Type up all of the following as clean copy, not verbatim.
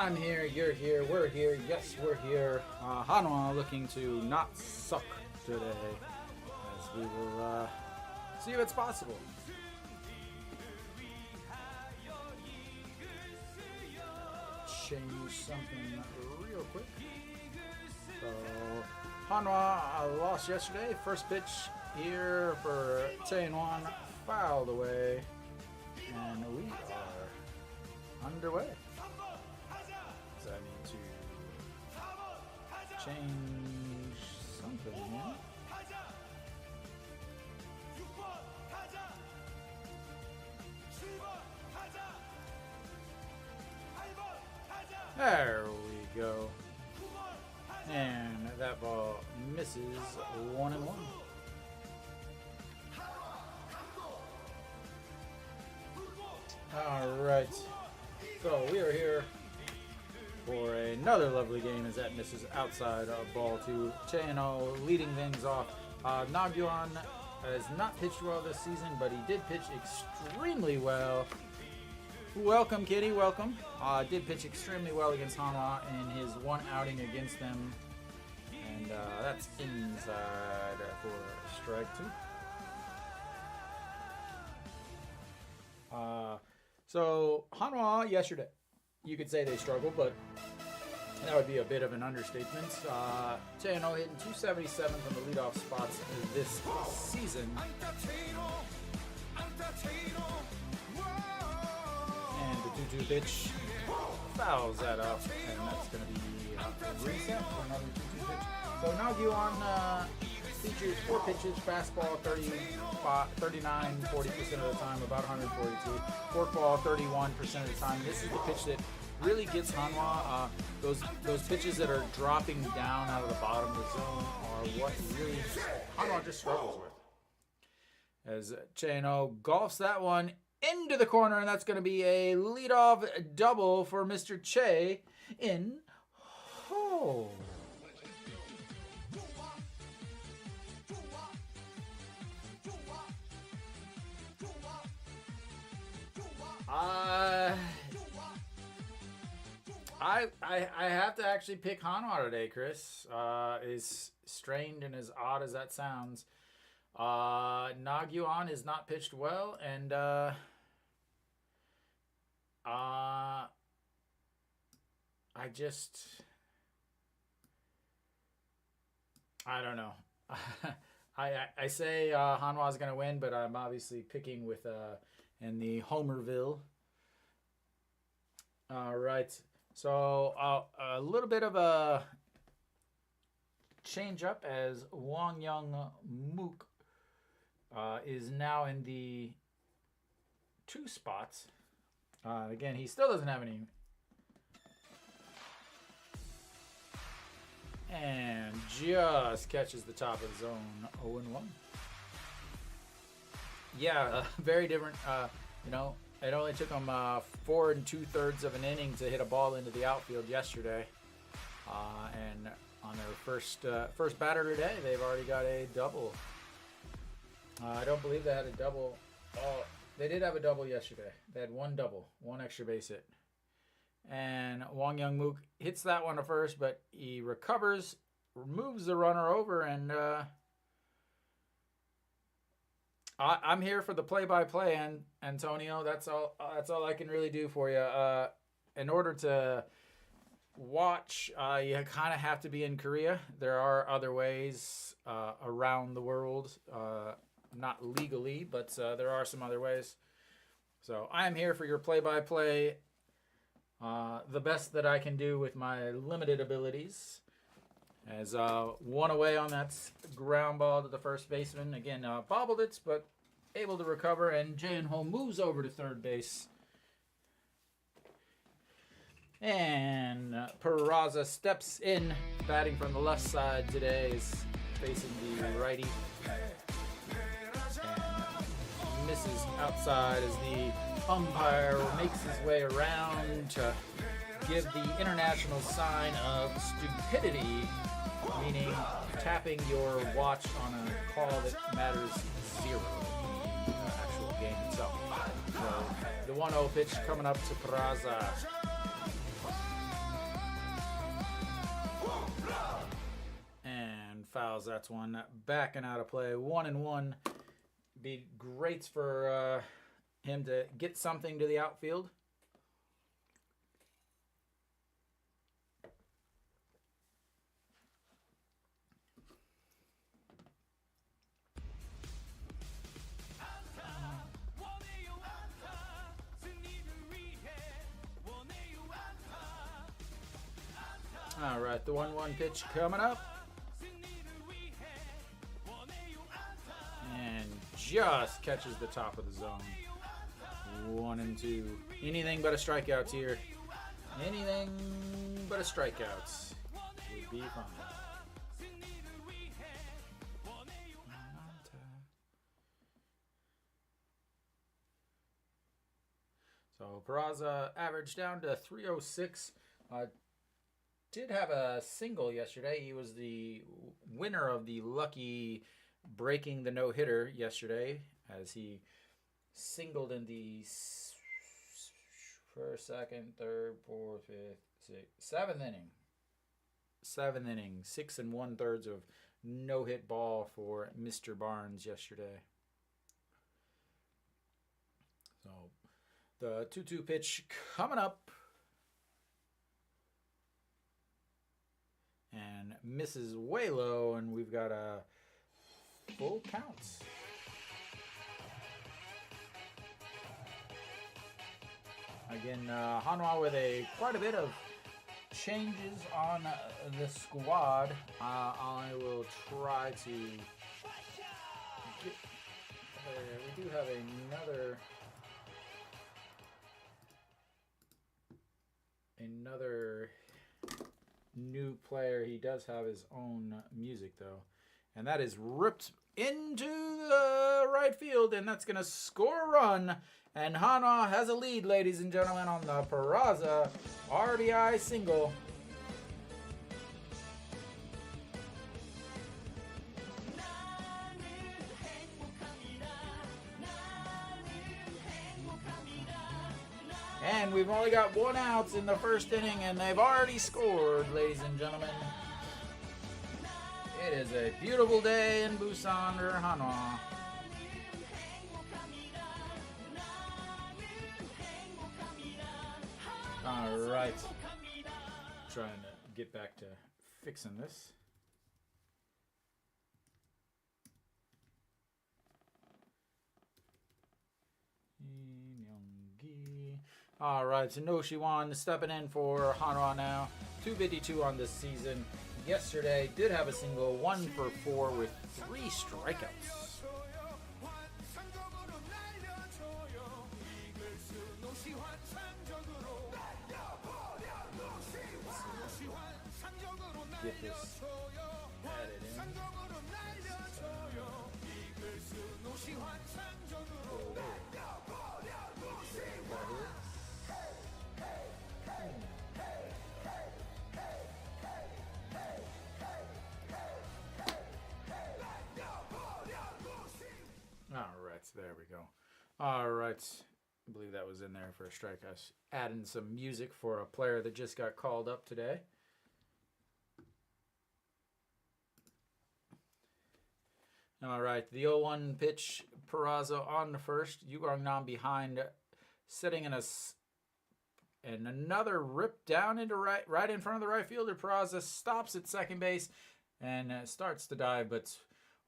I'm here, you're here, we're here, yes, we're here. Hanwha looking to not suck today, as we will see if it's possible. Change something real quick. So, Hanwha lost yesterday. First pitch here for Hanwha, fouled away, and we are underway. So I need to change something here. There we go. And that ball misses 1-1. Alright. So we are here for another lovely game as that misses outside of ball two. Chano leading things off. Nagyuan has not pitched well this season, but he did pitch extremely well. Welcome, Kitty, welcome. Did pitch extremely well against Hanwha in his one outing against them. And that's inside for strike two. So Hanwha yesterday, you could say they struggled, but that would be a bit of an understatement. Chano hitting 277 from the leadoff spots this season. And the 2-2 pitch fouls that up, and that's going to be a reset for another 2-2 pitch. So Nagyuan features 4 pitches, fastball 39, 40% of the time, about 142. Forkball 31% of the time. This is the pitch that really gets Hanwha. Those pitches that are dropping down out of the bottom of the zone are what really Hanwha just struggles with. As Chano golfs that one into the corner, and that's going to be a leadoff double for Mr. Che in hole. I have to actually pick Hanwha today, Chris. As strange and as odd as that sounds. Nagyuan is not pitched well, and I don't know. I say Hanwha is going to win, but I'm obviously picking with in the Homerville. All right. So a little bit of a change up as Wang Young Mook is now in the 2 spots. Again, he still doesn't have any. And just catches the top of the zone, 0-1. Yeah, very different. It only took him 4 2/3 of an inning to hit a ball into the outfield yesterday. And on their first batter today, they've already got a double. I don't believe they had a double. Oh, they did have a double yesterday. They had 1 double, 1 extra base hit. And Wang Young Mook hits that one to first, but he recovers, moves the runner over, and I'm here for the play-by-play, Antonio. That's all I can really do for you. In order to watch, you kind of have to be in Korea. There are other ways around the world, not legally, but there are some other ways. So I'm here for your play-by-play. The best that I can do with my limited abilities. As 1 away on that ground ball to the first baseman. Again, bobbled it, but able to recover. And Jae-in-ho moves over to third base. And Peraza steps in, batting from the left side today, is facing the righty. And misses outside as the umpire makes his way around to give the international sign of stupidity, meaning tapping your watch on a call that matters 0 in the actual game itself. So the 1-0 pitch coming up to Peraza. fouls. That's one. Backing out of play. 1-1. Be great for him to get something to the outfield. All right, the 1-1 pitch coming up. And just catches the top of the zone. 1-2. Anything but a strikeouts here. Anything but a strikeouts would be fine. So Peraza averaged down to 306. Did have a single yesterday. He was the winner of the lucky breaking the no-hitter yesterday as he singled in the first, second, third, fourth, fifth, sixth, seventh inning. 6 1/3 of no-hit ball for Mr. Barnes yesterday. So the 2-2 pitch coming up. And misses way low, and we've got a full count. Again, Hanwha with quite a bit of changes on the squad. I will try to get. We do have another new player. He does have his own music though, and that is ripped into the right field, and that's gonna score a run, and Hanwha has a lead, ladies and gentlemen, on the Peraza RBI single. And we've only got 1 out in the first inning, and they've already scored, ladies and gentlemen. It is a beautiful day in Busan for Hanwha. All right. Trying to get back to fixing this. All right, so No Shiwan stepping in for Hanwha now. 252 on this season. Yesterday did have a single, 1 for 4 with 3 strikeouts. Get this added in. There we go. All right. I believe that was in there for a strike. I was adding some music for a player that just got called up today. All right. The 0-1 pitch. Peraza on the first. Yu Nam behind, sitting in and another rip down into right in front of the right fielder. Peraza stops at second base and starts to dive, but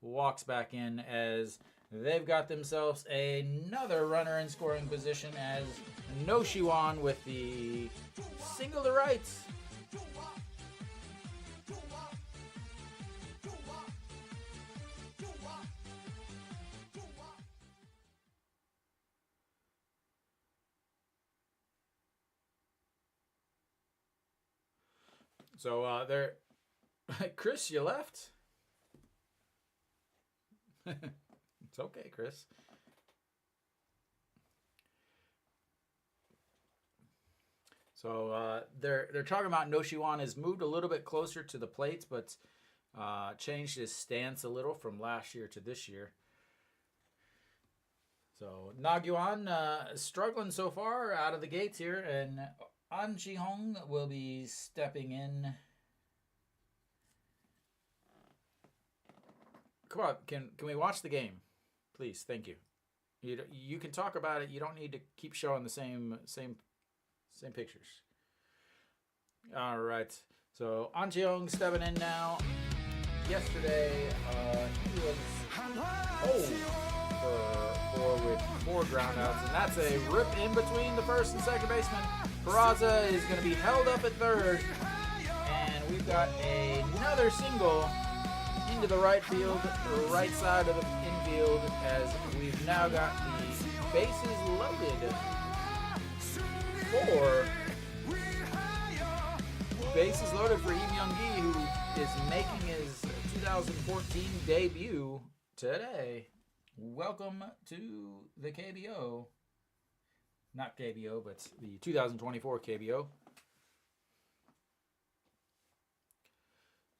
walks back in as they've got themselves another runner in scoring position as No Shiwan with the single to right. So there, Chris, you left? It's okay, Chris. So they're talking about No Shiwan has moved a little bit closer to the plates, but changed his stance a little from last year to this year. So Nagyuan struggling so far out of the gates here, and An Ji-hong will be stepping in Come on, can we watch the game, please? Thank you. You can talk about it. You don't need to keep showing the same pictures. All right. So An Cheong stepping in now. Yesterday, he was with 4 groundouts, and that's a rip in between the first and second baseman. Peraza is going to be held up at third, and we've got another single into the right field, right side of the infield, as we've now got the bases loaded for Lee Myung-gi, who is making his 2014 debut today. Welcome to the KBO. Not KBO, but the 2024 KBO.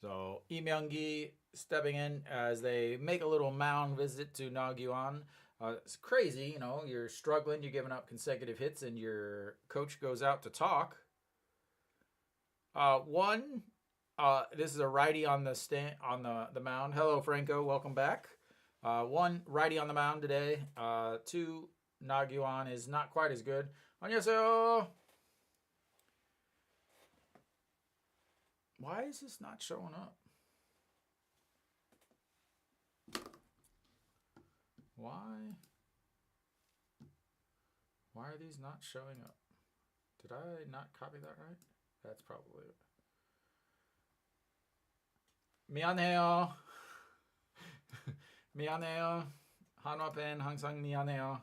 So Lee Myung-gi stepping in as they make a little mound visit to Na-gyuan. It's crazy, you're struggling, you're giving up consecutive hits, and your coach goes out to talk. This is a righty on the mound. Hello, Franco. Welcome back. 1 righty on the mound today. 2, Na-gyuan is not quite as good. 안녕하세요. Why is this not showing up? Why are these not showing up? Did I not copy that right? That's probably it. 미안해요. 미안해요. Hanwha pen 항상 미안해요.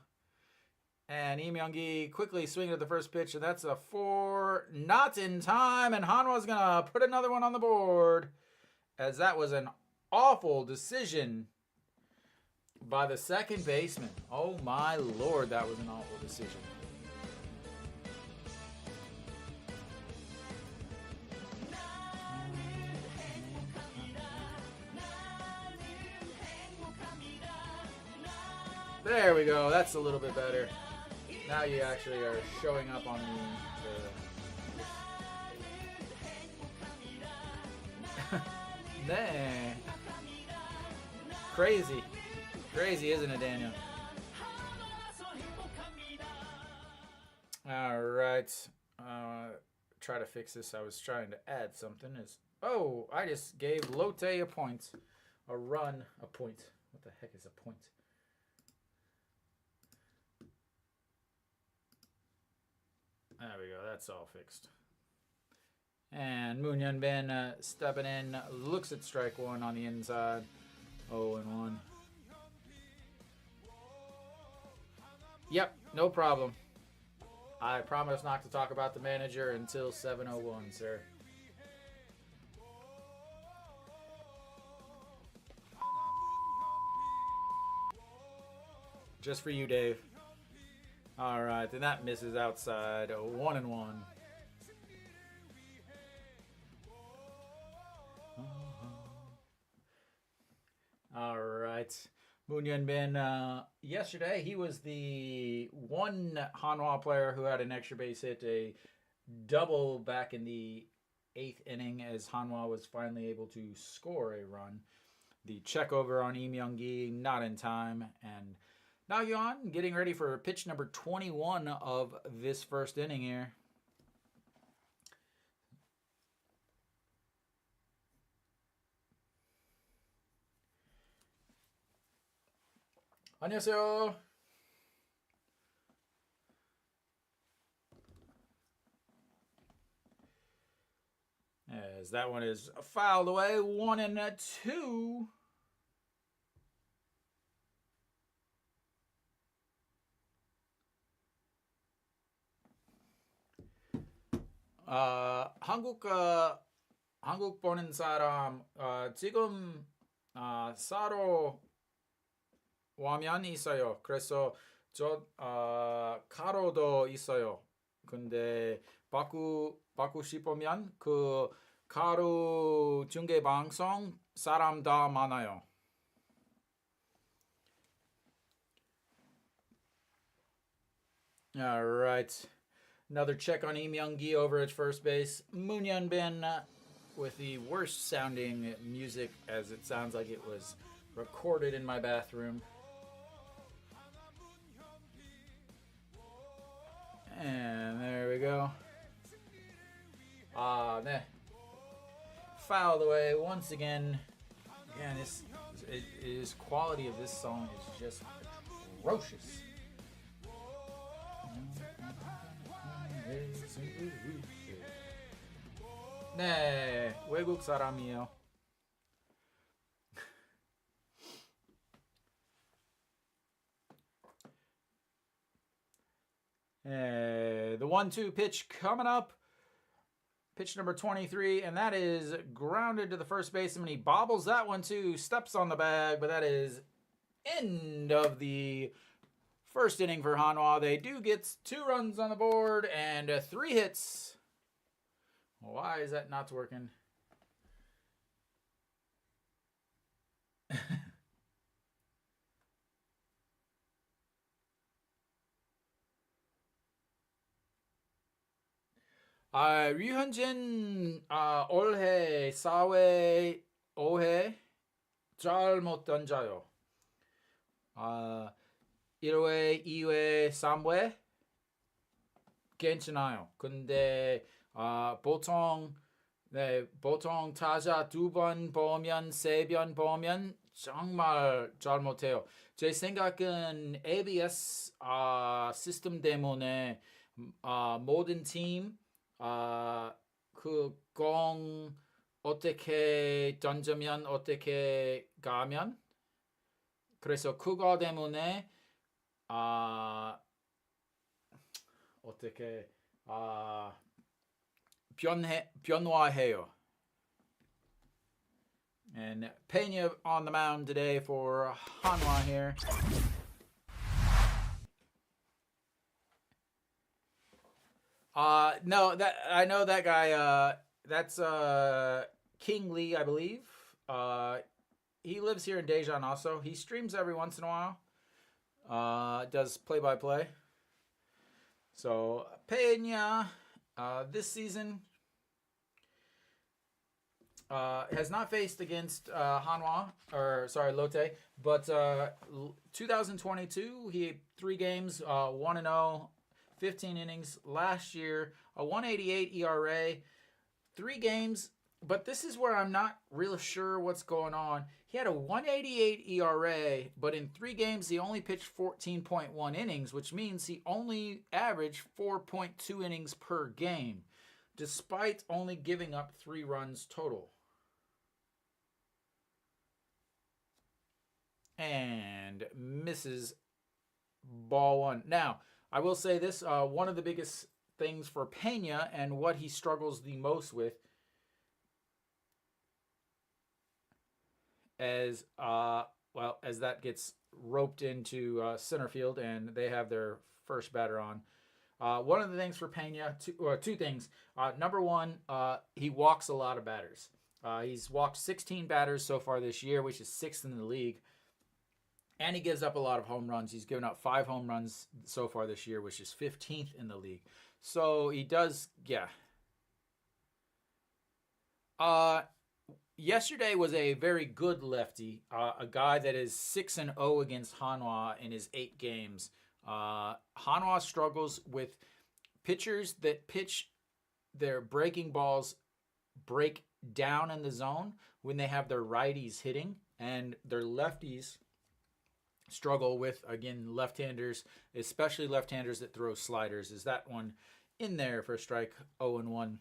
And Lee Myung-gi quickly swinging at the first pitch, and that's a 4, not in time, and Hanwha's going to put another one on the board, as that was an awful decision by the second baseman. Oh my lord, that was an awful decision. There we go. That's a little bit better. Now you actually are showing up on the Nah. Crazy. Crazy, isn't it, Daniel? All right. Try to fix this. I was trying to add something. I just gave Lotte a point. A run, a point. What the heck is a point? There we go. That's all fixed. And Moon Hyun-bin stepping in, looks at strike 1 on the inside. 0-1. Yep, no problem. I promise not to talk about the manager until 7:01, sir. Just for you, Dave. All right, then that misses outside. 1-1. All right. Moon Hyun-bin, yesterday he was the one Hanwha player who had an extra base hit, a double back in the 8th inning as Hanwha was finally able to score a run. The check over on Lee Myung-gi, not in time, and Na-gyuan getting ready for pitch number 21 of this first inning here. 안녕하세요. As that one is fouled away, 1-2. 한국 보는 사람 지금 사러 와면 있어요. 그래서 저 가로도 있어요. 근데 받고 싶으면 그 가로 중계 방송 사람 다 많아요. All right. Another check on Lee Myung-gi over at first base. Moon Hyun-bin with the worst sounding music, as it sounds like it was recorded in my bathroom. And there we go. Nah. Fouled away once again. Again, this quality of this song is just atrocious. 네, 외국 사람이에요. The 1-2 pitch coming up. Pitch number 23, and that is grounded to the first baseman. He bobbles that one too, steps on the bag, but that is end of the first inning for Hanwha. They do get 2 runs on the board and 3 hits. Why is that not working? 류현진 올해 4회 5회 잘 못 던져요. 1회 2회 3회 괜찮아요. 근데 보통 타자 2번 보면 3번 보면 정말 잘 못해요. 제 생각은 ABS 시스템 때문에 모든 팀 그 공 어떻게 던지면 어떻게 가면 그래서 그거 때문에 어떻게 변화해요. And Pena on the mound today for Hanwha here. No, that I know that guy. That's King Lee, I believe. He lives here in Daejeon also. He streams every once in a while. Does play-by-play. So Pena, this season has not faced against Hanwha, or sorry, Lotte, but 2022 he had 3 games, 1-0. 15 innings last year, a 1.88 ERA, 3 games, but this is where I'm not really sure what's going on. He had a 1.88 ERA, but in 3 games he only pitched 14.1 innings, which means he only averaged 4.2 innings per game, despite only giving up 3 runs total. And misses ball 1. Now, I will say this, one of the biggest things for Pena and what he struggles the most with as that gets roped into center field and they have their first batter on. One of the things for Pena, 2 things. Number 1, he walks a lot of batters. He's walked 16 batters so far this year, which is 6th in the league. And he gives up a lot of home runs. He's given up 5 home runs so far this year, which is 15th in the league. So he does, yeah. Yesterday was a very good lefty, a guy that is 6-0 against Hanwha in his 8 games. Hanwha struggles with pitchers that pitch their breaking balls break down in the zone when they have their righties hitting, and their lefties struggle with, again, left-handers, especially left-handers that throw sliders. Is that one in there for strike 0-1?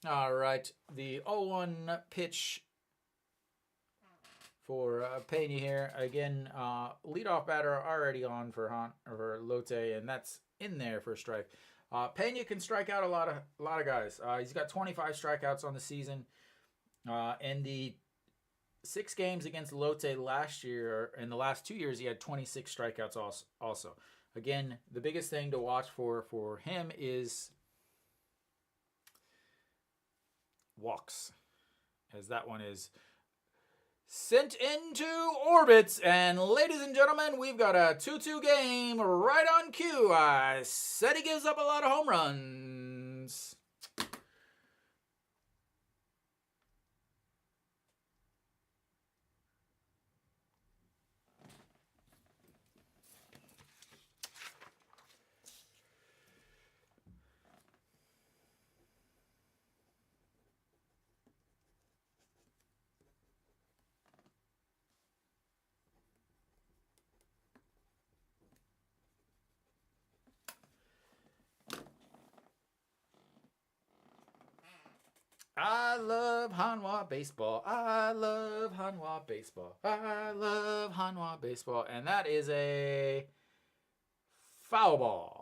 All right, the 0-1 pitch for Pena here. Again, leadoff batter already on for Lotte, and that's in there for strike. Pena can strike out a lot of guys. He's got 25 strikeouts on the season. In the 6 games against Lotte last year, in the last 2 years, he had 26 strikeouts also. Again, the biggest thing to watch for him is walks, as that one is sent into orbit. And ladies and gentlemen, we've got a 2-2 game right on cue. I said he gives up a lot of home runs. I love Hanwha baseball. I love Hanwha baseball. I love Hanwha baseball. And that is a foul ball.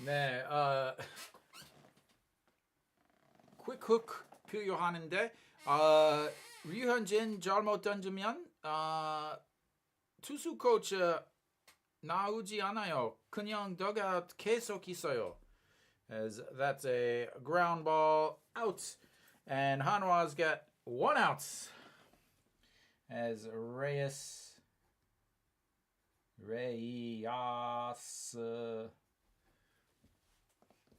네, quick hook 필요하는데 류현진 잘못 던지면 투수 코치 나오지 않아요. 그냥 dugout 계속 있어요. As that's a ground ball out, and Hanwha's got 1 out. As Reyes.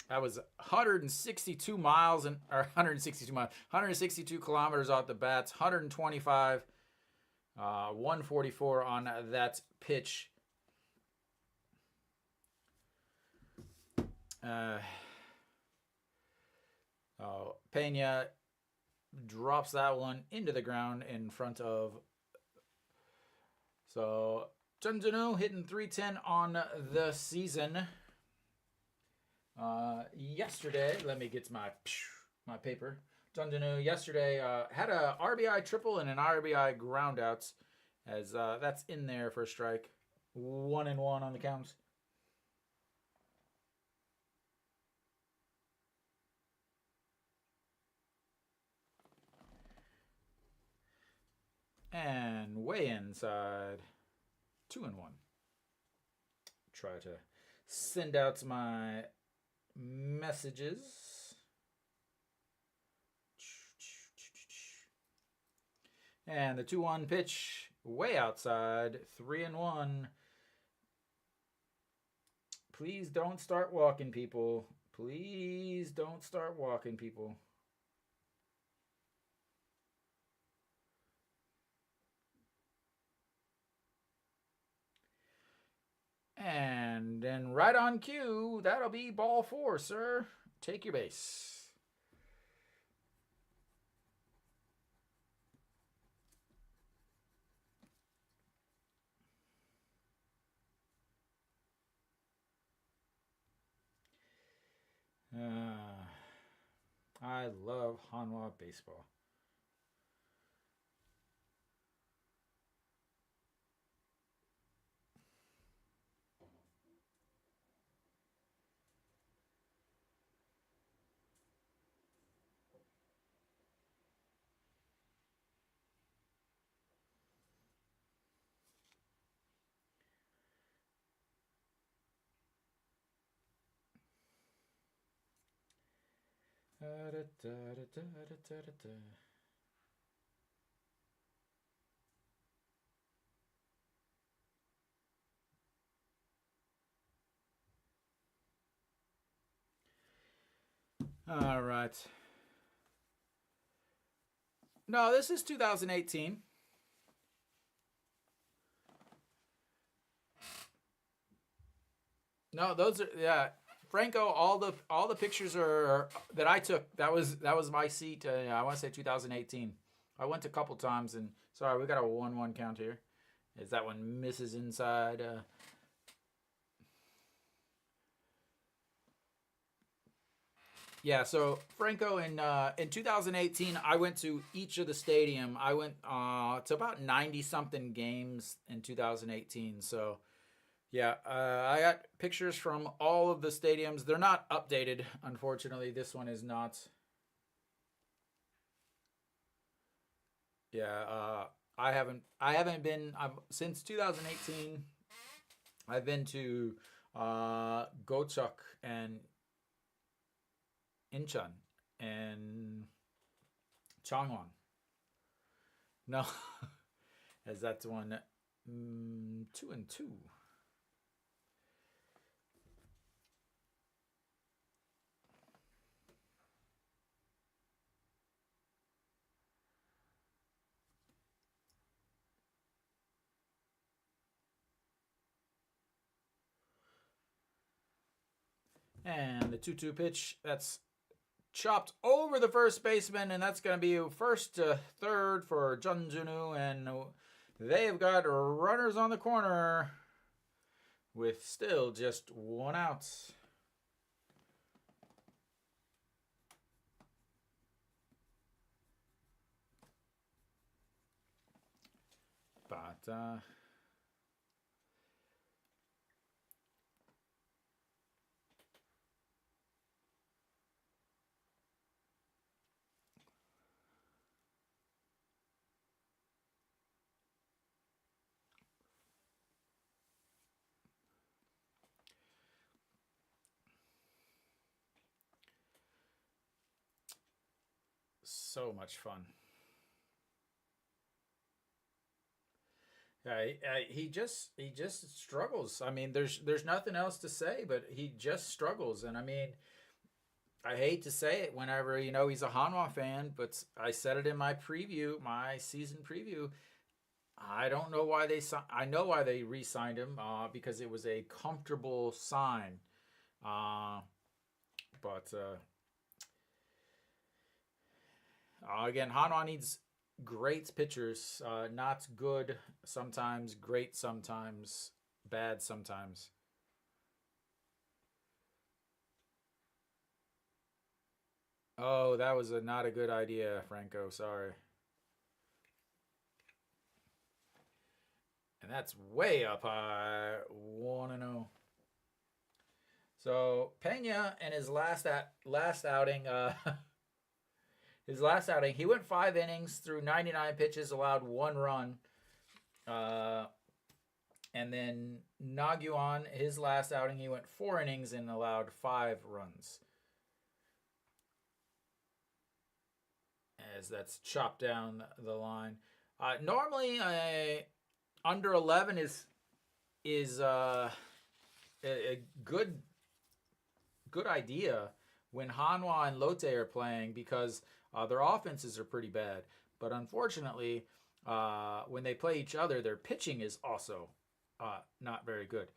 That was 162 miles and or 162 miles, 162 kilometers off the bats, 125, 144 on that pitch. Pena drops that one into the ground in front of. So Chunjunu hitting .310 on the season. Yesterday, let me get my paper. Chunjunu yesterday had a RBI triple and an RBI groundouts, as that's in there for a strike. 1-1 on the count. And way inside, 2-1. Try to send out my messages. And the 2-1 pitch, way outside, 3-1. Please don't start walking, people. Please don't start walking, people. And then right on cue, that'll be ball 4, sir. Take your base. I love Hanwha baseball. All right. No, this is 2018. No, those are Franco. All the pictures are that I took. That was my seat. I want to say 2018. I went a couple times, and sorry, we got a 1-1 count here. As that one misses inside. Yeah, so Franco in 2018, I went to each of the stadium. I went to about 90 something games in 2018. So yeah, I got pictures from all of the stadiums. They're not updated, unfortunately. This one is not. Yeah, I haven't been. I've since 2018. I've been to Gochuk and Incheon and Changwon. No, as that's one 2-2. And the 2-2 pitch, that's chopped over the first baseman, and that's going to be first to third for Junjunu, and they've got runners on the corner with still just one out. But so much fun. He just struggles. I mean, there's nothing else to say, but he just struggles. And I mean, I hate to say it whenever he's a Hanwha fan, but I said it in my preview, my season preview. I don't know why I know why they re-signed him because it was a comfortable sign. Uh, but again, Hanwha needs great pitchers, not good sometimes, great sometimes, bad sometimes. Oh, that was not a good idea, Franco. Sorry. And that's way up high. 1-0. So Pena in his last outing, he went 5 innings through 99 pitches, allowed 1 run. Uh, and then Nagyuan, his last outing, he went 4 innings and allowed 5 runs. As that's chopped down the line. Normally, under 11 is a good idea when Hanwha and Lotte are playing because their offenses are pretty bad. But unfortunately, when they play each other, their pitching is also not very good.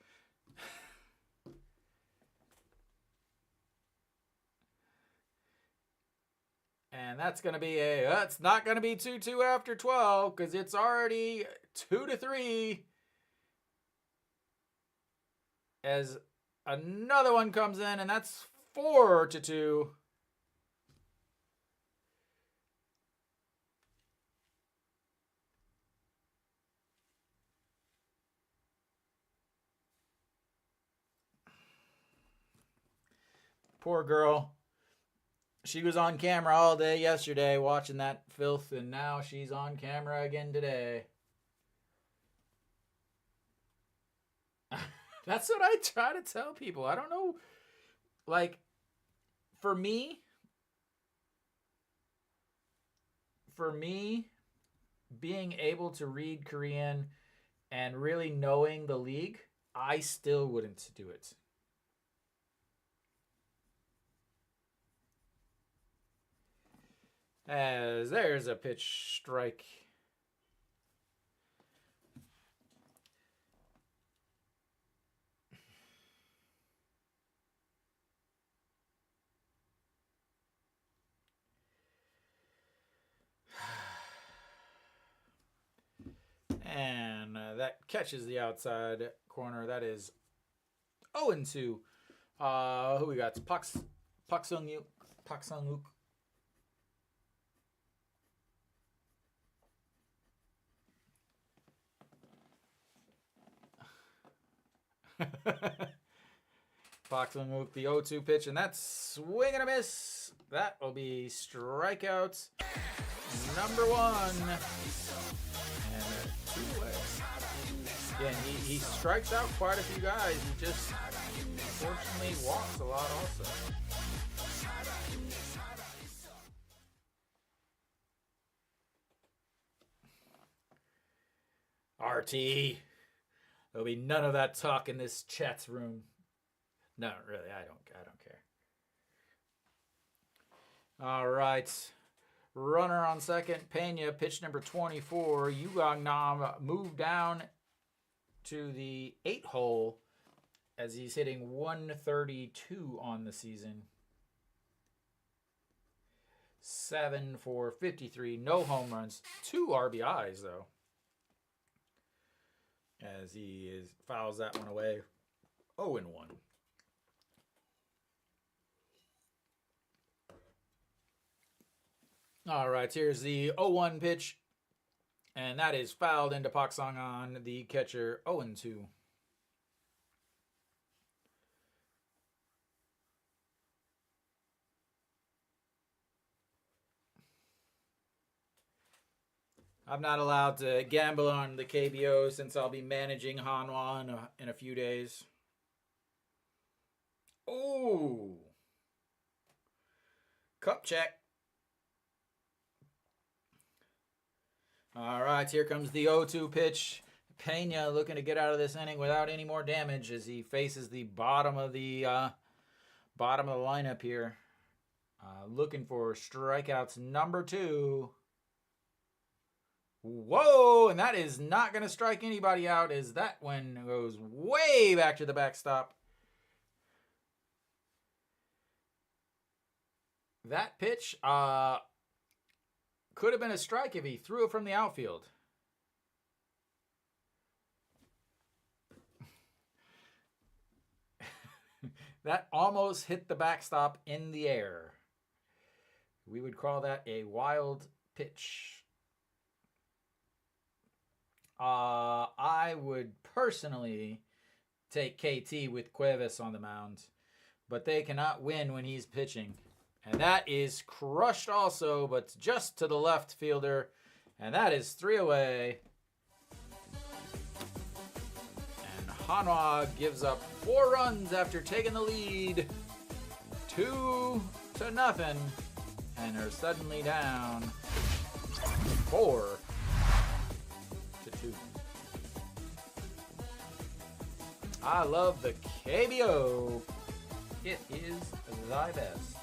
And that's going to be that's not going to be 2-2 after 12 because it's already 2-3 as another one comes in, and that's 4-2. Poor girl. She was on camera all day yesterday watching that filth, and now she's on camera again today. That's what I try to tell people. I don't know. Like, for me, for me, being able to read Korean and really knowing the league, I still wouldn't do it. As there's a pitch strike. And that catches the outside corner. That is 0-2. Who we got? Park Sung Pak Sang-wook. Pak Sang-wook, the 0-2 pitch, and that's swing and a miss. That will be strikeout number 1. And 2 away. Again, he strikes out quite a few guys. He just unfortunately walks a lot also. RT. There'll be none of that talk in this chat's room. No, really, I don't care. All right. Runner on second. Pena, pitch number 24. Yugong Nam moved down to the 8 hole as he's hitting 132 on the season. 7 for 53. No home runs. 2 RBIs, though. As he fouls that one away. 0-1. All right, here's the 0-1 pitch. And that is fouled into Pak Sang-an, the catcher, 0-2. I'm not allowed to gamble on the KBO since I'll be managing Hanwha in a few days. Oh! Cup check. All right, here comes the 0-2 pitch. Pena looking to get out of this inning without any more damage as he faces the bottom of the lineup here. Looking for strikeouts number 2. Whoa, and that is not going to strike anybody out as that one goes way back to the backstop. That pitch could have been a strike if he threw it from the outfield. That almost hit the backstop in the air. We would call that a wild pitch. I would personally take KT with Cuevas on the mound, but they cannot win when he's pitching. And that is crushed also, but just to the left fielder. And that is 3 away. And Hanwha gives up 4 runs after taking the lead. 2-0. And are suddenly down 4-2. I love the KBO. It is thy best.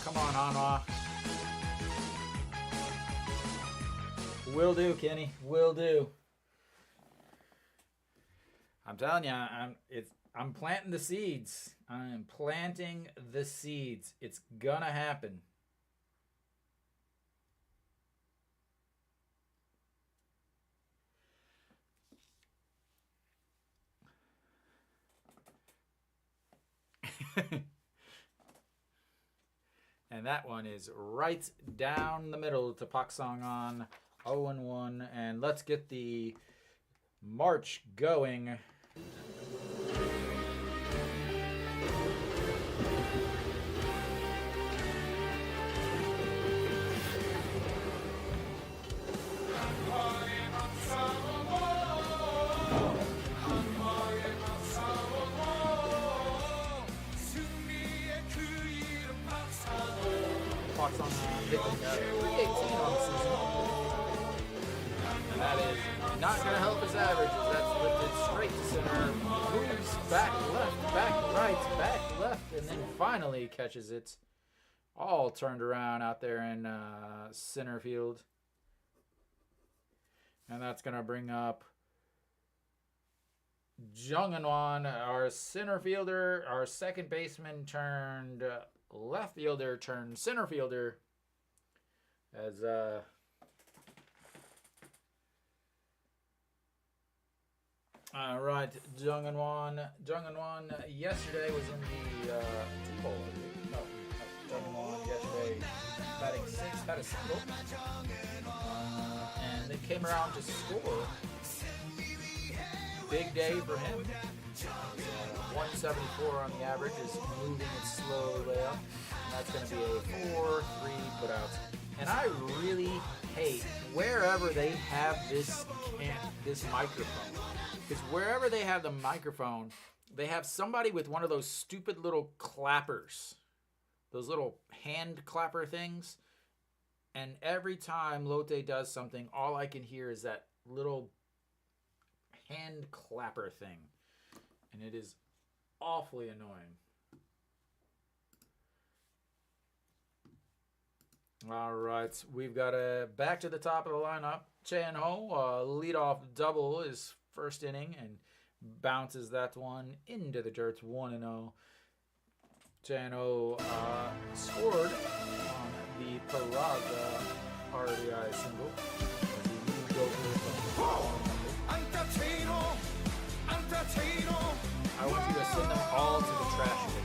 Come on, Hanwha. Will do, Kenny. Will do. I'm telling you, I'm planting the seeds. I'm planting the seeds. It's gonna happen. And that one is right down the middle to Pak Song on 0-1. And let's get the march going. Fox on hitting 318 on the season. And that is not going to help his average as that's lifted straight to center. Moves back left, back right, back left, and then finally catches it. All turned around out there in center field. And that's going to bring up Jung Eun-won, our center fielder, our second baseman turned left fielder turned center fielder, as all right, Jung Eun-won yesterday was in the T-Bowl. Jung Eun-won yesterday batting 6th, had a single, and they came around to score. Big day for him. 174 on the average, is moving it slowly up. And that's going to be a 4-3 putouts. And I really hate wherever they have this microphone. Because wherever they have the microphone, they have somebody with one of those stupid little clappers. Those little hand clapper things. And every time Lotte does something, all I can hear is that little hand clapper thing. And it is awfully annoying. All right, we've got a back to the top of the lineup. Hanwha, leadoff double is first inning and bounces that one into the dirt. 1-0. Hanwha scored on the Paraga RBI single as he moved over from I want you to send them all to the trash bin.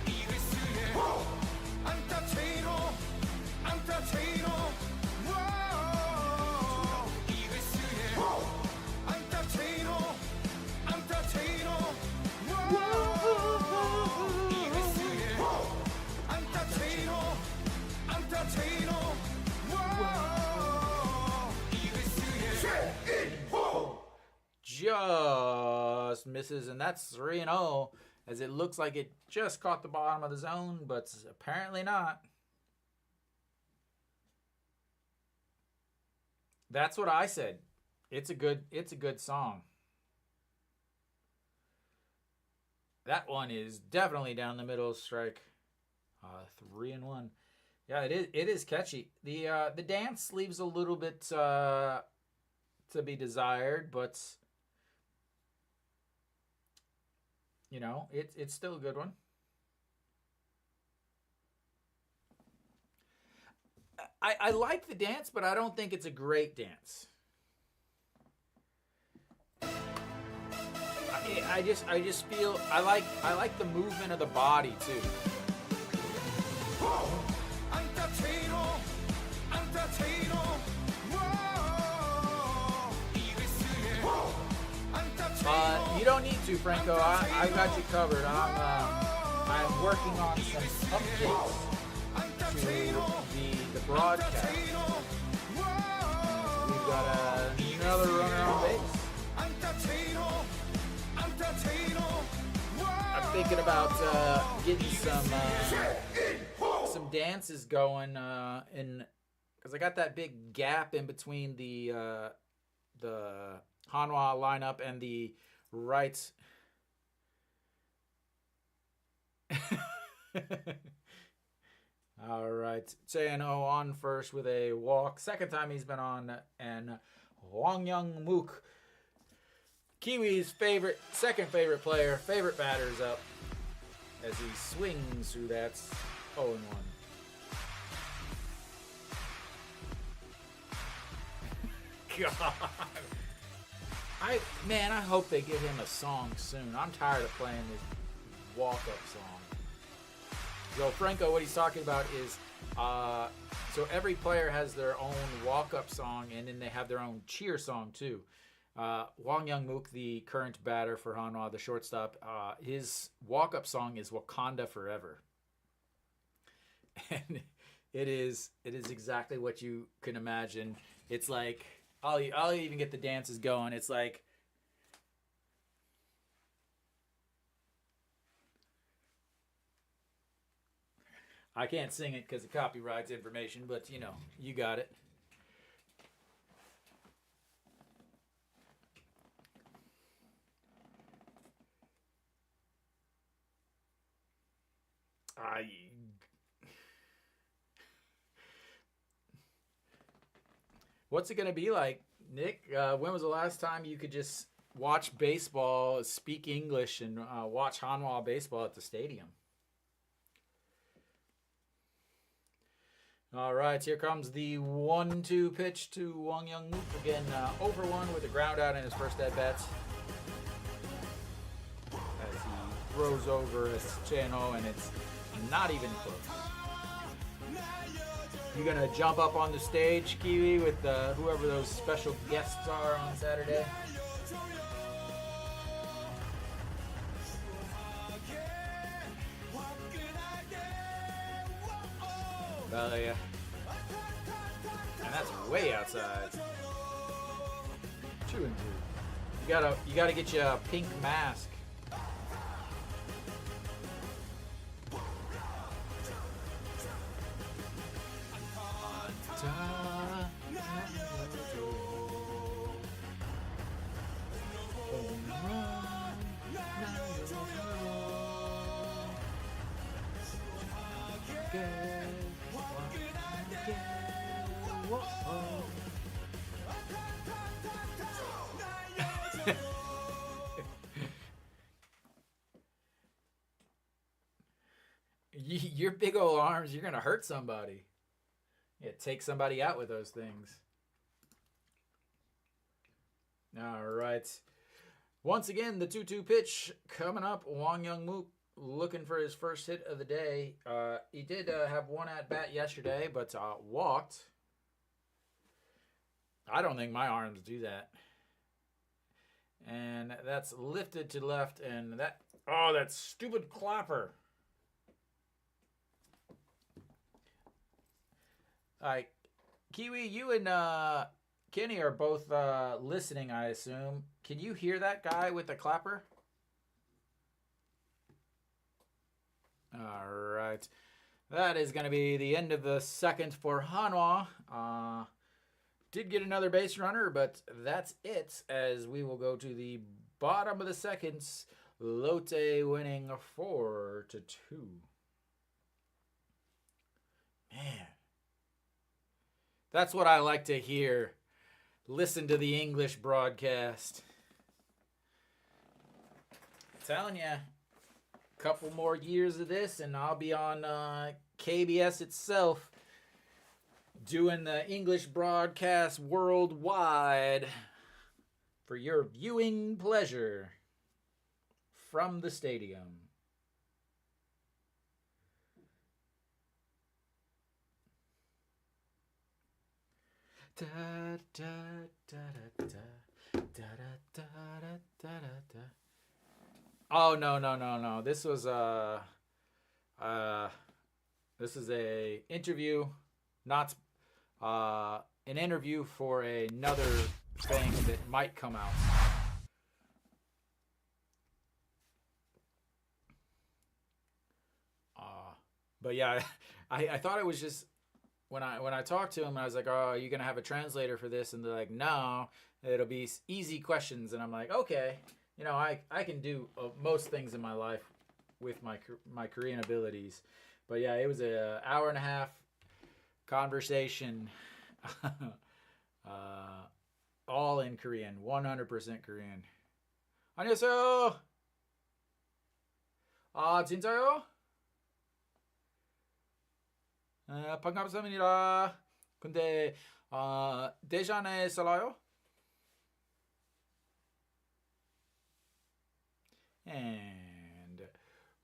Just misses, and that's 3-0, as it looks like it just caught the bottom of the zone, but apparently not. That's what I said. It's a good song. That one is definitely down the middle strike. 3-1. Yeah, it is catchy. The dance leaves a little bit to be desired, but you know, it's still a good one. I like the dance, but I don't think it's a great dance. I just feel I like the movement of the body too. You don't need to, Franco. I got you covered. I'm working on some updates to the broadcast. We've got another runner on base. I'm thinking about getting some dances going because I got that big gap in between the Hanwha lineup and the right. All right, Hanwha on first with a walk. Second time he's been on, and Hwang Young-mook, Kiwi's second favorite player, favorite batter is up as he swings through that 0-1. God. I hope they give him a song soon. I'm tired of playing this walk-up song. So Franco, what he's talking about is So every player has their own walk-up song, and then they have their own cheer song too. Wang Youngmook, the current batter for Hanwha, the shortstop, his walk-up song is Wakanda Forever. And it is exactly what you can imagine. It's like, I'll even get the dances going. It's like, I can't sing it because it copyrights information, but you know, you got it. What's it going to be like, Nick? When was the last time you could just watch baseball, speak English, and watch Hanwha baseball at the stadium? All right, here comes the 1-2 pitch to Wang Youngmook. Again, 0-for-1 with a ground out in his first at-bat. As he throws over his Chano, and it's not even close. You gonna jump up on the stage, Kiwi, with whoever those special guests are on Saturday? Well, yeah. And that's way outside. 2-2. You gotta get you a pink mask. Your big old arms, you're gonna hurt somebody. Yeah, take somebody out with those things. All right. Once again, the 2-2 pitch coming up. Wang Youngmook looking for his first hit of the day. He did have one at bat yesterday, but walked. I don't think my arms do that. And that's lifted to left, and that stupid clapper. All right, Kiwi, you and Kenny are both listening, I assume. Can you hear that guy with the clapper? All right. That is going to be the end of the second for Hanwha. Did get another base runner, but that's it, as we will go to the bottom of the seconds. Lotte winning 4-2. Man. That's what I like to hear. Listen to the English broadcast. I'm telling you, a couple more years of this, and I'll be on KBS itself, doing the English broadcast worldwide for your viewing pleasure from the stadium. Da, da, da, da, da, da, da, da, da, da. Oh no! This was a interview, not an interview for another thing that might come out. But yeah, I thought it was just. When I talked to him, I was like, "Oh, are you gonna have a translator for this?" And they're like, "No, it'll be easy questions." And I'm like, "Okay, you know, I can do most things in my life with my Korean abilities." But yeah, it was an hour and a half conversation, all in Korean, 100% Korean. 안녕하세요. 아 진짜요? 반갑습니다. 근데 대전에 살아요? And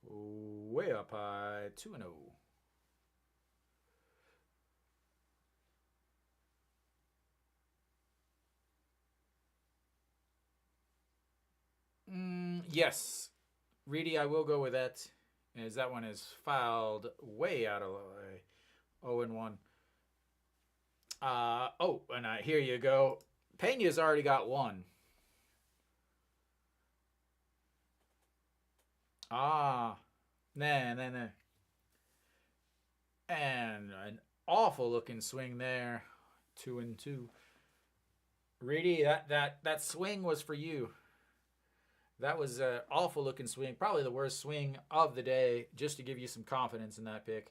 way up high, 2-0. Yes. Reedy, I will go with that. As that one is fouled way out of the way. 0-1. And here you go. Pena's already got one. Nah. And an awful looking swing there. 2-2. Reedy, that swing was for you. That was an awful looking swing. Probably the worst swing of the day, just to give you some confidence in that pick.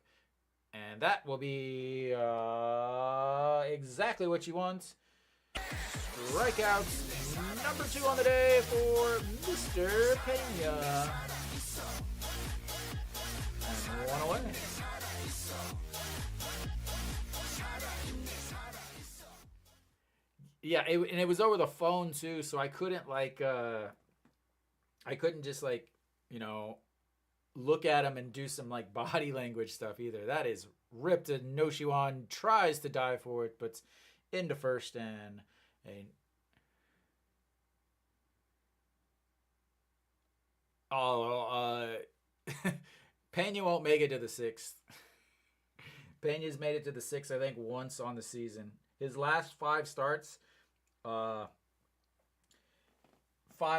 And that will be exactly what you want. Strikeouts number 2 on the day for Mr. Pena. And one away. Yeah, and it was over the phone too, so I couldn't just look at him and do some body language stuff either. That is ripped, and Noshiwan tries to dive for it, but into first and Pena won't make it to the 6th. Pena's made it to the 6th, I think, once on the season. His last 5 starts, 5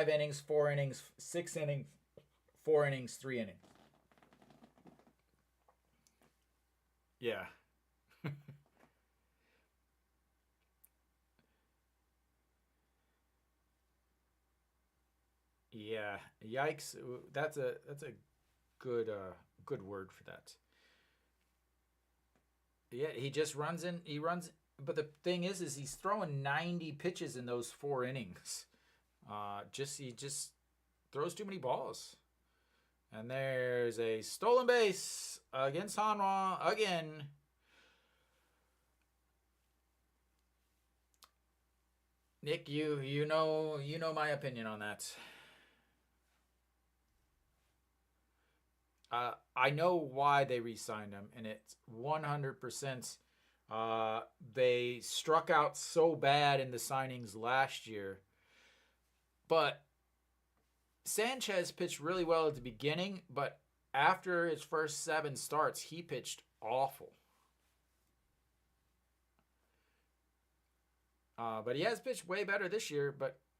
innings, 4 innings, 6 innings, 4 innings, 3 innings. Yeah. Yeah. Yikes. That's a good word for that. Yeah, he just runs in. He runs, but the thing is he's throwing 90 pitches in those 4 innings. He just throws too many balls. And there's a stolen base against Hanwha again. Nick, you know my opinion on that. I know why they re-signed him, and it's 100%. They struck out so bad in the signings last year, but Sanchez pitched really well at the beginning, but after his first 7 starts, he pitched awful. But he has pitched way better this year,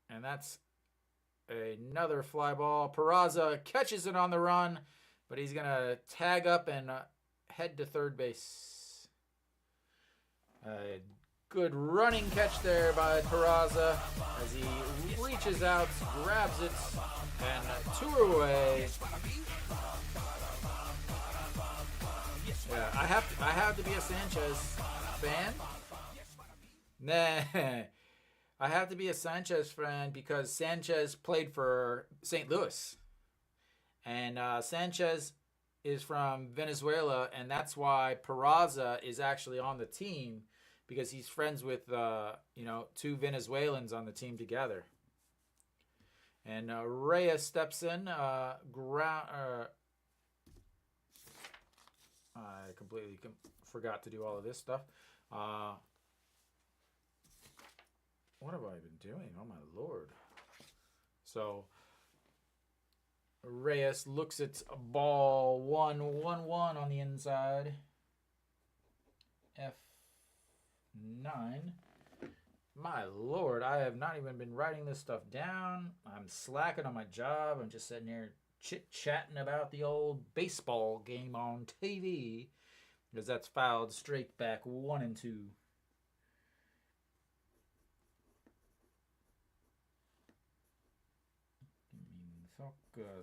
and that's another fly ball. Peraza catches it on the run, but he's going to tag up and head to third base. Good running catch there by Peraza as he reaches out, grabs it, and 2 away. Yeah, I have to be a Sanchez fan. Nah, I have to be a Sanchez fan because Sanchez played for St. Louis. And Sanchez is from Venezuela, and that's why Peraza is actually on the team, because he's friends with 2 Venezuelans on the team together. And Reyes steps in. I completely forgot to do all of this stuff. What have I been doing? Oh my lord. So Reyes looks at a ball 1-1-1 on the inside. F9. My lord, I have not even been writing this stuff down. I'm slacking on my job. I'm just sitting here chit-chatting about the old baseball game on TV, because that's fouled straight back 1-2.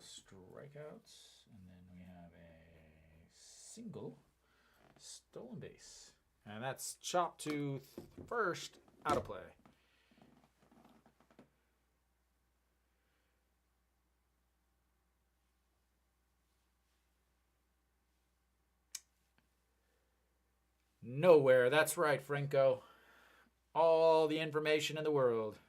Strikeouts, and then we have a single stolen base, and that's chopped to first, out of play. Nowhere. That's right, Franco. All the information in the world.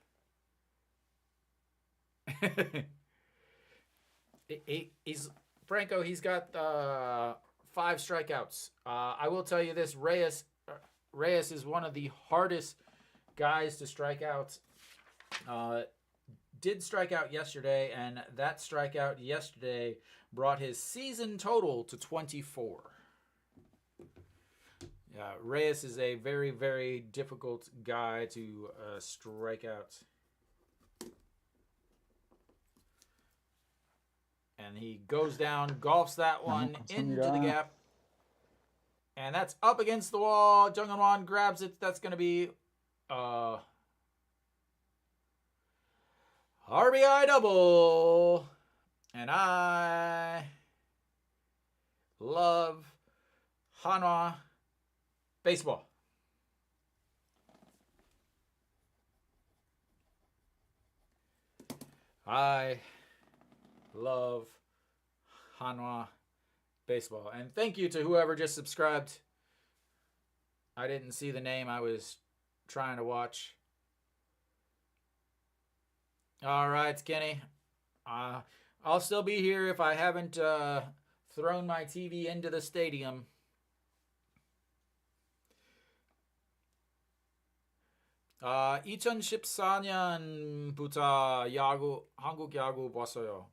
He's Franco. He's got 5 strikeouts. I will tell you this: Reyes is one of the hardest guys to strike out. did strike out yesterday, and that strikeout yesterday brought his season total to 24. Yeah, Reyes is a very, very difficult guy to strike out. And he goes down, golfs that one into the gap. And that's up against the wall. Jung Hanwha grabs it. That's going to be RBI double. And I love Hanwha baseball. I love Hanwha baseball. And thank you to whoever just subscribed. I didn't see the name. I was trying to watch. All right, Kenny. I'll still be here if I haven't thrown my TV into the stadium. 아, 2014년부터 야구, 한국 야구 봤어요.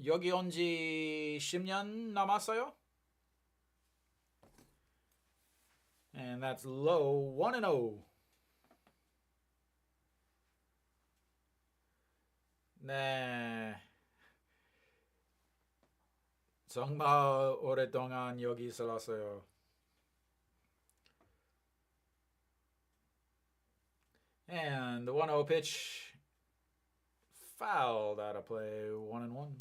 여기 온 지 10년 남았어요. And that's low 1-0. 네. 정말 오랫동안 여기 살았어요. And the 1-0 pitch fouled out of play, 1-1.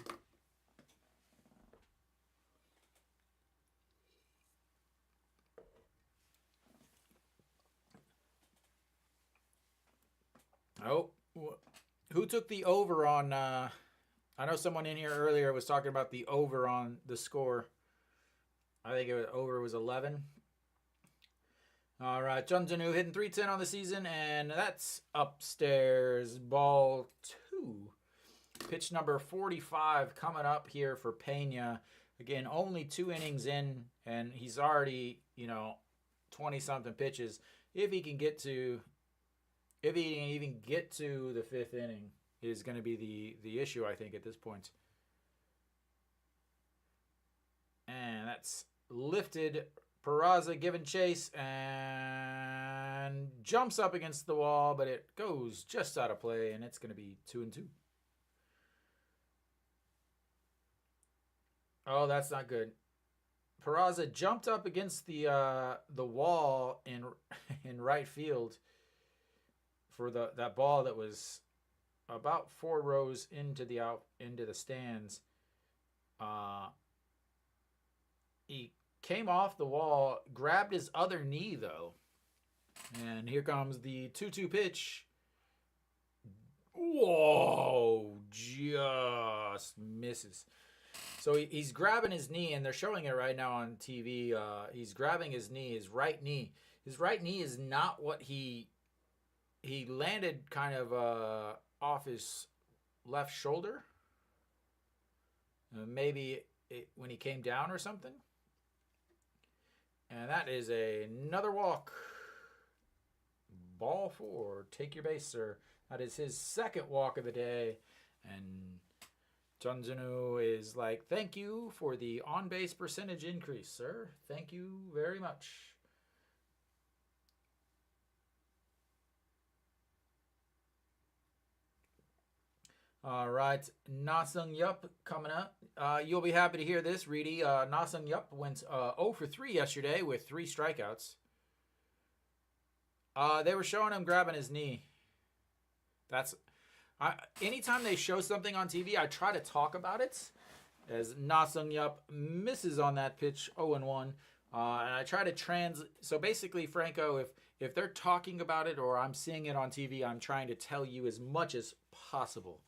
Oh, who took the over on, I know someone in here earlier was talking about the over on the score. I think it was over was 11. All right, Jun Janu hitting 310 on the season, and that's upstairs, ball 2. Pitch number 45 coming up here for Pena. Again, only 2 innings in, and he's already, 20-something pitches. If he can even get to the 5th inning is going to be the issue, I think, at this point. And that's lifted. Peraza giving chase and jumps up against the wall, but it goes just out of play, and it's going to be 2-2. Oh, that's not good. Peraza jumped up against the wall in right field for that ball that was about 4 rows into the stands. He came off the wall, grabbed his other knee, though. And here comes the 2-2 pitch. Whoa, just misses. So he's grabbing his knee, and they're showing it right now on TV. He's grabbing his knee, his right knee. His right knee is not what he landed kind of off his left shoulder. Maybe when he came down or something. And that is another walk. Ball 4. Take your base, sir. That is his 2nd walk of the day. And Junjunu is like, thank you for the on-base percentage increase, sir. Thank you very much. All right, Na-Sung Yup coming up. You'll be happy to hear this, Reedy. Na-Sung Yup went 0 for 3 yesterday with 3 strikeouts. They were showing him grabbing his knee. Anytime they show something on TV, I try to talk about it. As Na-Sung Yup misses on that pitch, 0-1. And I try to so basically, Franco, if they're talking about it or I'm seeing it on TV, I'm trying to tell you as much as possible.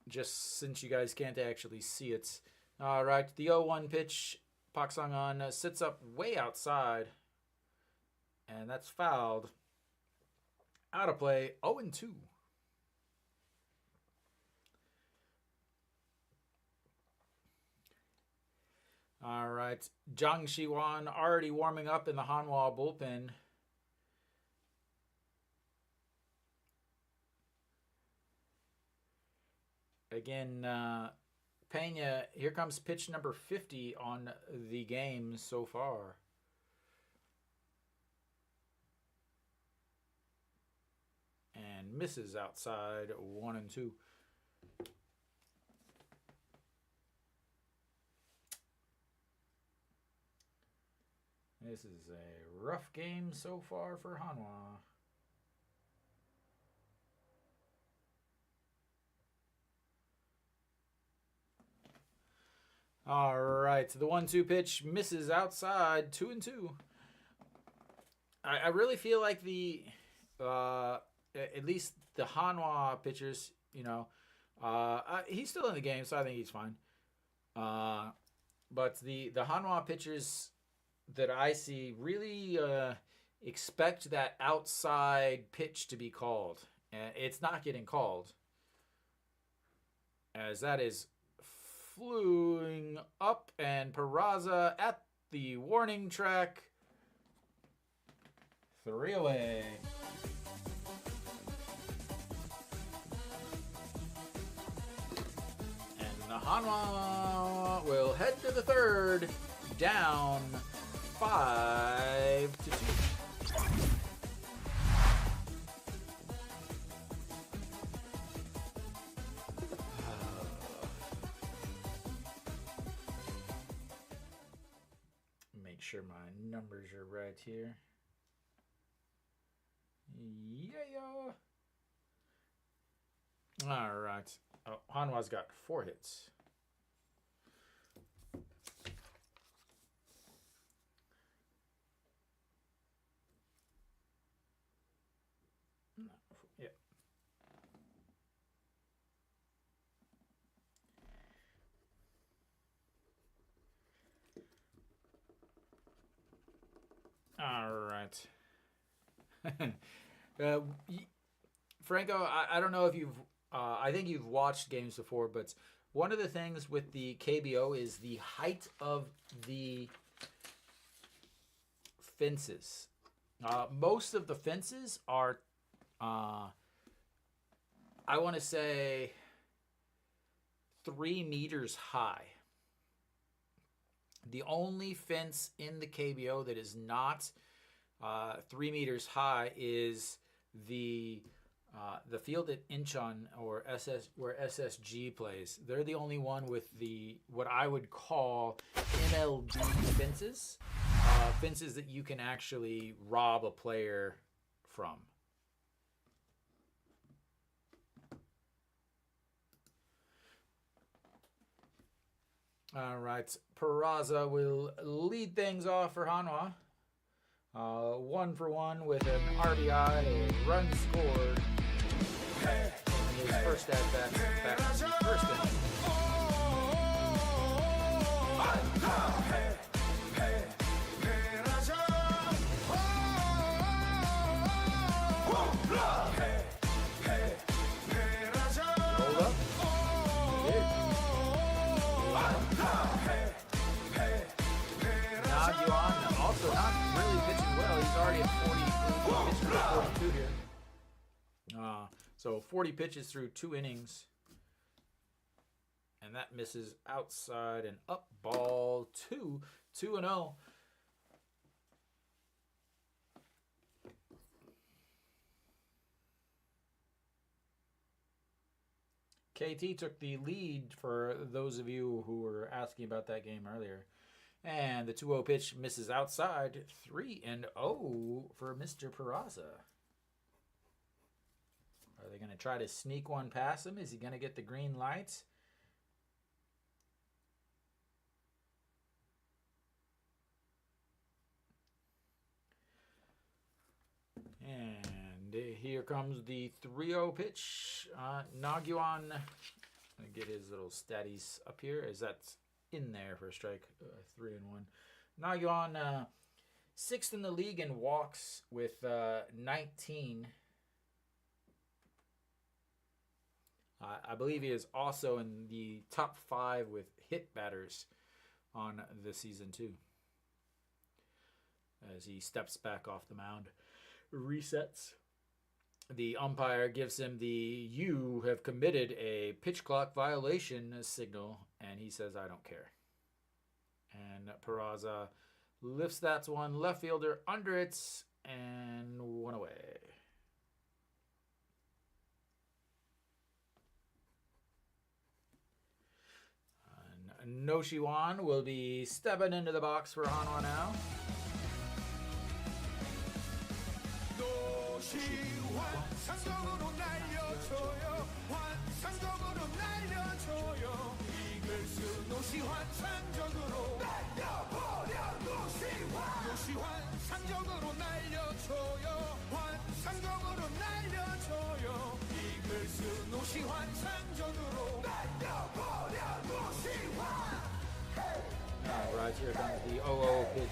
Just since you guys can't actually see it. All right, the 0-1 pitch. Pak Sang-an sits up way outside. And that's fouled. Out of play, 0-2. All right, Jang Shi-wan already warming up in the Hanwha bullpen. again, Pena, here comes pitch number 50 on the game so far. And misses outside 1-2. This is a rough game so far for Hanwha. All right, so the 1-2 pitch misses outside 2-2. I really feel like the at least the Hanwha pitchers, you know, he's still in the game, so I think he's fine. But the Hanwha pitchers that I see really expect that outside pitch to be called. And it's not getting called, as that is flying up, and Peraza at the warning track. 3 away. And the Hanwha will head to the third, down 5-2. Make sure my numbers are right here. Yeah. All right. Oh, Hanwha's got 4 hits. Yeah. All right. Franco, I don't know if you've, I think you've watched games before, but one of the things with the KBO is the height of the fences. Most of the fences are, I want to say, 3 meters high. The only fence in the KBO that is not 3 meters high is the field at Incheon or where SSG plays. They're the only one with the what I would call MLB fences, fences that you can actually rob a player from. All right, Peraza will lead things off for Hanwha. 1 for 1 with an RBI, a run scored. In his first at bat, back in the first inning. Hold up. Naguan also not really pitching well. He's already at 42 here. So 40 pitches through 2 innings. And that misses outside and up, ball 2, 2-0. KT took the lead for those of you who were asking about that game earlier. And the 2-0 pitch misses outside, 3-0 for Mr. Peraza. Are they going to try to sneak one past him? Is he going to get the green lights? And here comes the 3-0 pitch. Naguan, get his little statties up here, as that's in there for a strike. 3-1. Naguan, 6th in the league in walks with 19. I believe he is also in the top 5 with hit batters on the season too. As he steps back off the mound, resets. the umpire gives him the "you have committed a pitch clock violation" signal, and he says, "I don't care." And Peraza lifts that one left fielder under it and one away. Noshiwan will be stepping into the box for Hanwha now. Alright, here comes the 0-0 pitch.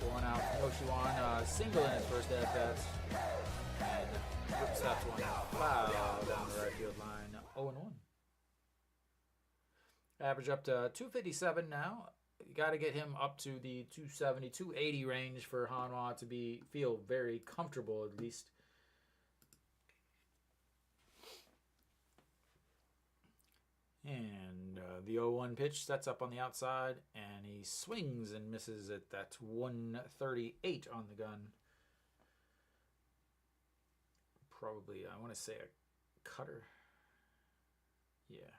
Going out Noshiwan, single in his first at bat. And rips that one foul down the right field line. 0-1. Average up to 257 now. You got to get him up to the 270, 280 range for Hanwha to feel very comfortable at least. And the 0-1 pitch sets up on the outside, and he swings and misses at that 138 on the gun. Probably, I want to say a cutter. Yeah.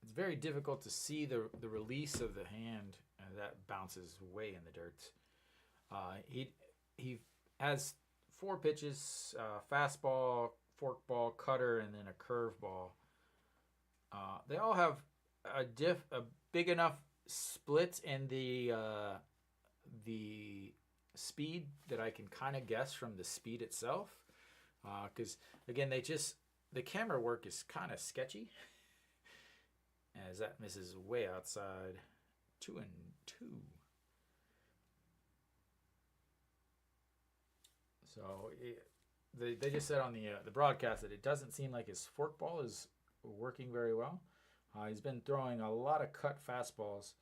It's very difficult to see the release of the hand, and that bounces way in the dirt. He has 4 pitches, fastball, forkball, cutter, and then a curveball. They all have a big enough split in the speed that I can kind of guess from the speed itself. Because again, the camera work is kind of sketchy. As that misses way outside. 2-2. So they just said on the broadcast that it doesn't seem like his forkball is working very well. He's been throwing a lot of cut fastballs.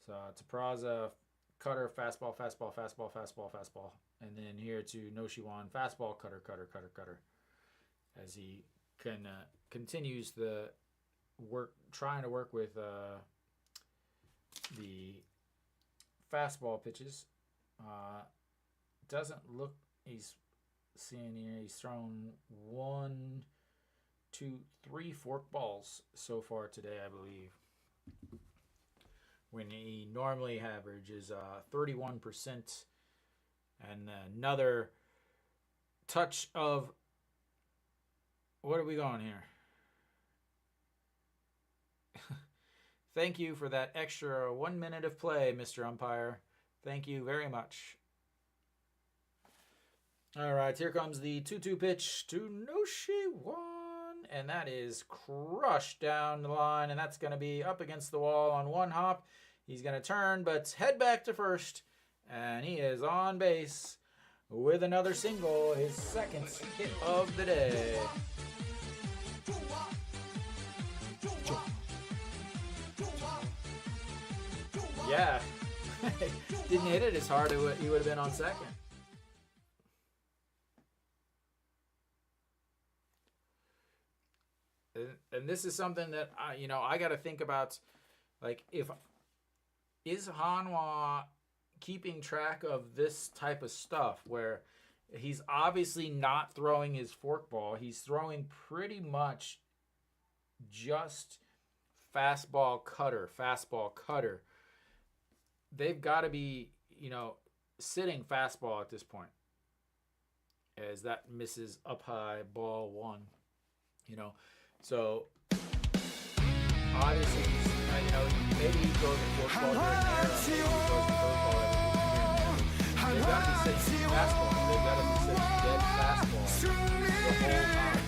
So to Peraza, cutter, fastball, fastball, fastball, fastball, fastball. And then here to Noshiwan, fastball, cutter, cutter, cutter, cutter. As he continues the trying to work with the fastball pitches. Doesn't look, he's seeing here, he's thrown 1, 2, 3 fork balls so far today, I believe. When he normally averages 31%. And another touch of, what are we going here? Thank you for that extra 1 minute of play, Mr. Umpire. Thank you very much. All right, here comes the 2-2 pitch to Noshiwan, and that is crushed down the line, and that's going to be up against the wall on one hop. He's going to turn, but head back to first, and he is on base with another single, his second hit of the day. Yeah, didn't hit it as hard as he would have been on second. And this is something that I got to think about. Like, is Hanwha keeping track of this type of stuff where he's obviously not throwing his forkball. He's throwing pretty much just fastball, cutter. They've got to be, sitting fastball at this point. As that misses up high, ball 1. So obviously, maybe he throws a forkball here and there, maybe he throws a curveball every now and then. They've got to be sitting fastball. They've got to be sitting dead fastball the whole time.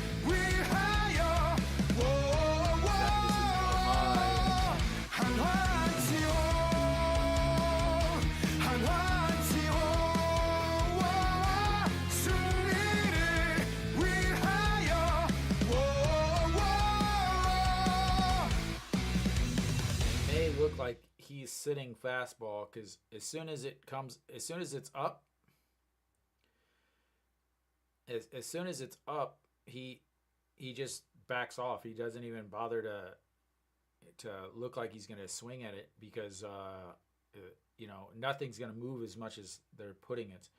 Look like he's sitting fastball because as soon as it's up, as soon as it's up, he just backs off. He doesn't even bother to look like he's going to swing at it because nothing's going to move as much as they're putting it.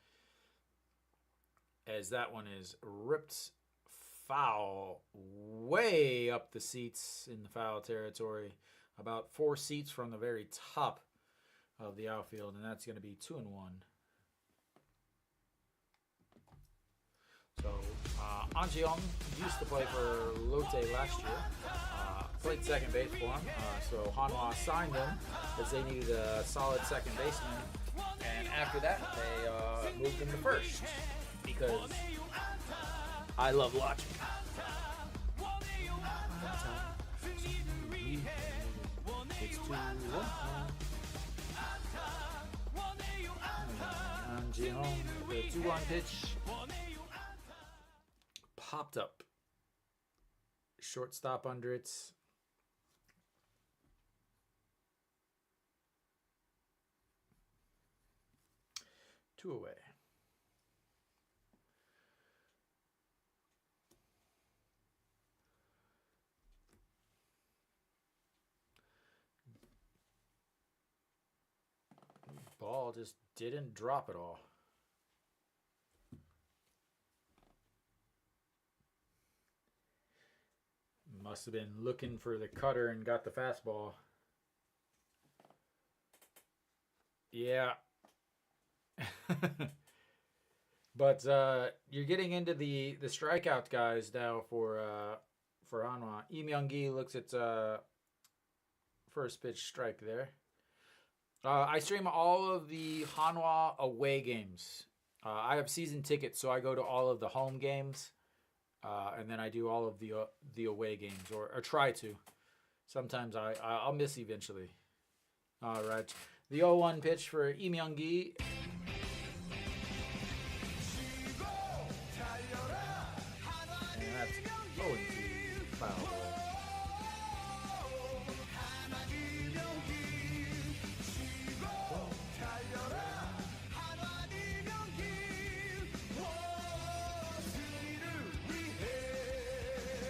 As that one is ripped foul way up the seats in the foul territory, about 4 seats from the very top of the outfield, and that's going to be 2-1. So, An Ji-young used to play for Lotte last year. Played second base for him. So Hanwha signed him because they needed a solid second baseman. And after that, they moved him to first because I love Lotte. It's 2-1. An Ji-young, the 2-1 pitch. Popped up. Shortstop under it. Two away. Ball just didn't drop at all. Must have been looking for the cutter and got the fastball. Yeah. But you're getting into the strikeout guys now for Hanwha. Lee Myung-gi looks at first pitch strike there. I stream all of the Hanwha away games. I have season tickets, so I go to all of the home games. And then I do all of the away games, or try to. Sometimes I'll miss eventually. All right. The 0-1 pitch for Lee Myung-gi. And that's 0-2 foul ball.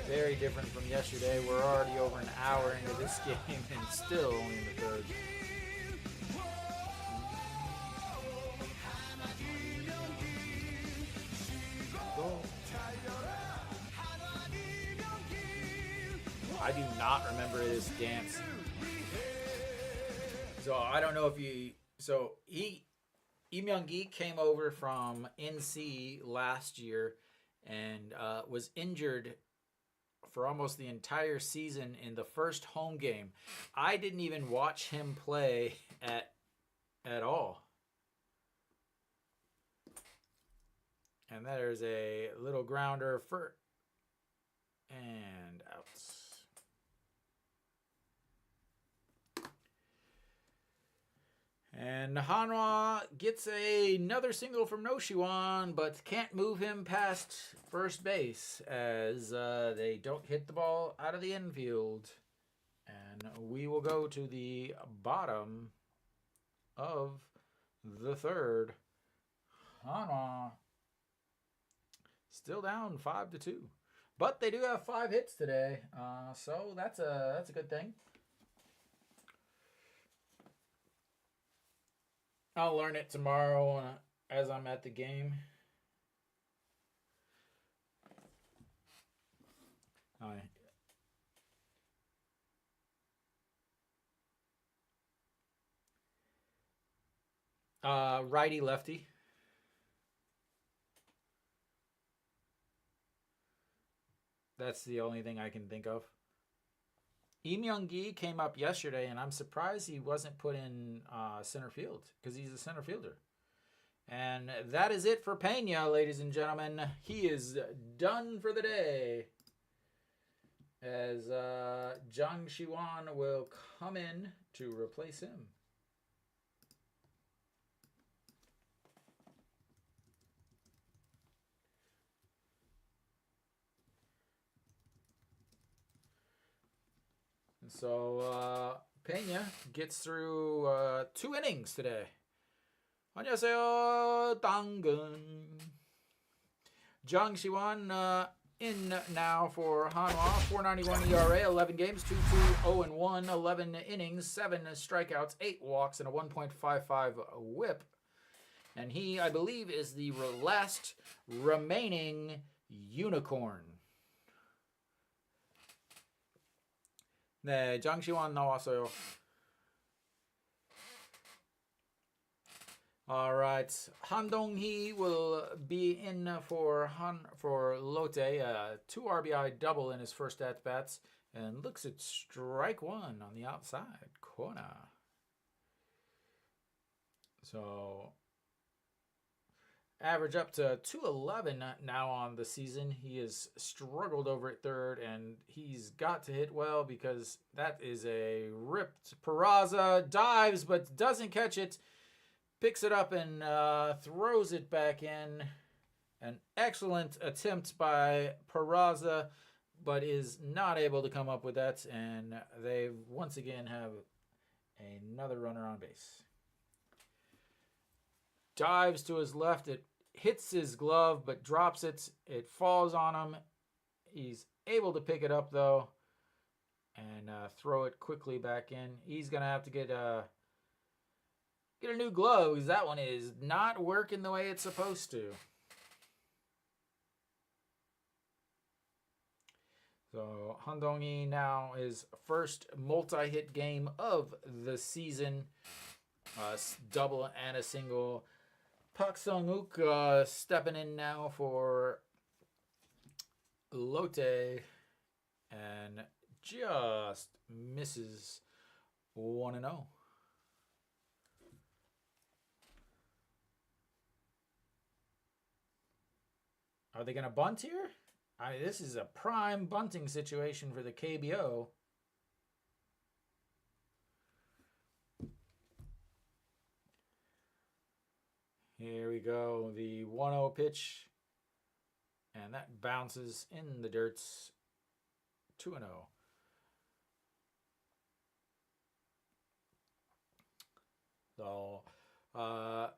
Very different from yesterday. We're already over an hour into this game and still only in the third. I do not remember this dance. So I don't know if you... So Lee Myung-gi came over from NC last year and was injured for almost the entire season in the first home game. I didn't even watch him play at all. And there's a little grounder for and out. And Hanwha gets another single from No Shiwan, but can't move him past first base as they don't hit the ball out of the infield. And we will go to the bottom of the third. Hanwha still down 5-2, but they do have 5 hits today, so that's a good thing. I'll learn it tomorrow as I'm at the game. Righty lefty. That's the only thing I can think of. Lee Myung-gi came up yesterday, and I'm surprised he wasn't put in center field because he's a center fielder. And that is it for Pena, ladies and gentlemen. He is done for the day. As Jang Shiwan will come in to replace him. So Pena gets through 2 innings today. 안녕하세요, 당근. Zhang Xiwan in now for Hanwha. 4.91 ERA, 11 games, 2.2, 0-1, 11 innings, 7 strikeouts, 8 walks, and a 1.55 WHIP. And he, I believe, is the last remaining unicorn. 네, 장시환 나왔어요. All right, Han Dong-hee will be in for Lotte. 2 RBI double in his first at-bats. And looks at strike 1 on the outside corner. So, average up to 211 now on the season. He has struggled over at third, and he's got to hit well because that is a ripped Peraza. Dives, but doesn't catch it. Picks it up and throws it back in. An excellent attempt by Peraza, but is not able to come up with that. And they once again have another runner on base. Dives to his left. It hits his glove, but drops it. It falls on him. He's able to pick it up, though, and throw it quickly back in. He's going to have to get a new glove because that one is not working the way it's supposed to. So Han Dong-hee now his first multi-hit game of the season. Double and a single. Park Sung-wook stepping in now for Lotte and just misses 1-0. Are they going to bunt here? This is a prime bunting situation for the KBO. Here we go. The 1-0 pitch. And that bounces in the dirt. 2-0. So, Zhang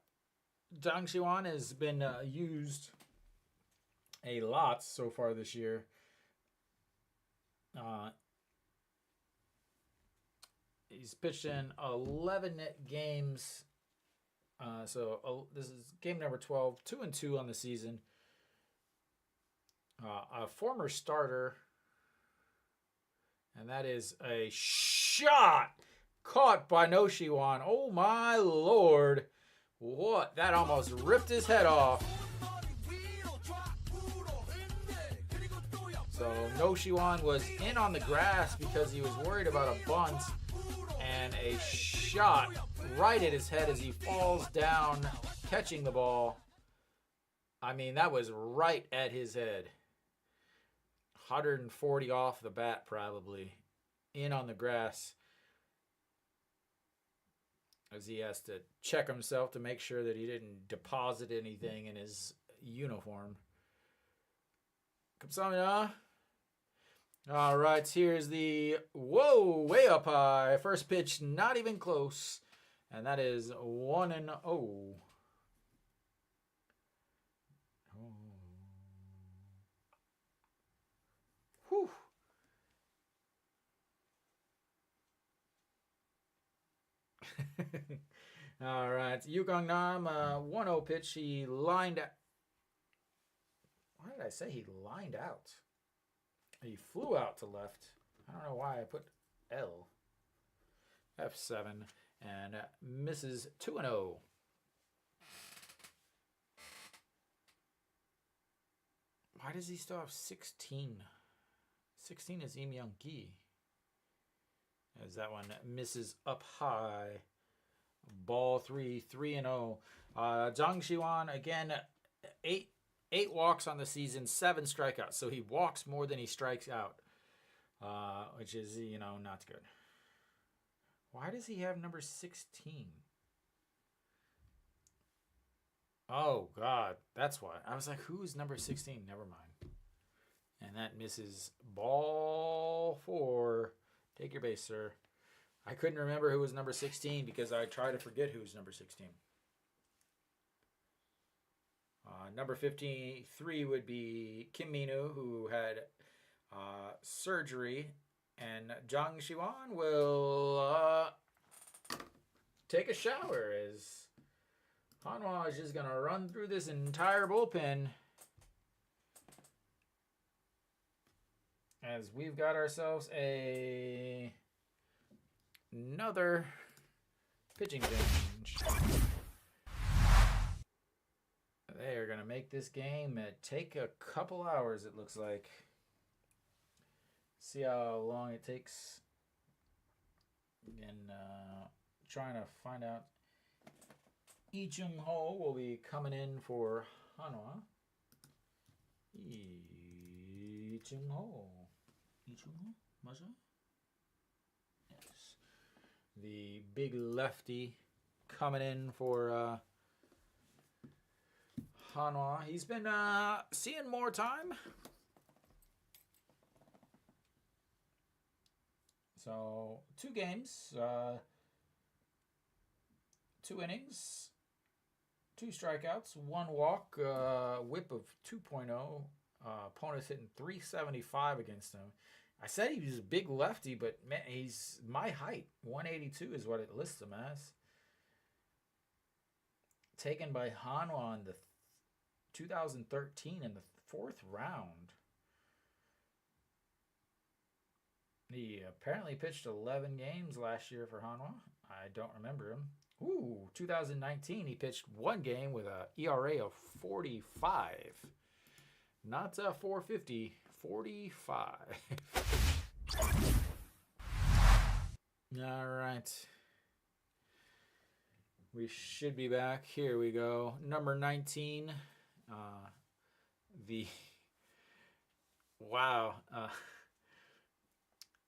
Xiwan has been used a lot so far this year. He's pitched in 11 games. So this is game number 12, 2-2 on the season. A former starter, and that is a shot caught by No Xiwan. Oh my Lord. What? That almost ripped his head off. So No Xiwan was in on the grass because he was worried about a bunt, and a shot right at his head as he falls down, catching the ball. I mean, that was right at his head. 140 off the bat, probably. In on the grass. As he has to check himself to make sure that he didn't deposit anything in his uniform. Kamsamida. All right, here's the, whoa, way up high. First pitch, not even close. And that is 1-0. Whew. All right, Yu Nam, 1-0 pitch. He lined out. Why did I say he lined out? He flew out to left. I don't know why I put L. F7 and misses 2-0. Why does he still have 16? 16 is Im Young-gi. As that one misses up high. Ball 3, 3-0. Zhang Xiwan, again, 8 walks on the season, 7 strikeouts. So he walks more than he strikes out, which is, not good. Why does he have number 16? Oh, God. That's why. I was like, who's number 16? Never mind. And that misses ball 4. Take your base, sir. I couldn't remember who was number 16 because I try to forget who's number 16. Number 53 would be Kim Minu, who had surgery, and Zhang Xiwan will take a shower as Hanwha is just going to run through this entire bullpen as we've got ourselves another pitching change. They are going to make this game take a couple hours, it looks like. See how long it takes. And trying to find out. Lee Chung-ho will be coming in for Hanwha. Lee Chung-ho. Lee Chung-ho? Masha? Yes. The big lefty coming in for Hanwha. He's been seeing more time. So 2 games, 2 innings, 2 strikeouts, 1 walk, whip of 2.0. Opponent's hitting 375 against him. I said he was a big lefty, but man, he's my height. 182 is what it lists him as. Taken by Hanwha in the 2013 in the 4th round. He apparently pitched 11 games last year for Hanwha. I don't remember him. Ooh, 2019 he pitched 1 game with a ERA of 45. Not 450, 45. All right. We should be back. Here we go. Number 19. Wow.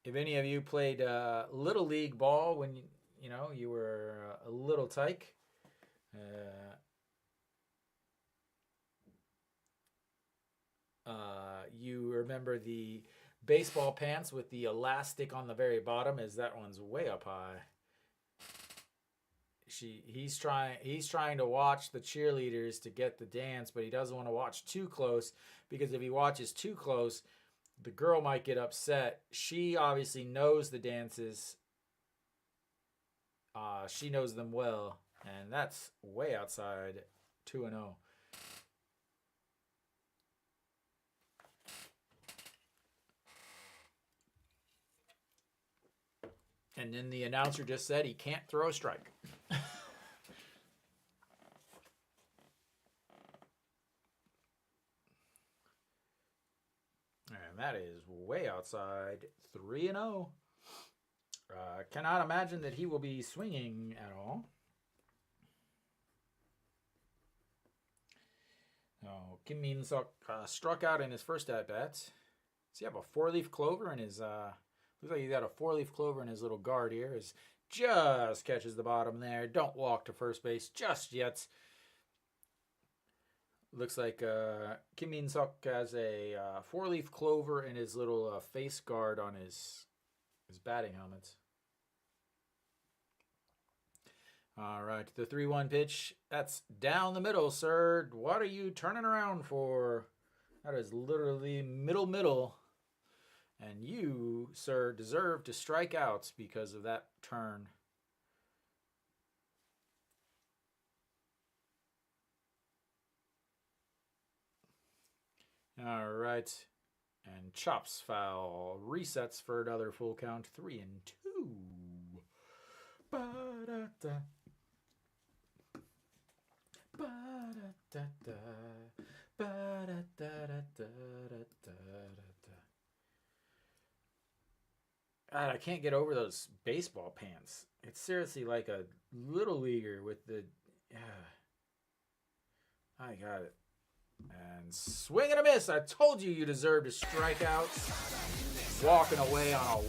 If any of you played Little League ball when you were a little tyke, you remember the baseball pants with the elastic on the very bottom, as that one's way up high. He's trying to watch the cheerleaders to get the dance, but he doesn't want to watch too close, because if he watches too close, the girl might get upset. She obviously knows the dances. She knows them well, and that's way outside 2-0. And then the announcer just said he can't throw a strike. And that is way outside 3-0. Cannot imagine that he will be swinging at all. Kim Min-suk struck out in his first at-bat. Does he have a 4-leaf clover in his... looks like he's got a 4-leaf clover in his little guard here. Just catches the bottom there. Don't walk to first base just yet. Looks like Kim Min-suk has a 4-leaf clover in his little face guard on his batting helmet. All right, the 3-1 pitch. That's down the middle, sir. What are you turning around for? That is literally middle. And you, sir, deserve to strike out because of that turn. All right. And chops foul. Resets for another full count. 3-2. Ba-da-da. Ba-da-da-da. Ba-da-da-da-da-da-da-da. God, I can't get over those baseball pants. It's seriously like a little leaguer with the... I got it. And swing and a miss. I told you deserve to strike out. Walking away on a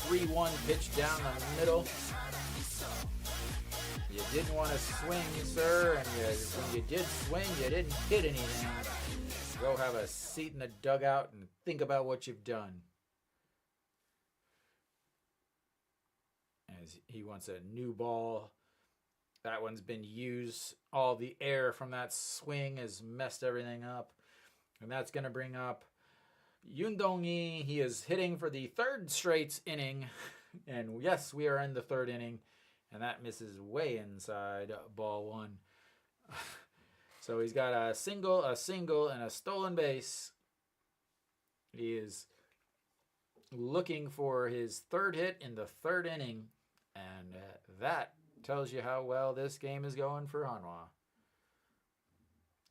3-1 pitch down the middle. You didn't want to swing, sir. And when you did swing, you didn't hit anything. Go have a seat in the dugout and think about what you've done. as he wants a new ball. That one's been used. All the air from that swing has messed everything up. And that's going to bring up Yoon Dong-hee. He is hitting for the third straight inning. And yes, we are in the third inning. And that misses way inside ball one. So he's got a single, and a stolen base. He is looking for his third hit in the third inning. And that tells you how well this game is going for Hanwha.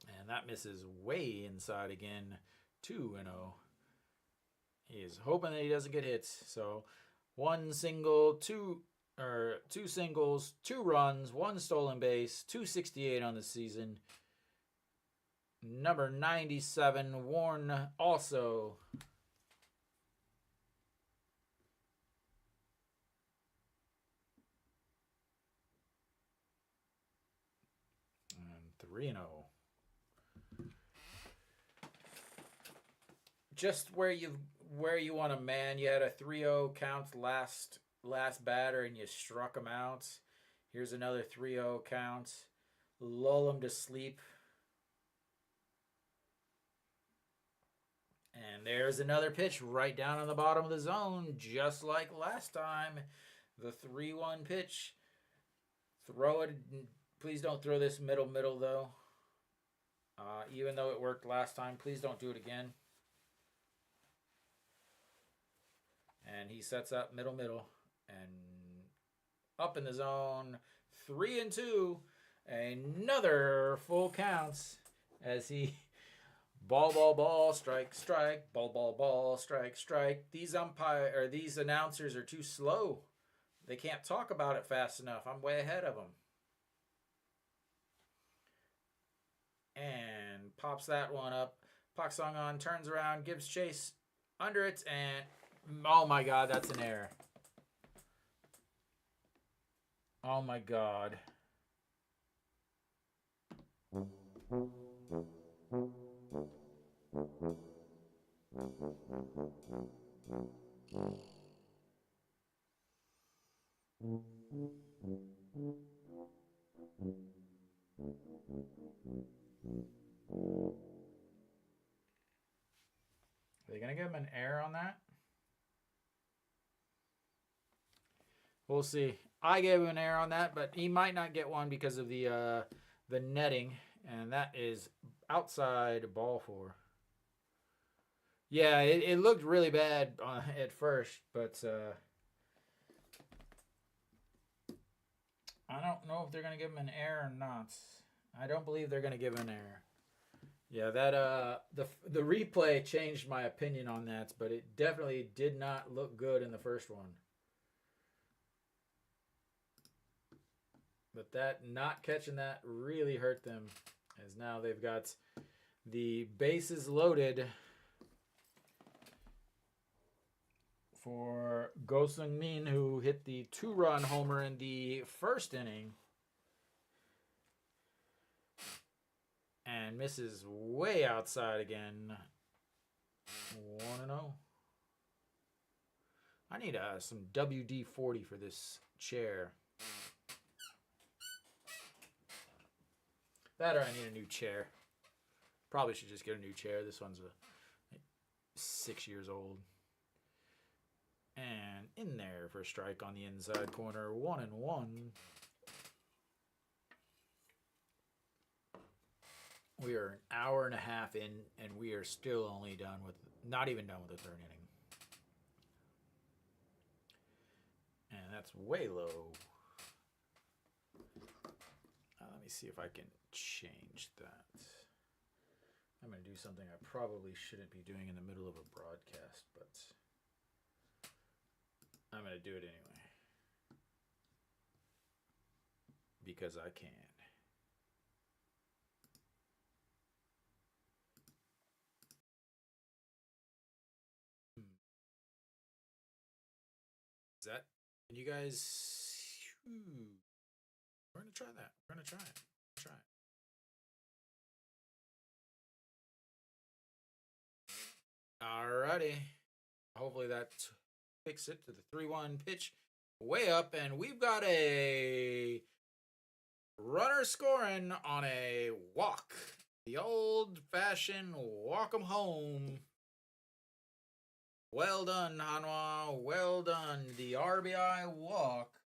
And that misses way inside again. 2-0. He is hoping that he doesn't get hits. So two singles, 2 runs, 1 stolen base, 268 on the season. Number 97, Warren also. And 3-0. Just where you want a man, you had a 3-0 count last batter and you struck him out. Here's another 3-0 count. Lull him to sleep. And there's another pitch right down on the bottom of the zone, just like last time. The 3-1 pitch. Throw it. Please don't throw this middle though. Even though it worked last time, please don't do it again. And he sets up middle, and up in the zone. 3-2. Another full counts as he ball, strike, ball, strike. These announcers are too slow. They can't talk about it fast enough. I'm way ahead of them. And pops that one up. Pak Song-an turns around, gives chase under it, and oh my God, that's an error. Oh my God. Are they going to give him an error on that? We'll see. I gave him an error on that, but he might not get one because of the netting, and that is outside ball 4. Yeah, it looked really bad at first, but I don't know if they're going to give him an error or not. I don't believe they're going to give him an error. Yeah, that the replay changed my opinion on that, but it definitely did not look good in the first one. But that not catching that really hurt them, as now they've got the bases loaded for Go Seung-min, who hit the 2-run homer in the first inning and misses way outside again. 1-0. I need some WD-40 for this chair. That or I need a new chair. Probably should just get a new chair. This one's 6 years old. And in there for a strike on the inside corner. 1-1. We are an hour and a half in, and we are still only not even done with the third inning. And that's way low. Let me see if I can change that. I'm going to do something I probably shouldn't be doing in the middle of a broadcast, but I'm going to do it anyway. Because I can. Is that? Can you guys? We're going to try that. We're going to try it. Try it. Alrighty. Hopefully that fixes it to the 3-1 pitch. way up, and we've got a runner scoring on a walk. The old-fashioned walk 'em home. Well done, Hanwha. Well done. The RBI walk.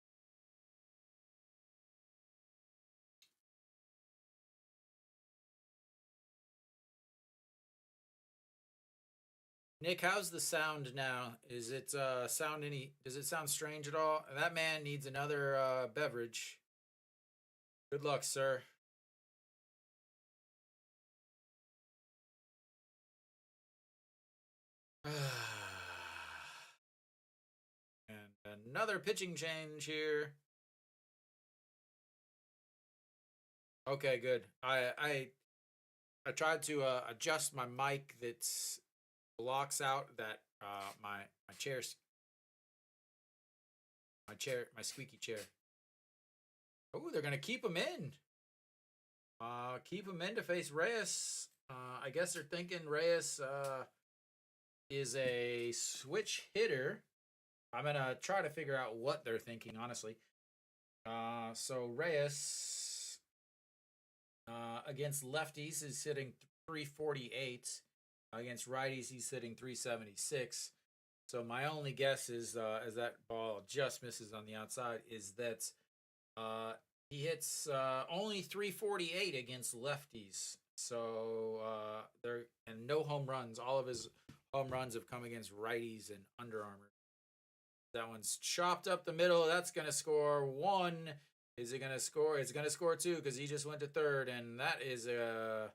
Nick, how's the sound now? Is it sound any? Does it sound strange at all? That man needs another beverage. Good luck, sir. And another pitching change here. Okay, good. I tried to adjust my mic that blocks out that my my squeaky chair. Oh, they're gonna keep him in. Keep him in to face Reyes. I guess they're thinking Reyes is a switch hitter. I'm gonna try to figure out what they're thinking, honestly. So Reyes against lefties is hitting 348. Against righties, he's hitting 376. So my only guess is, as that ball just misses on the outside, is that he hits only 348 against lefties. So and no home runs. All of his home runs have come against righties and Under Armour. That one's chopped up the middle. That's gonna score one. Is it gonna score? It's gonna score two because he just went to third, and that is a.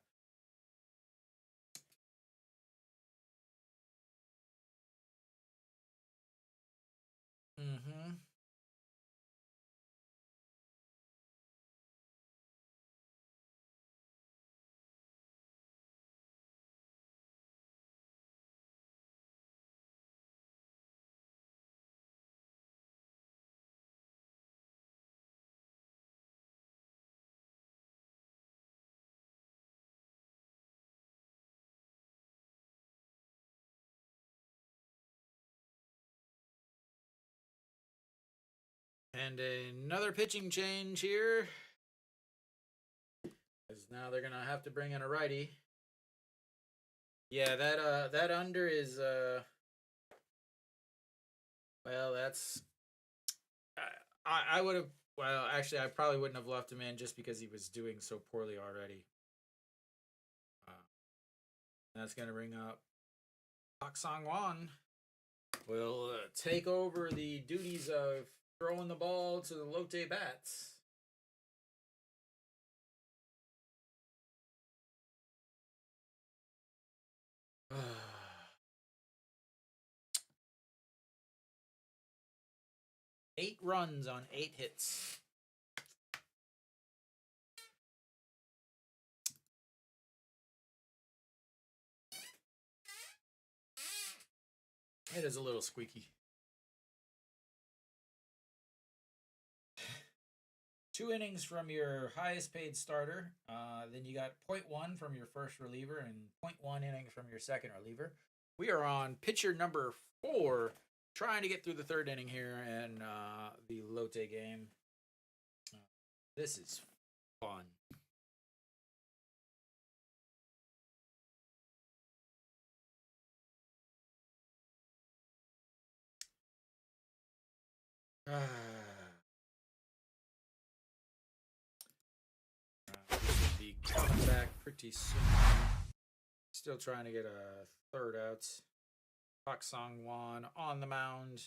Mm-hmm. And another pitching change here. Because now they're gonna have to bring in a righty. Yeah, that under is well, that's I would have. Well, actually, I probably wouldn't have left him in just because he was doing so poorly already. That's gonna bring up Pak Sang Wan. Will take over the duties of throwing the ball to the Lotte bats. Eight runs on 8 hits. It is a little squeaky. 2 innings from your highest paid starter. Then you got 0.1 from your first reliever and 0.1 inning from your second reliever. We are on pitcher number 4, trying to get through the 3rd inning here in the Lotte game. This is fun. Should be coming back pretty soon. Still trying to get a 3rd out. Pak Sang Wan on the mound.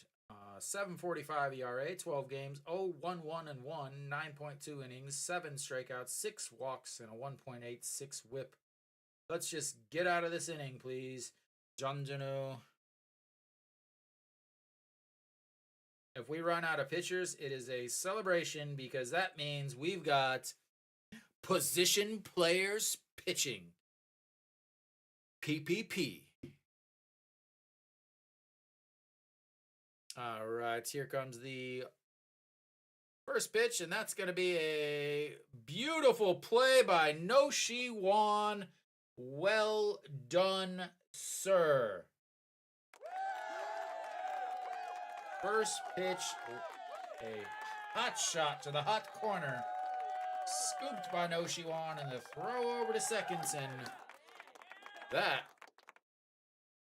7.45 ERA, 12 games, 0-1-1 and 1, 9.2 innings, 7 strikeouts, 6 walks, and a 1.86 WHIP. Let's just get out of this inning, please. Janjanu. If we run out of pitchers, it is a celebration because that means we've got position players pitching. PPP. All right, here comes the first pitch, and that's going to be a beautiful play by Noshi Wan. Well done, sir. First pitch A hot shot to the hot corner. Scooped by Noshiwan, and the throw over to seconds, and that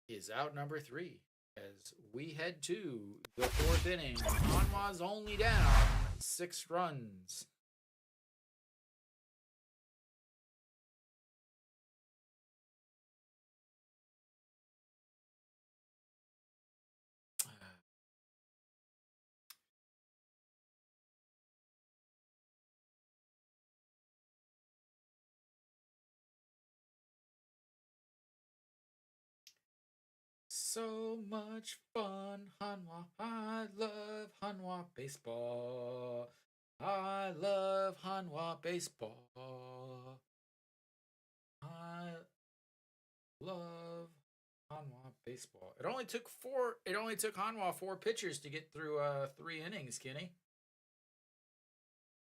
is out number 3 as we head to the 4th inning. Hanwha's only down 6 runs. So much fun, Hanwha. I love Hanwha baseball. I love Hanwha baseball. I love Hanwha baseball. It only took Hanwha 4 pitchers to get through 3 innings, Kenny.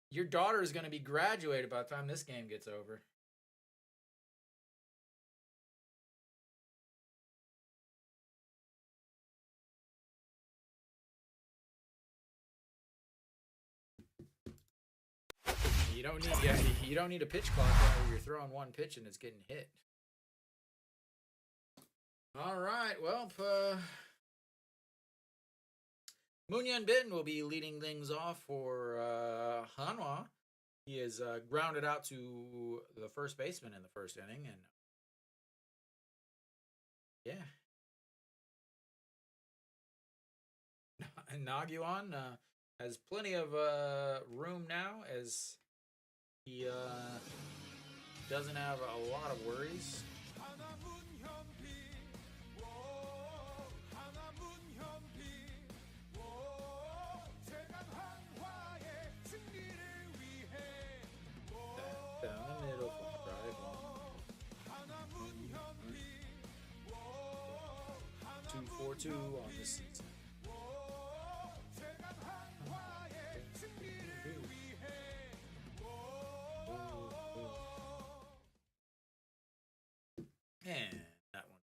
Your daughter is going to be graduated by the time this game gets over. You don't need a pitch clock where you're throwing 1 pitch and it's getting hit. All right, well, Moonyan Bin will be leading things off for Hanwha. He is grounded out to the first baseman in the 1st inning, and yeah. And Nagyuan has plenty of room now, as he doesn't have a lot of worries. Down the middle for drive 1. 2-4-2 on this season. And that one.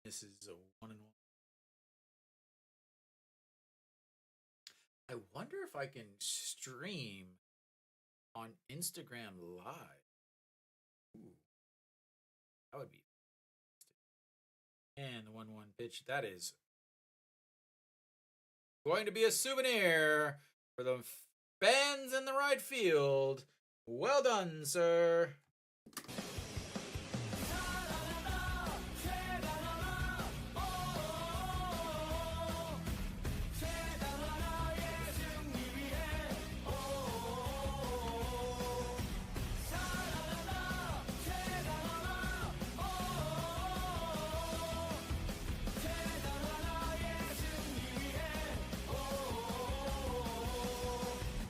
This is a 1-1. I wonder if I can stream on Instagram Live. Ooh, that would be fantastic. And the 1-1 pitch. That is going to be a souvenir for the fans in the right field. Well done, sir.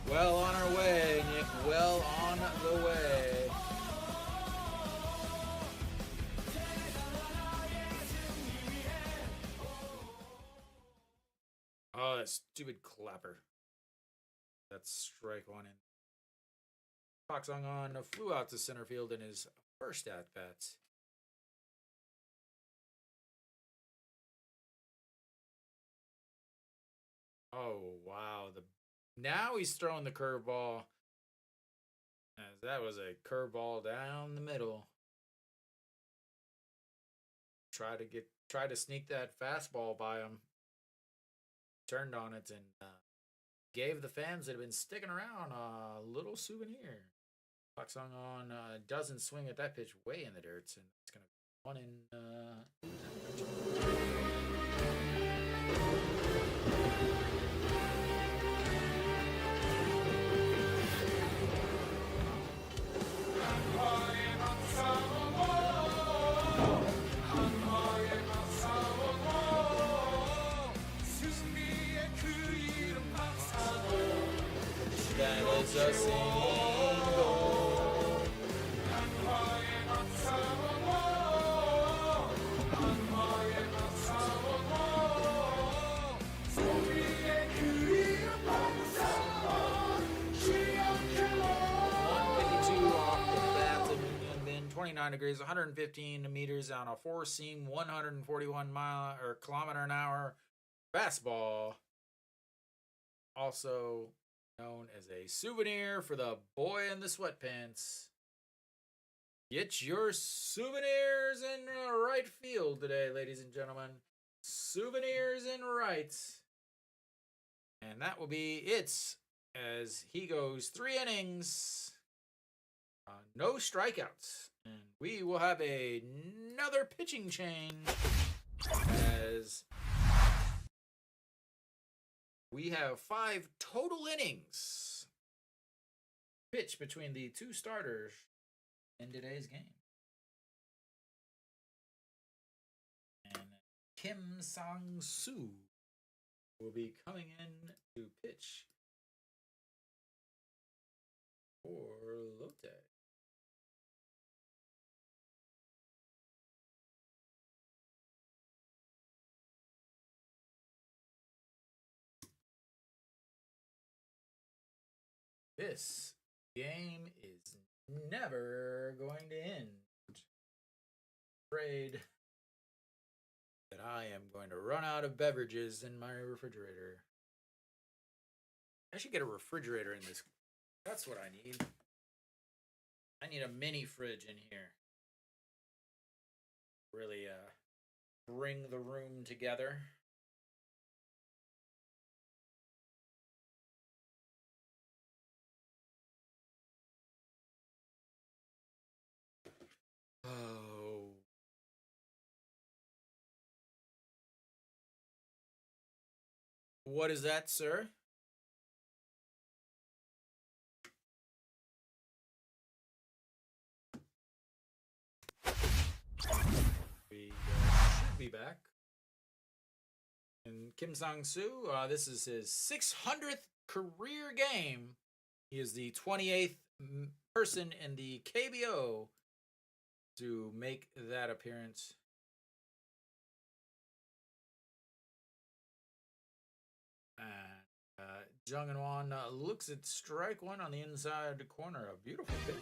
Well on our way, Nick. Well on the way. Oh, that stupid clapper. That's strike 1 in. Pak Sung-on flew out to center field in his first at-bat. Oh, wow. Now he's throwing the curveball. As that was a curveball down the middle. Try to sneak that fastball by him. Turned on it and gave the fans that have been sticking around a little souvenir. Pak Sung-on doesn't swing at that pitch way in the dirt, and it's going to be 1 in. That is a single. Off the bat, and then 29 degrees, 115 meters on a 4-seam, 141 kilometer an hour fastball. also known as a souvenir for the boy in the sweatpants. Get your souvenirs in right field today, ladies and gentlemen. Souvenirs in right. And that will be it as he goes 3 innings. No strikeouts. And we will have another pitching change as we have 5 total innings pitched between the 2 starters in today's game. And Kim Sang-soo will be coming in to pitch for Lotte. This game is never going to end. Afraid that I am going to run out of beverages in my refrigerator. I should get a refrigerator in this. That's what I need. I need a mini fridge in here. Really bring the room together. Oh. What is that, sir? We should be back. And Kim Sang-soo, this is his 600th career game. He is the 28th person in the KBO to make that appearance. And Jung and Won looks at strike 1 on the inside corner. A beautiful pitch.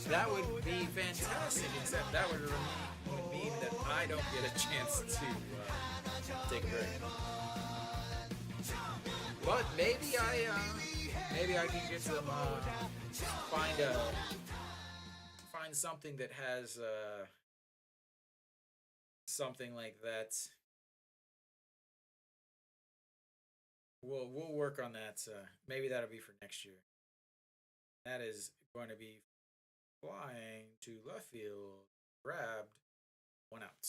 That would be fantastic, except that would mean that I don't get a chance to take a break. But maybe I can get some find something that has something like that. We'll work on that. Maybe that'll be for next year. That is going to be flying to left field, grabbed, 1 out.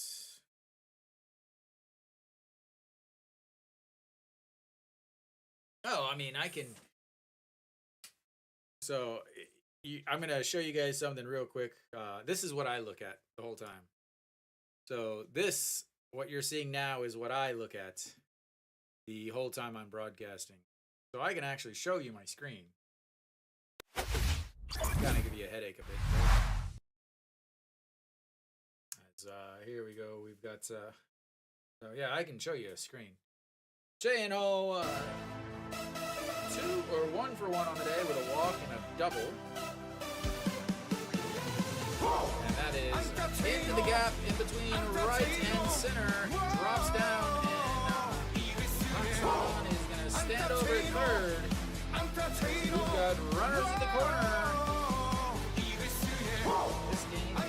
Oh, I mean, I can. So I'm going to show you guys something real quick. This is what I look at the whole time. So what you're seeing now is what I look at the whole time I'm broadcasting. So I can actually show you my screen. Kind of give you a headache a bit. Here we go. We've got, so yeah, I can show you a screen. J&O, 2 or 1 for 1 on the day with a walk and a double. And that is into the gap in between right and center. Drops down and Hanwha is going to stand over at third. We've got runners in the corner. This game is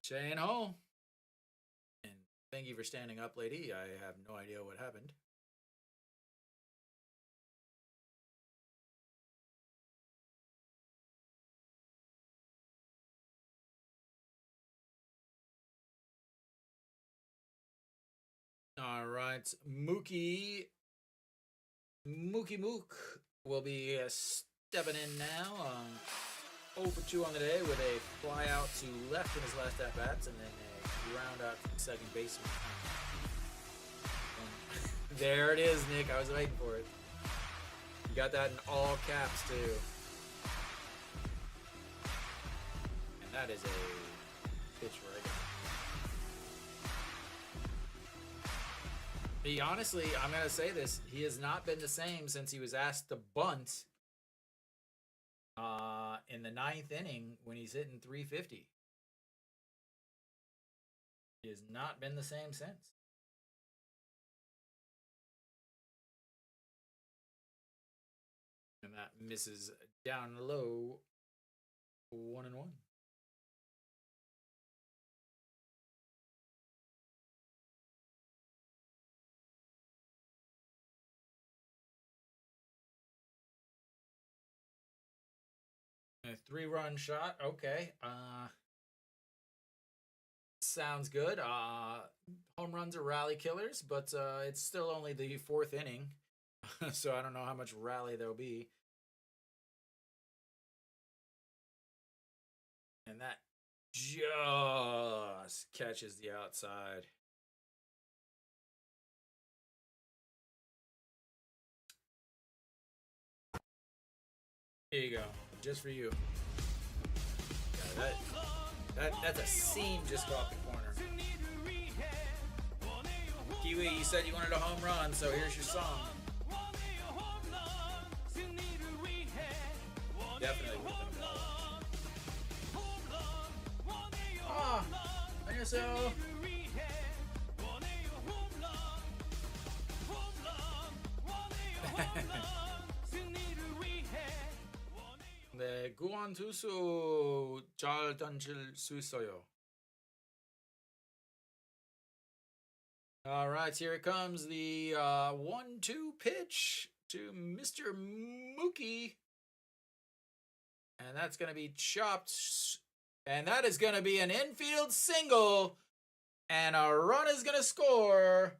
Shane Ho. And thank you for standing up, lady. I have no idea what happened. All right, Mookie Mook will be stepping in now. 0 for 2 on the day with a fly out to left in his last at bats, and then a ground out to the second baseman. There it is, Nick. I was waiting for it. You got that in all caps too. That is a pitch right. He honestly, I'm gonna say this. He has not been the same since he was asked to bunt in the 9th inning when he's hitting 350. He has not been the same since. And that misses down low. 1-1. A 3-run shot. Okay. Sounds good. Home runs are rally killers, but it's still only the 4th inning. So I don't know how much rally there'll be. And that just catches the outside. Here you go. Just for you. Yeah, that's a seam just off the corner. Kiwi, you said you wanted a home run, so here's your song. Definitely would have been a ball. Ah, on yourself. 네, 구원 투수 잘 던질 수 있어요. All right, here it comes, the 1-2 pitch to Mr. Mookie. And that's going to be chopped. And that is going to be an infield single. And a run is going to score.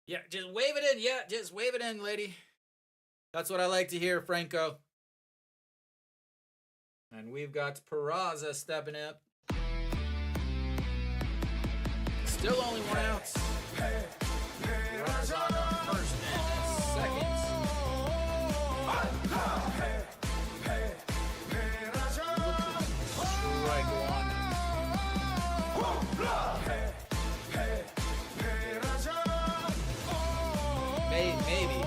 Yeah, just wave it in. Yeah, just wave it in, lady. That's what I like to hear, Franco. And we've got Peraza stepping up. Still only 1 out. Runners on first and second. Strike one. Maybe.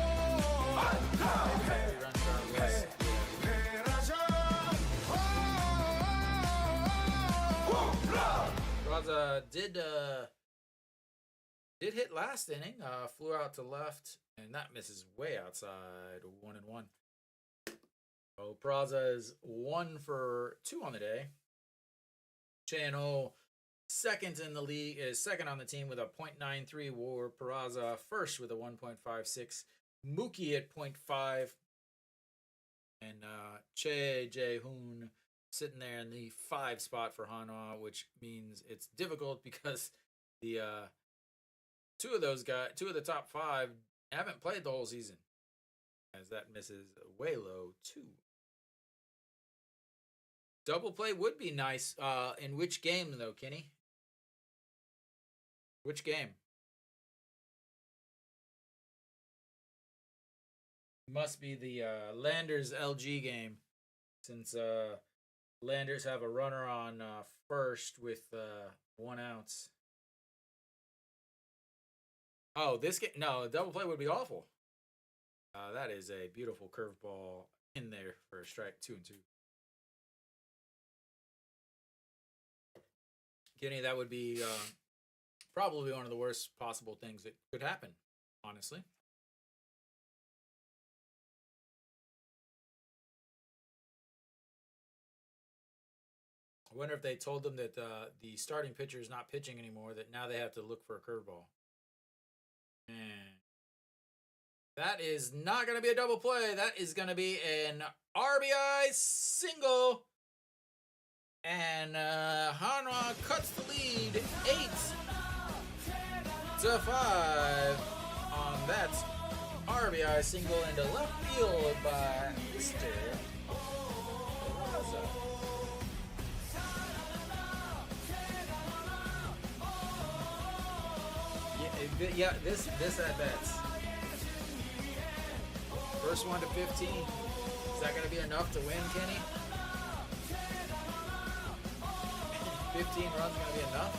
Raza did hit last inning. Flew out to left, and that misses way outside. 1-1. Oh, Peraza is 1 for 2 on the day. Chano second in the league, is second on the team with a .93 WAR. Peraza first with a 1.56. Mookie at .5. And Che Jae-hoon sitting there in the 5 spot for Hanwha, which means it's difficult because the two of the top 5 haven't played the whole season, as that misses way low too. Double play would be nice. In which game though, Kenny? Which game? Must be the Landers LG game, since Landers have a runner on first with 1 out. Oh, this game? No, double play would be awful. That is a beautiful curveball in there for a strike. 2-2. Kenny, that would be probably one of the worst possible things that could happen, honestly. I wonder if they told them that the starting pitcher is not pitching anymore, that now they have to look for a curveball. That is not going to be a double play. That is going to be an RBI single. And Hanwha cuts the lead 8-5 on that RBI single into left field by Mr. Raza. Yeah, this at bats. First one to 15. Is that going to be enough to win, Kenny? 15 runs going to be enough?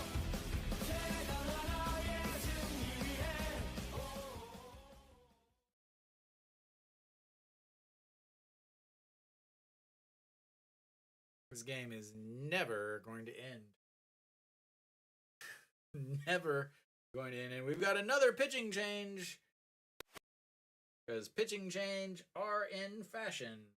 This game is never going to end. Never going to end. And we've got another pitching change. Because pitching change are in fashion.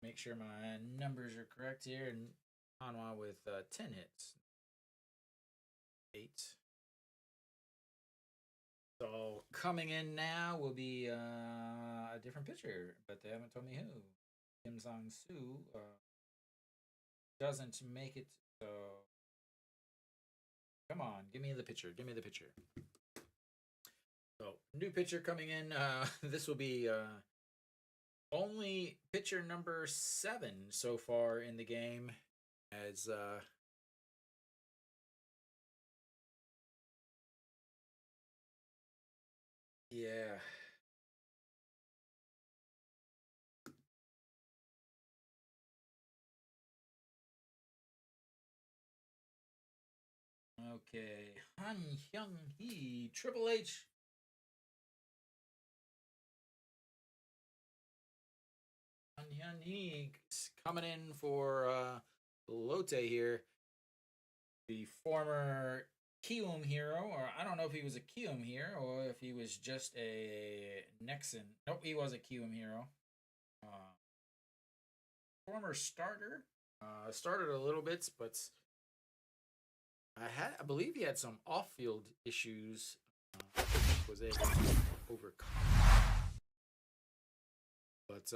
Make sure my numbers are correct here. And Hanwha with 10 hits. 8. So coming in now will be a different pitcher. But they haven't told me who. Kim Sang-soo doesn't make it. So come on. Give me the pitcher. Give me the pitcher. So, new pitcher coming in. This will be only pitcher number 7 so far in the game. As yeah. Okay, Han Hyung-hee, Triple H. Han Hyun-hee coming in for Lotte here. The former Kiwoom hero, or I don't know if he was a Kiwoom hero or if he was just a Nexon. Nope, he was a Kiwoom hero. Former starter. Started a little bit, but I believe he had some off-field issues. Was able to overcome. But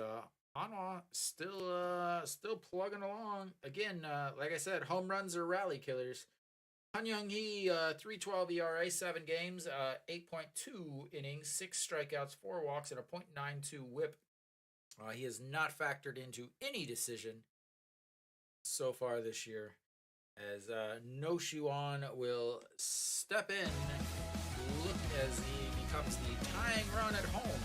Hanwha still plugging along. Again, like I said, home runs are rally killers. Han Hyung-hee, 3.12 ERA, 7 games, 8.2 innings, 6 strikeouts, 4 walks, and a .92 WHIP. He has not factored into any decision so far this year, as No Shiwan will step in, look as he becomes the tying run at home.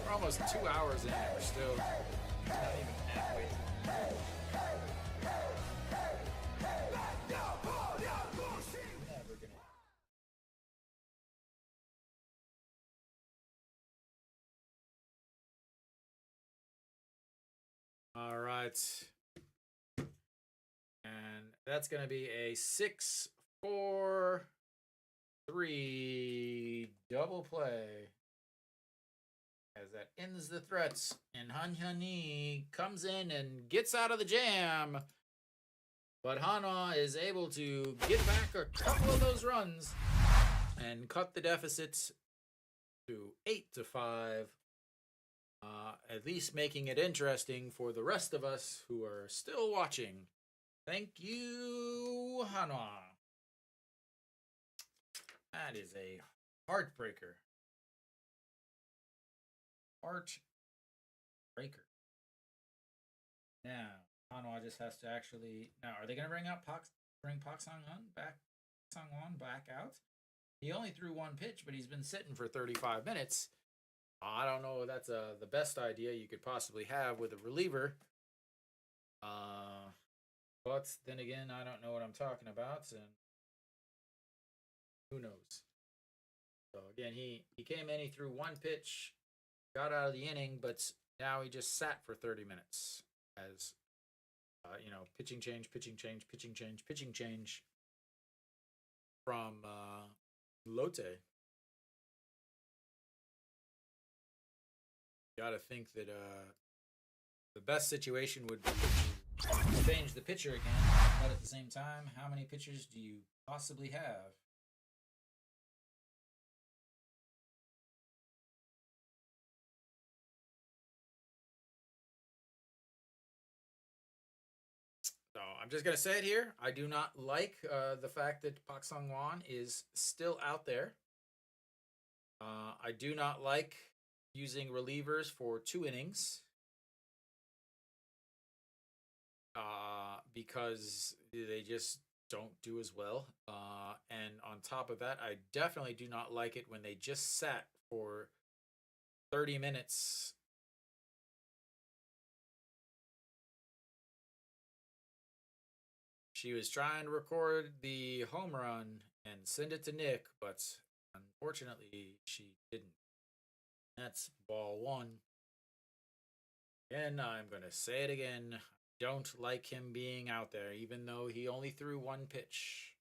We're almost 2 hours in and we're still not even halfway. Never gonna. All right. And that's going to be a 6-4-3 double play. As that ends the threats. And Han Hyun-hee comes in and gets out of the jam. But Hanwha is able to get back a couple of those runs and cut the deficit to 8-5. At least making it interesting for the rest of us who are still watching. Thank you, Hanwha. That is a heartbreaker. Heartbreaker. Now, Hanwha just has to actually. Now, are they going to bring Park Sang-won back out? He only threw one pitch, but he's been sitting for 35 minutes. I don't know if that's the best idea you could possibly have with a reliever. But then again, I don't know what I'm talking about, and who knows? So again, he came in, he threw one pitch, got out of the inning, but now he just sat for 30 minutes as you know, pitching change, pitching change, pitching change, pitching change from Lotte. Got to think that the best situation would be to change the pitcher again, but at the same time, how many pitchers do you possibly have? So I'm just gonna say it here. I do not like the fact that Pak Sung Won is still out there. I do not like using relievers for 2 innings because they just don't do as well. And on top of that, I definitely do not like it when they just sat for 30 minutes. She was trying to record the home run and send it to Nick, but unfortunately, she didn't. That's ball one. And I'm going to say it again. Don't like him being out there, even though he only threw 1 pitch.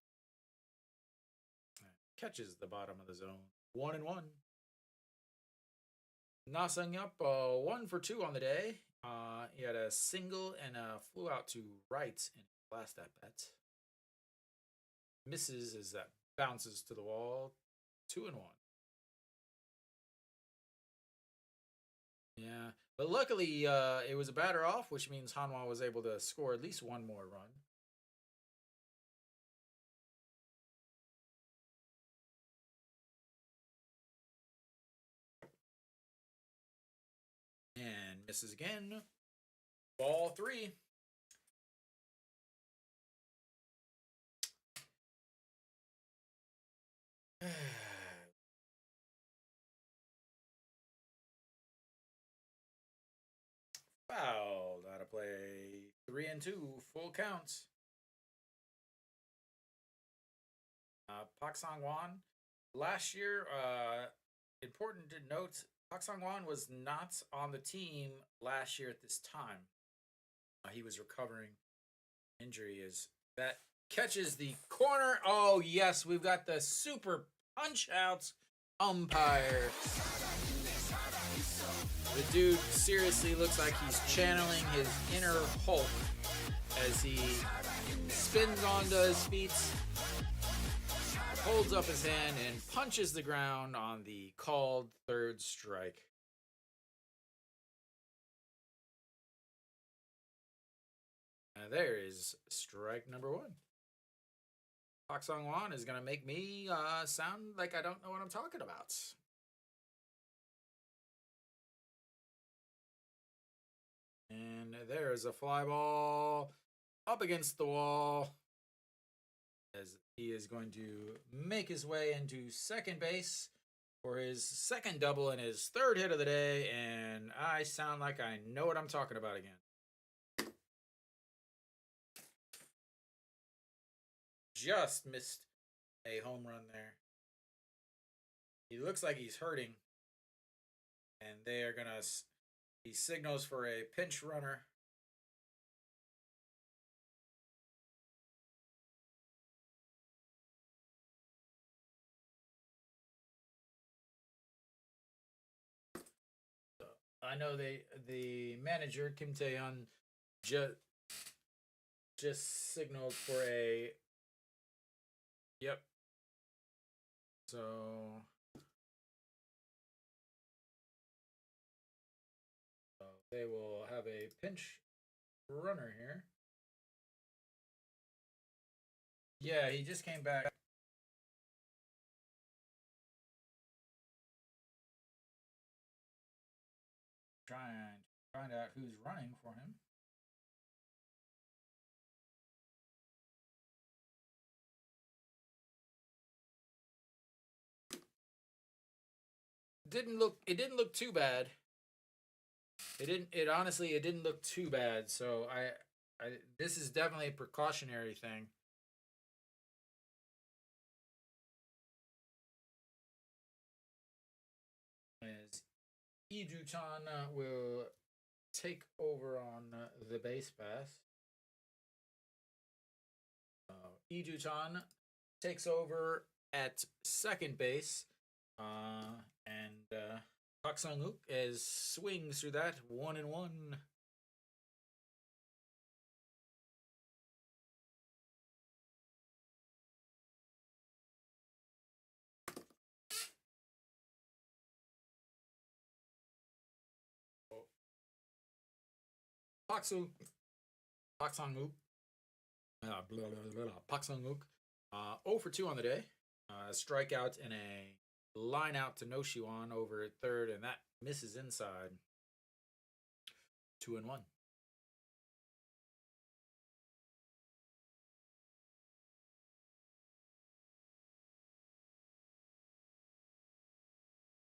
Catches the bottom of the zone. 1-1. Na Sung Yup, 1 for 2 on the day. He had a single and flew out to right in his last at bat. Misses as that bounces to the wall. 2-1. Yeah, but luckily it was a batter off, which means Hanwha was able to score at least one more run. And misses again. Ball 3. Fouled out of play. 3-2, full counts. Pak Sung Won. Last year, important to note, Pak Sung Won was not on the team last year at this time. He was recovering injury as that catches the corner. Oh, yes, we've got the super punch out umpire. The dude seriously looks like he's channeling his inner Hulk as he spins onto his feet, holds up his hand, and punches the ground on the called third strike. There is strike number 1. Pak Sung Won is going to make me sound like I don't know what I'm talking about. And there is a fly ball up against the wall as he is going to make his way into second base for his second double and his third hit of the day. And I sound like I know what I'm talking about again. Just missed a home run there. He looks like he's hurting. And they are going to... He signals for a pinch runner. So I know the manager Kim Tae-hyun just signaled for a... Yep. So they will have a pinch runner here. Yeah, he just came back. Trying to find out who's running for him. It didn't look too bad. It honestly it didn't look too bad. So this is definitely a precautionary thing. As Iju Chan will take over on the base pass. Ijuchan takes over at second base. And Park Sung-wook as swings through that 1-1. Park Sung-wook. Park Sung-wook. 0 for 2 on the day. Strikeout and a line out to Noshiwan over at third, and that misses inside. 2-1.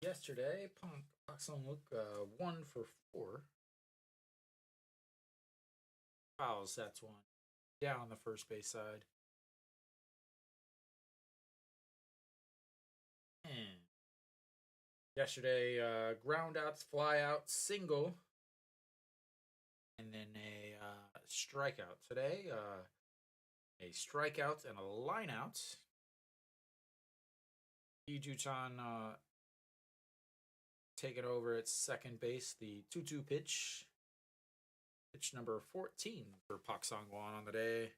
Yesterday, Park Sung-wook 1 for 4. Fouls, that's one. Down the first base side. And yesterday, ground outs, fly out, single, and then a strikeout. Today, a strikeout and a line out. Ijuchan taking over at second base. The 2-2 pitch. Pitch number 14 for Park Sung-won on the day.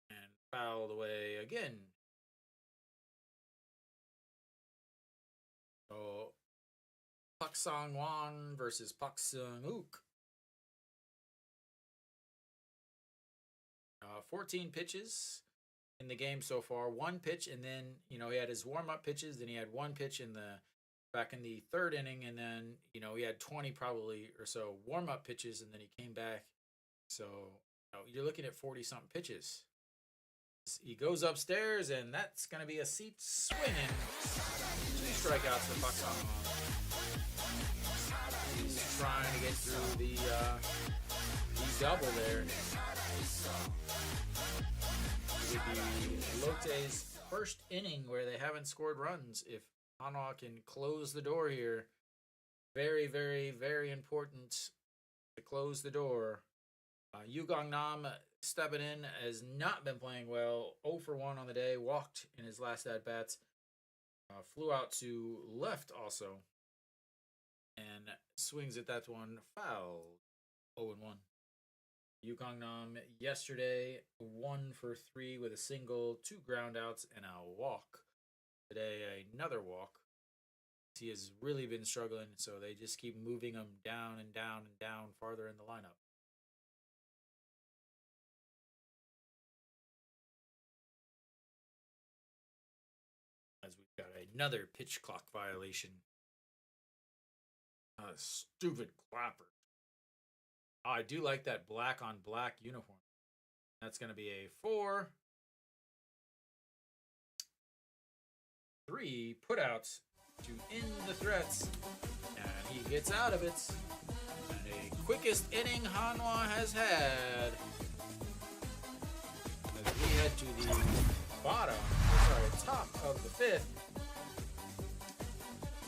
And fouled away again. So Park Sung-won versus Park Sung-wook. 14 pitches in the game so far. One pitch, and then he had his warm-up pitches. Then he had one pitch back in the third inning, and then he had 20 probably or so warm-up pitches, and then he came back. So you're looking at 40-something pitches. He goes upstairs, and that's going to be a seat swinging. 2 strikeouts for Park Sung-won. He's trying to get through the double there. It would be Lotte's first inning where they haven't scored runs. If Hanwha can close the door here, very, very, very important to close the door. Yu Gong-nam stepping in has not been playing well. 0 for 1 on the day. Walked in his last at-bats. Flew out to left also. And swings at that one. Fouled. 0-1. Yu Gong-nam yesterday 1 for 3 with a single, 2 groundouts, and a walk. Today another walk. He has really been struggling, so they just keep moving him down and down and down farther in the lineup. As we've got another pitch clock violation. Stupid clapper. I do like that black on black uniform. That's going to be a 4. 3 putouts to end the threats. And he gets out of it. And a quickest inning Hanwha has had. As we head to the top of the 5th.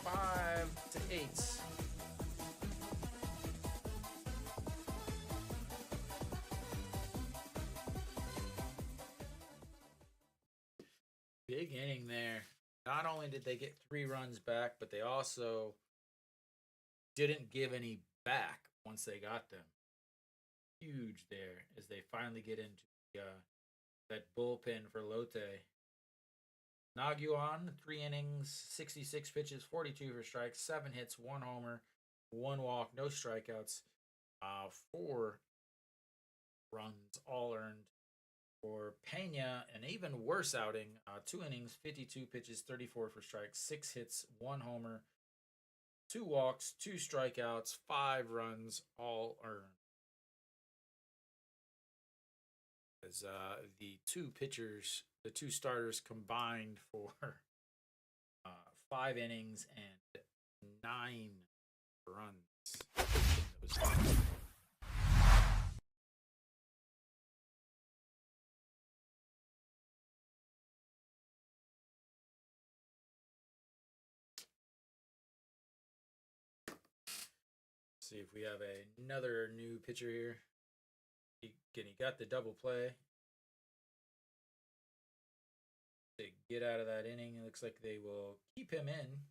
5-8. Big inning there. Not only did they get 3 runs back, but they also didn't give any back once they got them. Huge there as they finally get into that bullpen for Lotte. Nagyuan, 3 innings, 66 pitches, 42 for strikes, 7 hits, 1 homer, 1 walk, no strikeouts, 4 runs all earned. For Pena, an even worse outing, 2 innings, 52 pitches, 34 for strikes, 6 hits, 1 homer, 2 walks, 2 strikeouts, 5 runs, all earned. As the 2 pitchers, the 2 starters combined for 5 innings and 9 runs. See if we have another new pitcher here. He got the double play to get out of that inning. It looks like they will keep him in.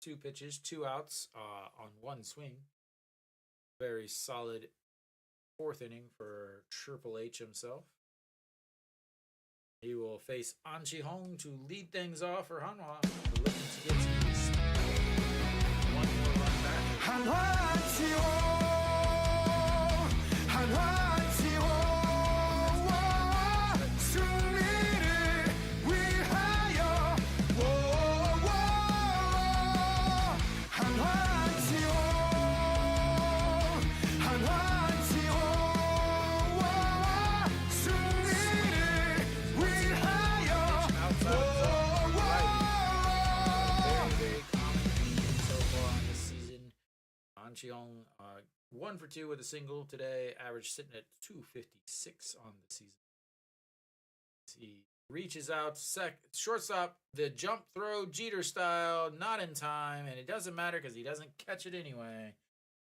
2 pitches, 2 outs on 1 swing. Very solid 4th inning for Triple H himself. He will face An Chi-hong to lead things off for Hanwha. Looking to get to these 1 more run back. Hanwha An Chi-hong! Hanwha An Chi-hong! 승리를 위하여! 한화 안치홍 한화 안치홍 승리를 위하여. Very common theme so far on this season. An Chi-hong 1 for 2 with a single today, average sitting at 256 on the season. He reaches out, shortstop, the jump throw Jeter style, not in time, and it doesn't matter because he doesn't catch it anyway.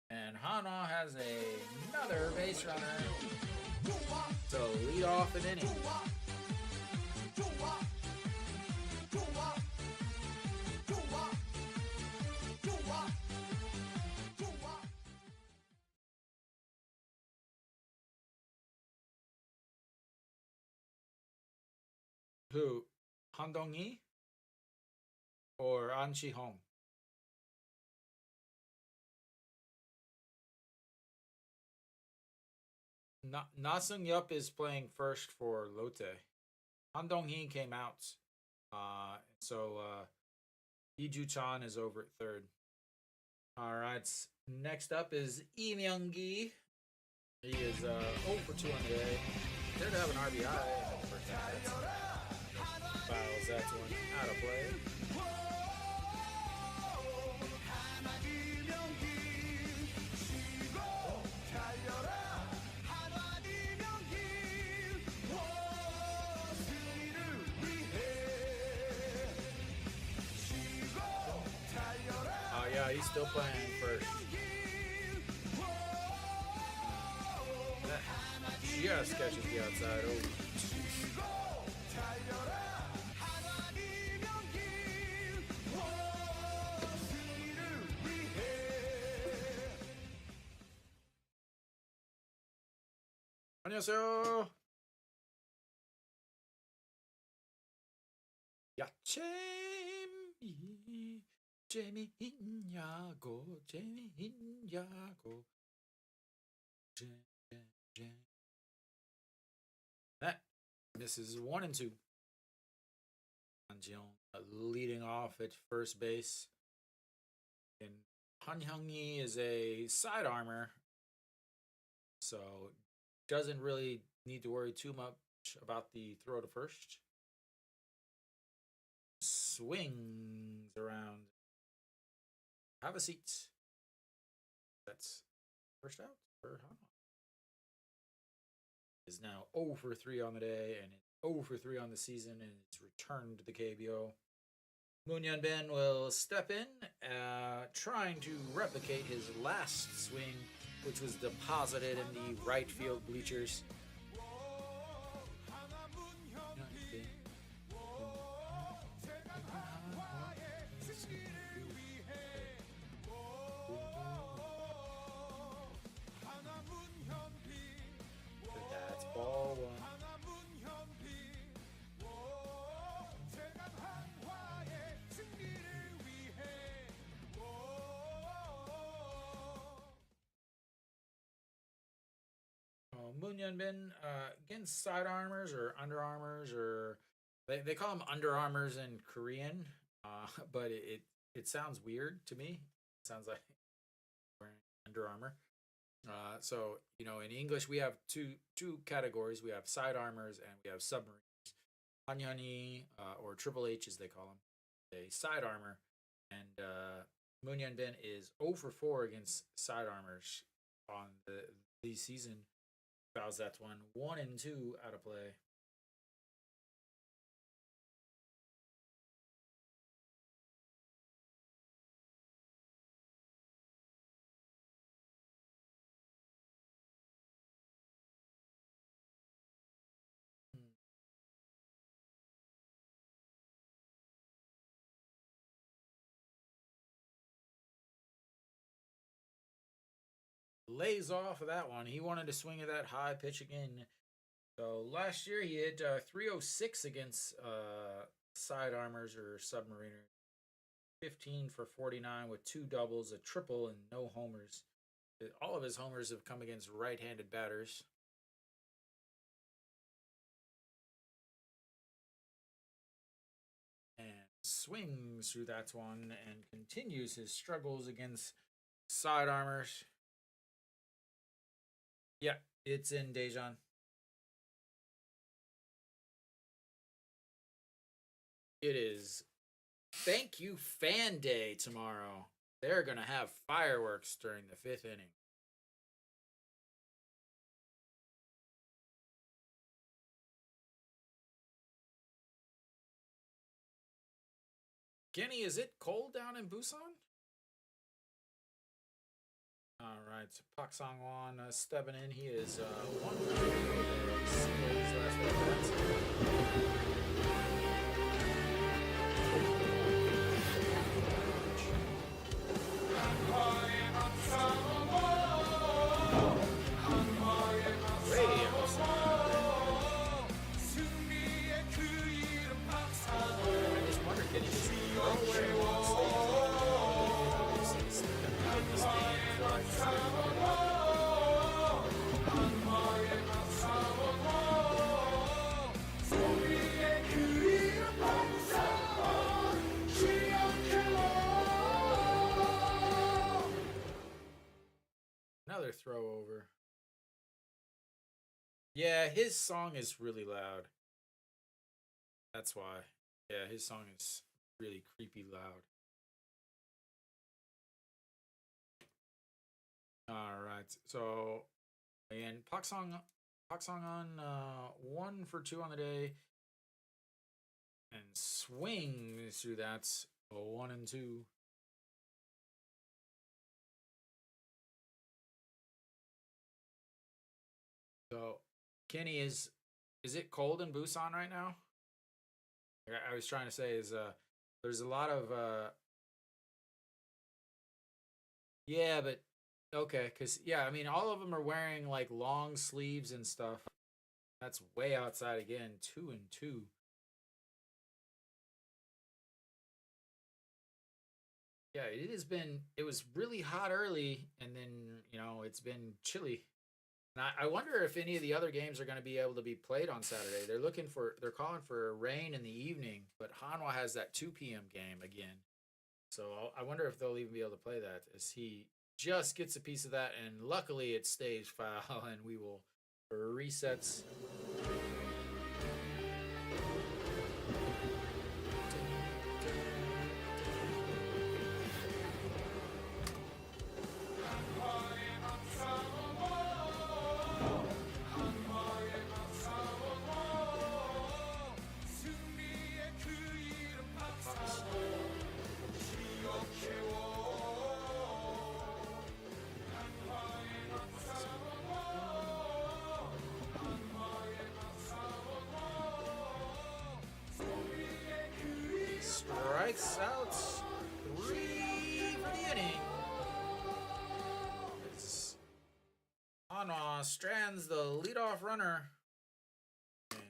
And Hanwha has another base runner to lead off an inning. Who? Han Dong-hee or An Chi-hong? Na Sung-yup is playing first for Lotte. Han Dong-hee came out. So Lee Ju-chan is over at 3rd. All right. Next up is Lee Myung-gi. He is 0 for 2 on the day. Did have an RBI in the first inning. Fouls that one out of play. Yeah, he's still playing first. That just catches the outside. Oh. 안녕하세요. 야채미 재미있냐고 재미있냐고. That misses 1 and 2. An Chi-hong leading off at first base. And Han Hyung-hee is a side armor, so doesn't really need to worry too much about the throw to first. Swings around. Have a seat. That's first out for Hanwha. Is now 0 for 3 on the day and 0 for 3 on the season, and it's returned to the KBO. Moon Hyun-bin will step in, trying to replicate his last swing, which was deposited in the right field bleachers. That's ball 1. Moon Hyun-bin against side armors or under armors, or they call them under armors in Korean, but it sounds weird to me. It sounds like wearing Under Armour. So in English we have two categories. We have side armors and we have submarines. Han Hyun-hee, or Triple H as they call him, a side armor, and Moon Hyun-bin is 0 for 4 against side armors on the season. Fouls that one 1 and 2 out of play. lays off of that one. He wanted to swing at that high pitch again. So last year he hit 306 against sidearmers or submariners. 15 for 49 with 2 doubles, a triple, and no homers. All of his homers have come against right-handed batters. And swings through that one and continues his struggles against sidearmers. Yeah, it's in Dejan. It is Thank You Fan Day tomorrow. They're going to have fireworks during the 5th inning. Kenny, is it cold down in Busan? All right, so Pak Sang-won stepping in. He is 1 for 2 with a single his last at-bats. Another throw over. Yeah, his song is really loud. That's why. Yeah, his song is really creepy loud. All right, so and Pak Sang on 1 for 2 on the day, and swings through that 1 and 2. So Kenny, is it cold in Busan right now? I was trying to say is there's a lot of yeah, but okay, because yeah, I mean all of them are wearing like long sleeves and stuff. That's way outside again. 2 and 2. Yeah, it was really hot early, and then it's been chilly. And I wonder if any of the other games are going to be able to be played on Saturday. They're calling for rain in the evening, but Hanwha has that 2 p.m. game again. So I wonder if they'll even be able to play that, as he just gets a piece of that, and luckily it stays foul, and we will resets. Strikes out 3 for the inning. Hanwha strands the leadoff runner, and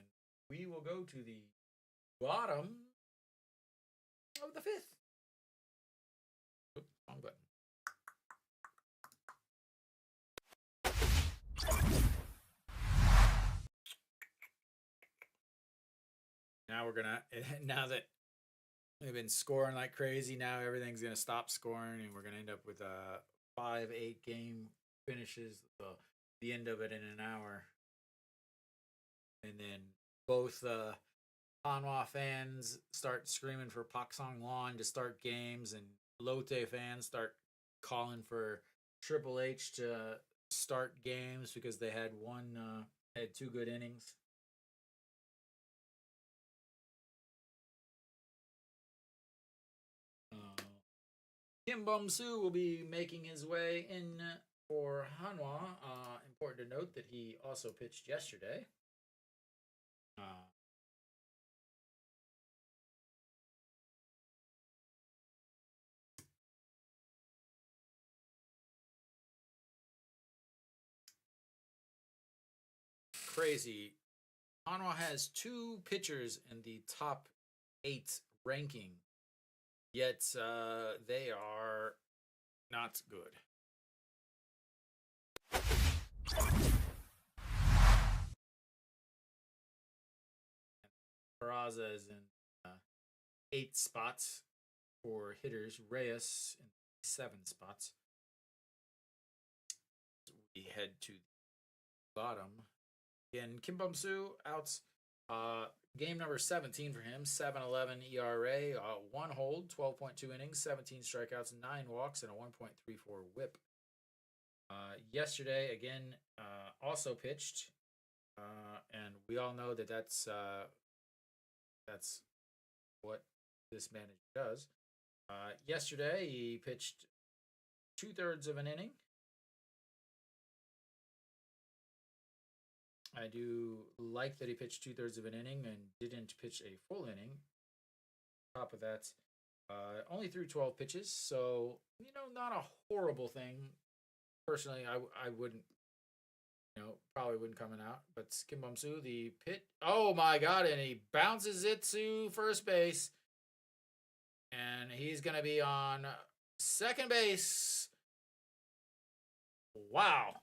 we will go to the bottom of the 5th. Oops, wrong button. Now that we've been scoring like crazy, now everything's gonna stop scoring, and we're gonna end up with 5-8 game finishes. The end of it in an hour, and then both Hanwha fans start screaming for Pak Sang-won to start games, and Lotte fans start calling for Triple H to start games because they had had 2 good innings. Kim Bum-soo will be making his way in for Hanwha. Important to note that he also pitched yesterday. crazy. Hanwha has 2 pitchers in the top 8 ranking, yet they are not good. Peraza is in 8 spots for hitters. Reyes in 7 spots. We head to the bottom. Again, Kim Bum-soo out. Game number 17 for him. 7.11 ERA, 1 hold, 12.2 innings, 17 strikeouts, 9 walks, and a 1.34 WHIP. Yesterday, again, also pitched, and we all know that that's what this manager does. Yesterday, he pitched 2/3 of an inning. I do like that he pitched 2/3 of an inning and didn't pitch a full inning. On top of that, only threw 12 pitches, so not a horrible thing. Personally, I wouldn't, probably wouldn't coming out. But Kim Bum-soo, the pit, oh my god, and he bounces it to first base, and he's gonna be on second base. Wow.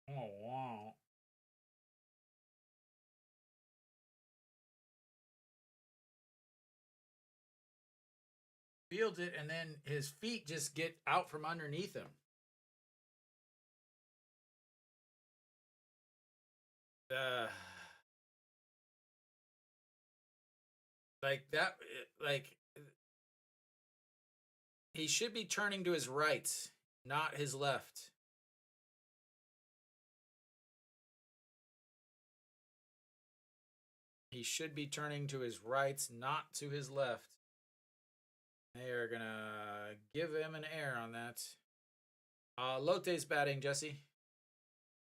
Oh, wow. Fields it, and then his feet just get out from underneath him. Like that, like he should be turning to his right, not his left. He should be turning to his right, not to his left. They are gonna give him an error on that. Lotte's batting, Jesse.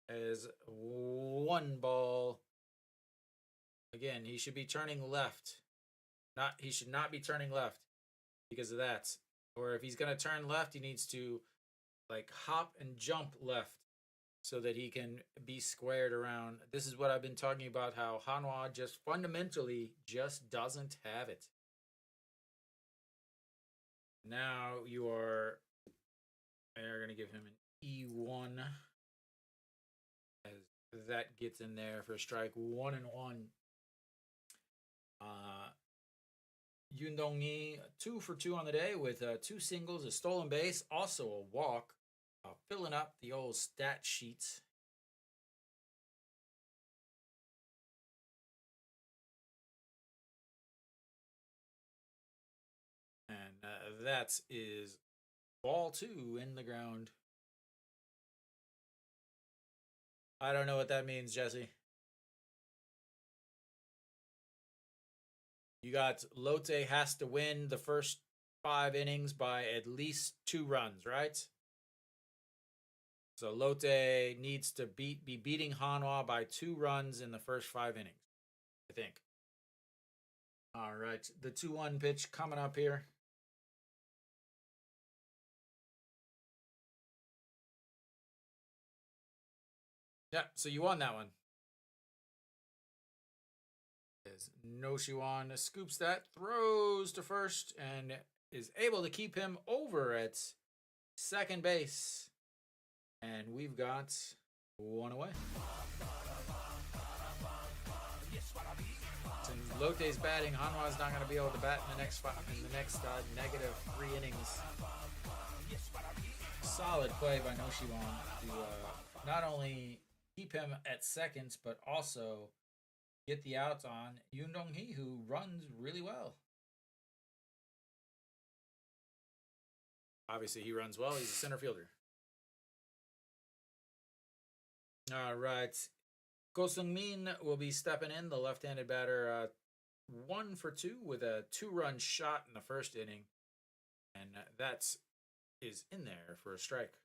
Is 1 ball. Again, he should be turning left. He should not be turning left because of that. Or if he's gonna turn left, he needs to hop and jump left so that he can be squared around. This is what I've been talking about, how Hanwha just fundamentally just doesn't have it. Now they're going to give him an E1 as that gets in there for strike 1-1. Yoon Dong-hee, 2 for 2 on the day with 2 singles, a stolen base, also a walk. Filling up the old stat sheets. And that is ball 2 in the ground. I don't know what that means, Jesse. You got Lotte has to win the first 5 innings by at least 2 runs, right? So Lotte needs to be beating Hanwha by 2 runs in the first 5 innings, I think. All right, the 2-1 pitch coming up here. Yeah, so you won that one. As No Shiwan scoops that, throws to first, and is able to keep him over at second base. And we've got 1 away. Since Lotte's batting, Hanwha's not going to be able to bat in the next negative 3 innings. Solid play by No Shiwan to not only keep him at seconds, but also get the outs on Yoon Dong-hee, who runs really well. Obviously, he runs well. He's a center fielder. All right. Ko Sung-min will be stepping in, the left-handed batter, 1 for 2 with a 2-run shot in the first inning. And that is in there for a strike.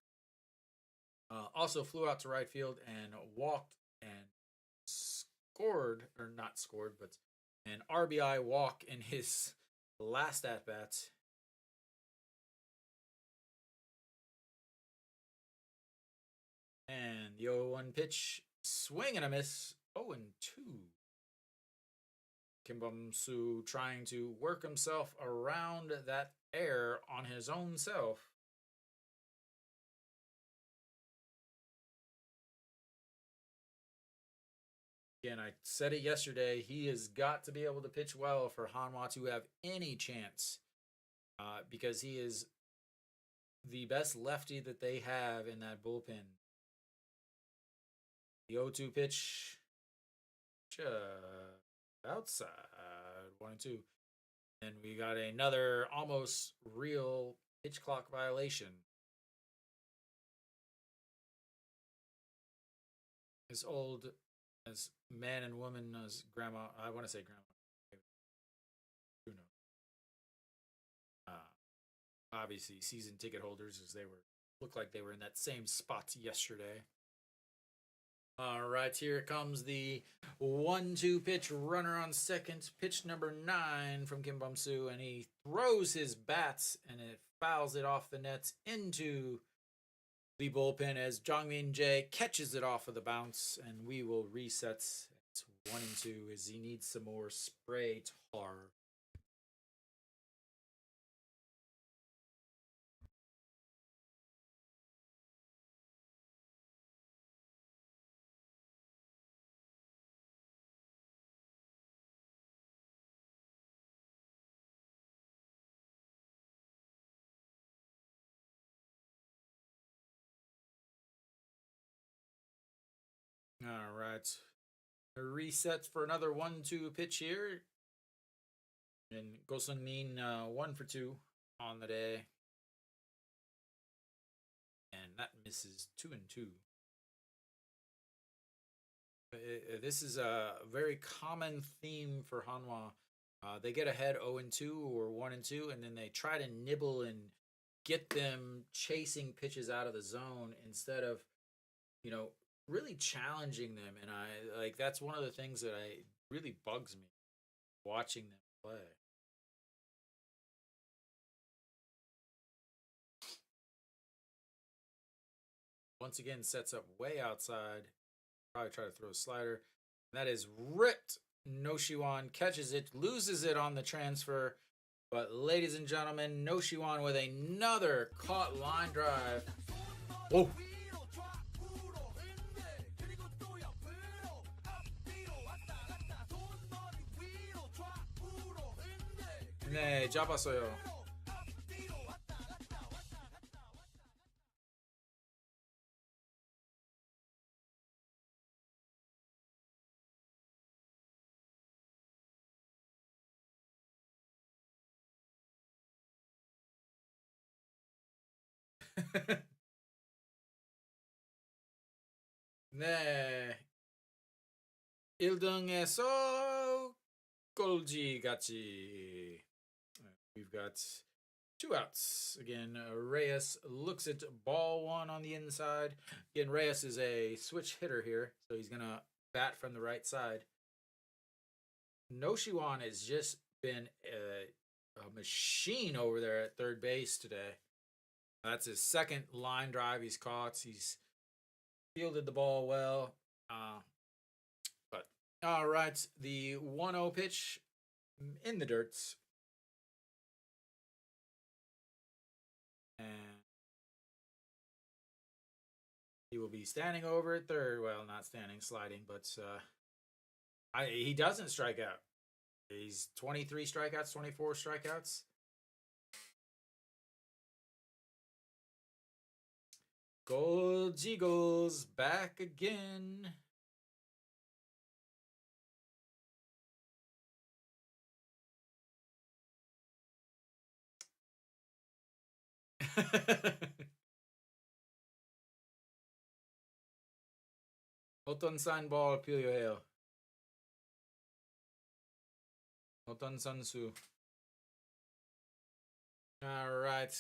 Also flew out to right field and walked and scored, or not scored, but an RBI walk in his last at bat. And the 0-1 pitch, swing and a miss, 0-2. Kim Bum-soo trying to work himself around that air on his own self. Again, I said it yesterday. He has got to be able to pitch well for Hanwha to have any chance, because he is the best lefty that they have in that bullpen. The 0-2 pitch, outside, 1-2. And we got another almost real pitch clock violation. As old as man and woman as grandma. I want to say grandma. Who knows? Obviously, season ticket holders, as they were looked like they were in that same spot yesterday. All right, here comes the 1-2 pitch, runner on second, pitch number 9 from Kim Bum-soo, and he throws his bats and it fouls it off the nets into the bullpen as Jongmin Jae catches it off of the bounce, and we will reset. It's 1-2 as he needs some more spray tar. All right. A reset for another 1-2 pitch here. And Go Sung Min 1 for 2 on the day. And that misses 2-2. This is a very common theme for Hanwha. They get ahead 0-2 or 1-2, and then they try to nibble and get them chasing pitches out of the zone instead of, really challenging them. And I like that's one of the things that really bugs me watching them play. Once again, sets up way outside. Probably try to throw a slider. That is ripped. Noshiwan catches it, loses it on the transfer. But ladies and gentlemen, Noshiwan with another caught line drive. Whoa. 네, 잡았어요. 네. 1등에서 꼴찌 같이. We've got 2 outs. Again, Reyes looks at ball 1 on the inside. Again, Reyes is a switch hitter here, so he's going to bat from the right side. Noshiwan has just been a machine over there at third base today. That's his second line drive he's caught. He's fielded the ball well. But all right, the 1-0 pitch in the dirt. And he will be standing over at third. Well, not standing, sliding, but he doesn't strike out. He's 23 strikeouts, 24 strikeouts. Gold Eagles back again. 어떤 사인볼 필요해요? 어떤 선수? All right,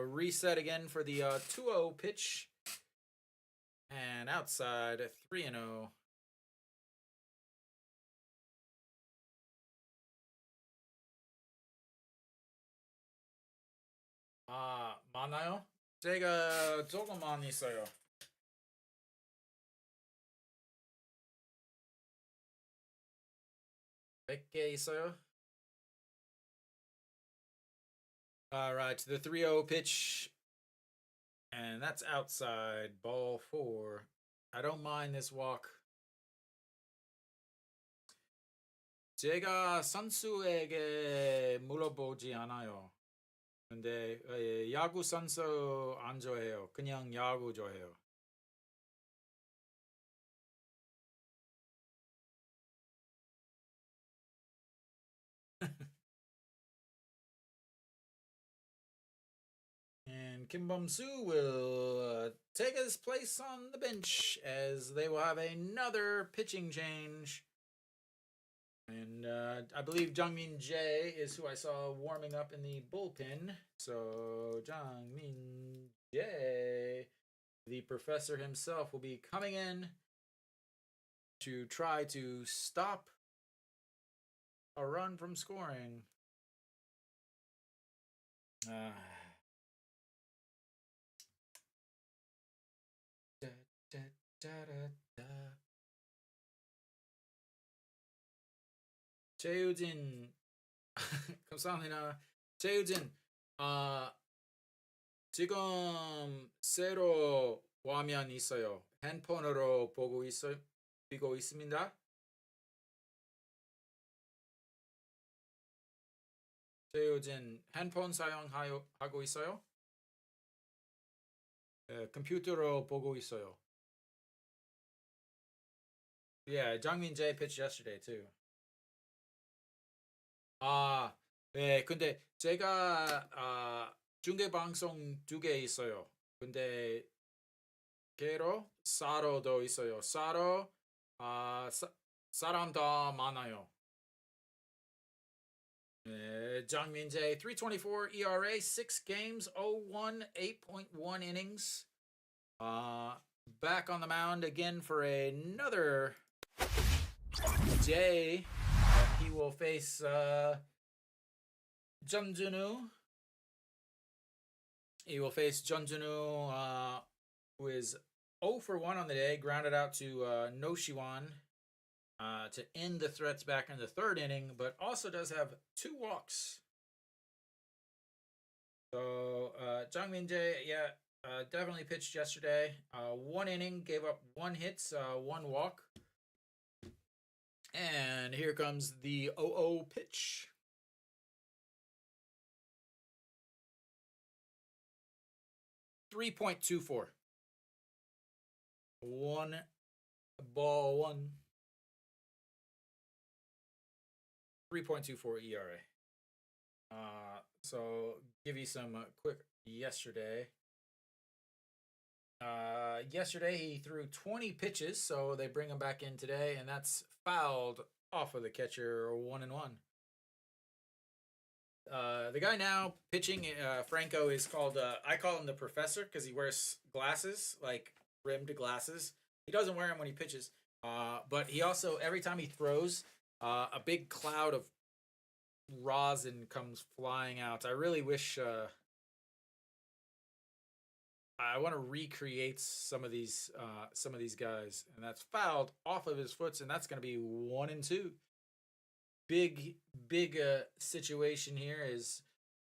reset again for the 2-0 pitch. And outside, 3-0. 많아요? 제가 조금만 있어요. 100개 있어요? All right, to the 3-0 pitch. And that's outside. Ball 4. I don't mind this walk. 제가 선수에게 물어보지 않아요. 근데 야구 선수 안 좋아해요. 그냥 야구 좋아해요. And Kim Bum-soo will take his place on the bench as they will have another pitching change. And I believe Jungmin Jae is who I saw warming up in the bullpen. So Jungmin Jae, the professor himself, will be coming in to try to stop a run from scoring. Da, da, da, da. 최유진 감사합니다. 최유진 지금 새로 화면 있어요. 핸폰으로 보고 있습니다. 최유진 핸폰 사용하고 있어요? 네, 컴퓨터로 보고 있어요. Yeah, Jungmin Jae pitched yesterday too. 네, 근데 제가 중계 방송 2개 있어요. 근데 개로 사로도 있어요. 사로 사람 더 많아요. 네, Jungmin Jae 3.24 ERA, 6 games, 0-1, 8.1 innings. Back on the mound again for another day. He will face Jun Junu. He will face Jun Junu, who is 0 for 1 on the day, grounded out to No Shiwan to end the threats back in the third inning, but also does have 2 walks. So Jungmin Jae, definitely pitched yesterday. 1 inning, gave up 1 hit, 1 walk. And here comes the 0-0 pitch. .24. 1 ball 1. 3.24 ERA. So give you some quick yesterday. Yesterday he threw 20 pitches, so they bring him back in today, and that's fouled off of the catcher 1-1. The guy now pitching, Franco, is called, I call him the professor because he wears glasses, like rimmed glasses. He doesn't wear them when he pitches, but he also, every time he throws, a big cloud of rosin comes flying out. I really wish I want to recreate some of these guys, and that's fouled off of his foot, and that's going to be 1-2. Big situation here is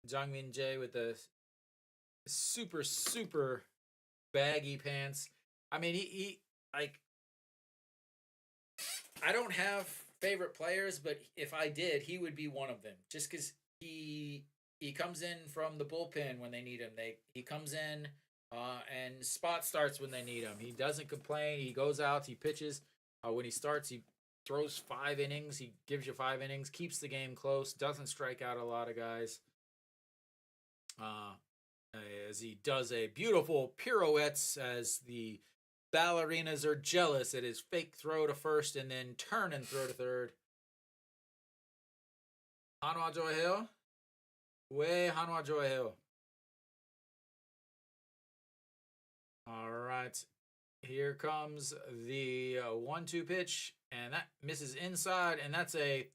Jungmin Jae with the super baggy pants. I mean, he like, I don't have favorite players, but if I did, he would be one of them. Just because he comes in from the bullpen when they need him. He comes in and spot starts when they need him. He doesn't complain. He goes out. He pitches. When he starts, he throws 5 innings. He gives you 5 innings. Keeps the game close. Doesn't strike out a lot of guys. As he does a beautiful pirouettes as the ballerinas are jealous at his fake throw to first and then turn and throw to third. Hanwha 좋아해요? 왜 한화 좋아해요? All right. Here comes the 1-2 pitch, and that misses inside, and that's a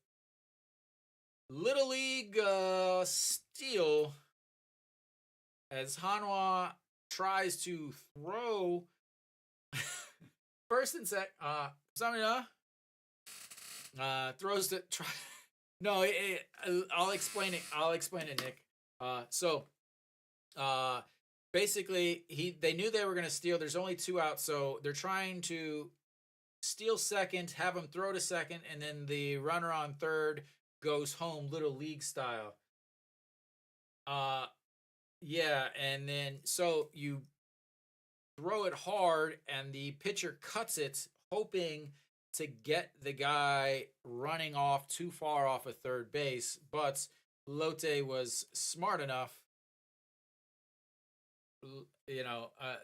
Little League steal as Hanwha tries to throw first and second. Samina throws the try. No, I'll explain it. I'll explain it, Nick. So basically, they knew they were going to steal. There's only 2 out, so they're trying to steal second, have him throw to second, and then the runner on third goes home, little league style. Yeah, and then so you throw it hard, and the pitcher cuts it, hoping to get the guy running off too far off of third base. But Lotte was smart enough.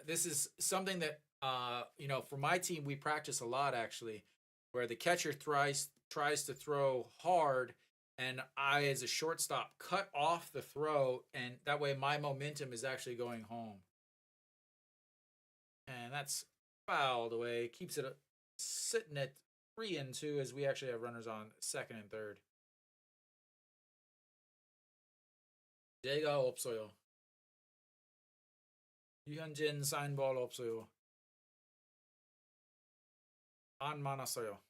This is something that for my team we practice a lot actually, where the catcher tries to throw hard, and I, as a shortstop, cut off the throw, and that way my momentum is actually going home. And that's fouled away. Keeps it sitting at 3-2 as we actually have runners on second and third. 제가 없어요. 유현진 사인볼 없어요. 안 많았어요.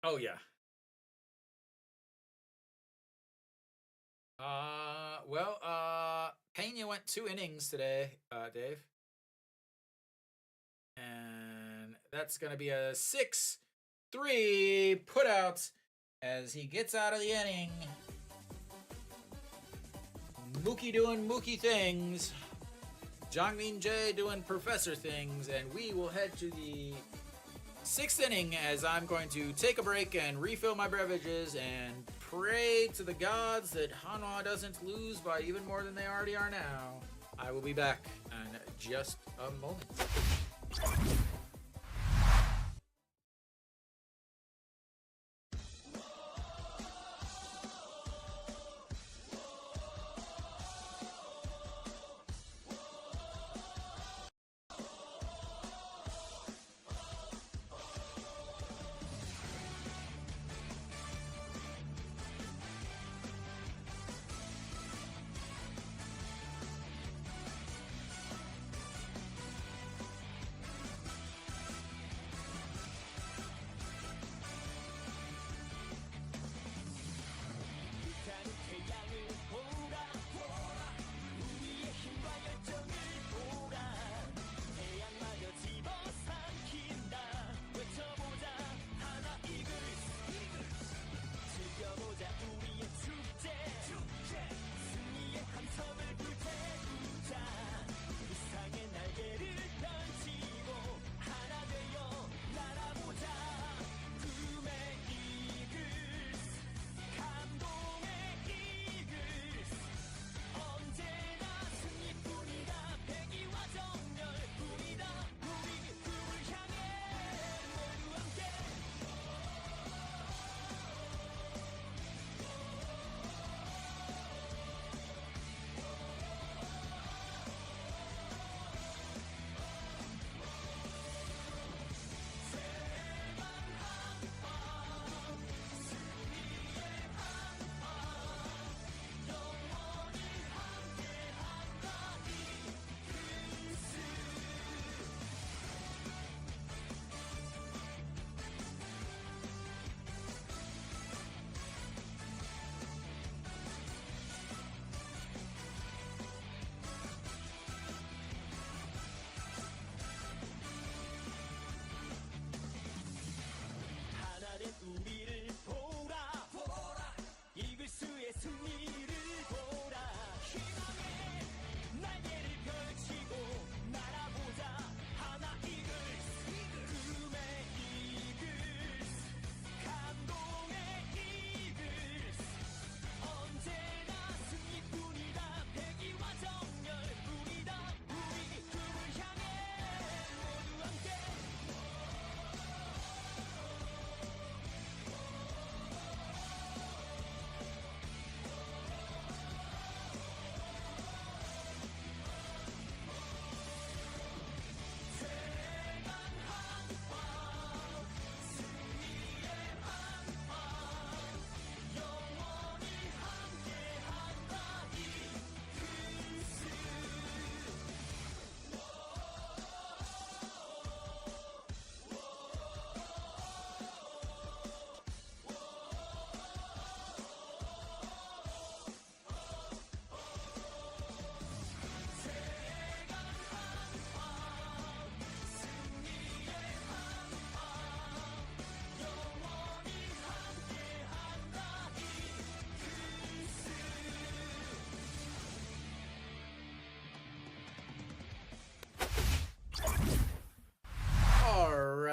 Oh yeah. Pena went 2 innings today, Dave. And that's going to be a 6-3 putout as he gets out of the inning. Mookie doing Mookie things. Jongmin Jae doing professor things. And we will head to the 6th inning as I'm going to take a break and refill my beverages and pray to the gods that Hanwha doesn't lose by even more than they already are now. I will be back in just a moment.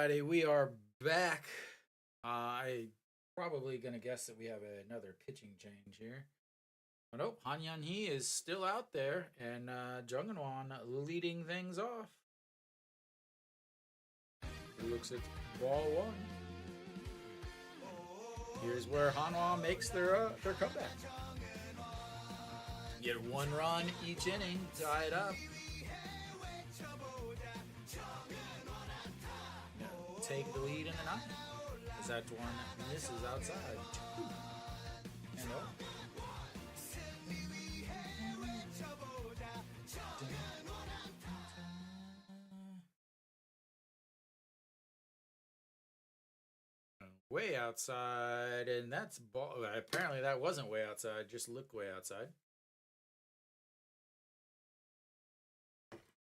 Alrighty, we are back. I probably gonna guess that we have another pitching change here. Oh, nope, Hanyan He is still out there, and Jungwon leading things off. It looks at ball one. Here's where Hanwha makes their comeback. Get 1 run each inning, tie it up. Take the lead in the ninth. As that one misses outside. And way outside, and that's ball. Apparently, that wasn't way outside. Just looked way outside.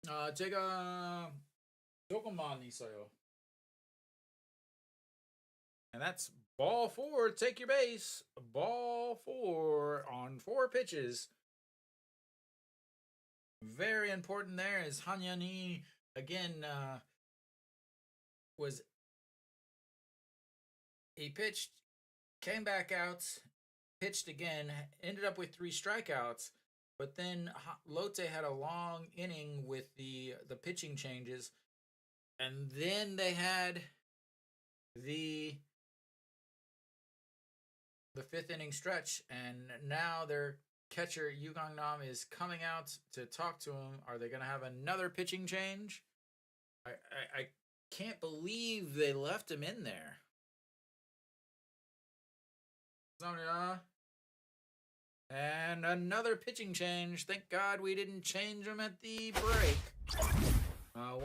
제가 조금만 있어요. And that's ball 4. Take your base. Ball 4 on 4 pitches. Very important there is Hanyani again he pitched, came back out, pitched again, ended up with 3 strikeouts, but then Lotte had a long inning with the pitching changes, and then they had the 5th inning stretch, and now their catcher Yu Gangnam is coming out to talk to him. Are they going to have another pitching change? I can't believe they left him in there. And another pitching change. Thank God we didn't change him at the break. 1.2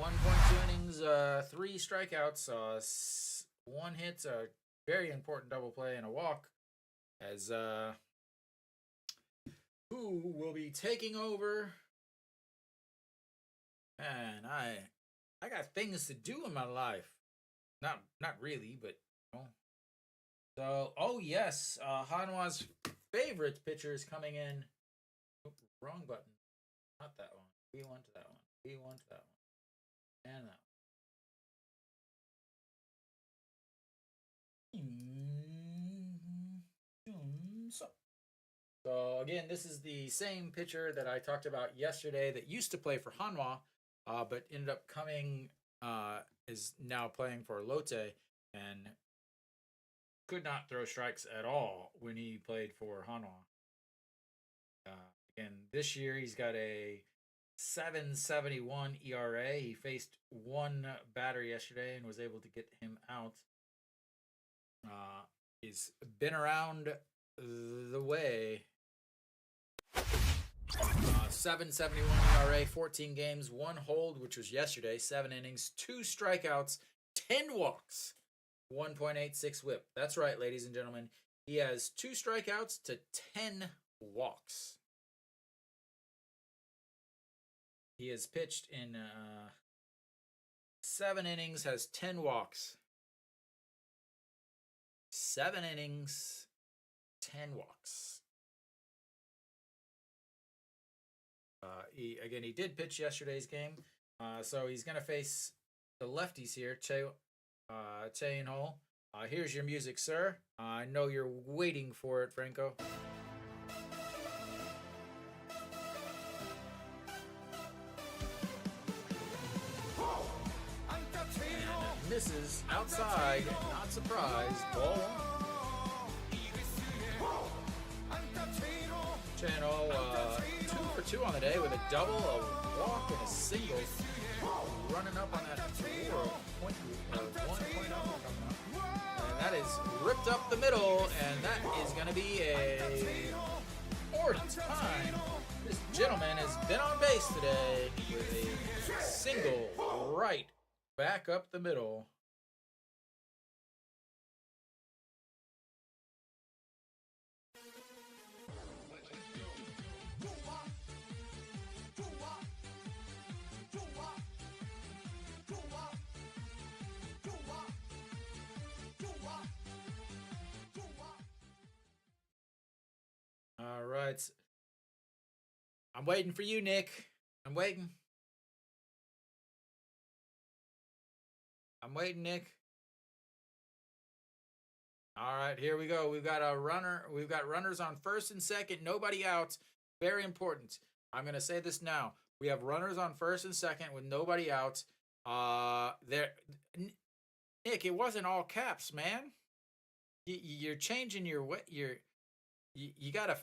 innings, 3 strikeouts, 1 hit, a very important double play and a walk. As who will be taking over? Man, I got things to do in my life. Not really, but you know. So, oh yes, Hanwha's favorite pitcher is coming in. Oops, wrong button. Not that one. We want that one. We want that one. And that one. So again, this is the same pitcher that I talked about yesterday that used to play for Hanwha, but ended up coming, is now playing for Lotte, and could not throw strikes at all when he played for Hanwha. Again, this year he's got a 7.71 ERA. He faced 1 batter yesterday and was able to get him out. He's been around the way. 7.71 ERA, 14 games, 1 hold, which was yesterday, 7 innings, 2 strikeouts, 10 walks, 1.86 whip. That's right, ladies and gentlemen. He has 2 strikeouts to 10 walks. He has pitched in 7 innings, has 10 walks. 7 innings, 10 walks. He did pitch yesterday's game, so he's going to face the lefties here, Che and Hole. Here's your music, sir. I know you're waiting for it, Franco. And misses outside, not surprised. Ball 1. Channel 2 for 2 on the day with a double, a walk, and a single. Running up on that 1.0 coming up. And that is ripped up the middle, and that is going to be a 4th time this gentleman has been on base today with a single right back up the middle. All right. I'm waiting for you, Nick. I'm waiting. I'm waiting, Nick. All right, here we go. We've got a runner. We've got runners on first and second. Nobody out. Very important. I'm going to say this now. We have runners on first and second with nobody out. There, Nick. It wasn't all caps, man. You're changing your way. You gotta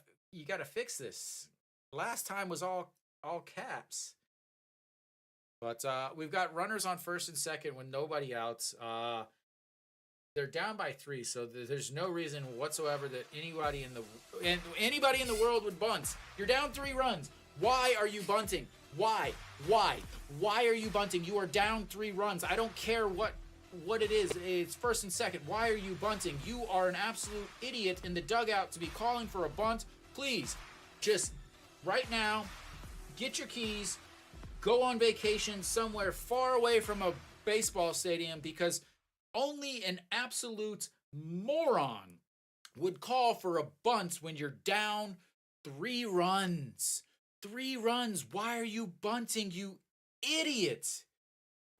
fix this. Last time was all caps. But we've got runners on first and second with nobody out. They're down by 3, so there's no reason whatsoever that anybody in the world would bunt. You're down 3 runs. Why are you bunting? Why? Why are you bunting? You are down 3 runs. I don't care what it is. It's first and second. Why are you bunting? You are an absolute idiot in the dugout to be calling for a bunt. Please, just right now, get your keys, go on vacation somewhere far away from a baseball stadium, because only an absolute moron would call for a bunt when you're down 3 runs. 3 runs. Why are you bunting, you idiot?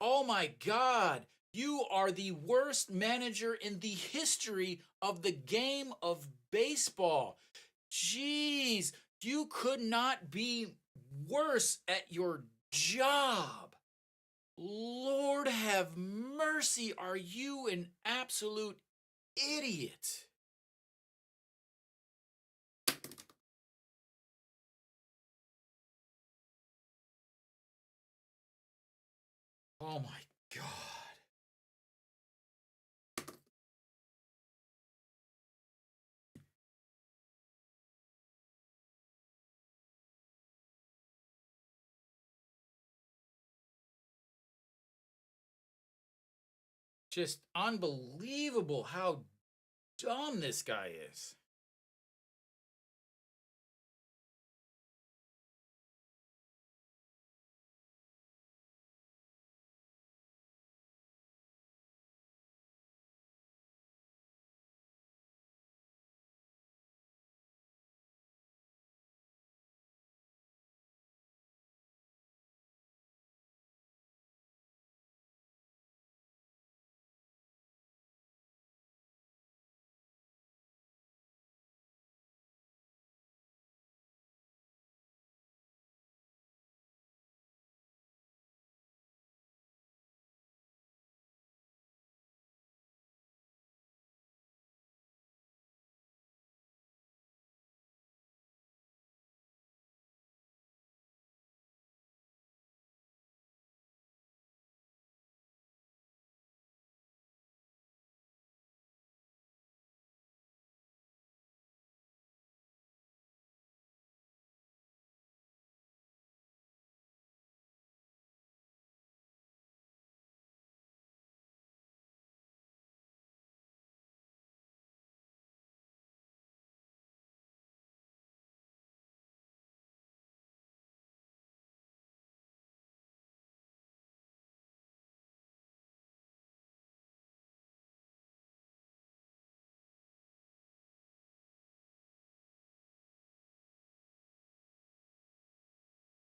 Oh my God. You are the worst manager in the history of the game of baseball. Jeez, you could not be worse at your job. Lord have mercy, are you an absolute idiot? Oh my God. Just unbelievable how dumb this guy is.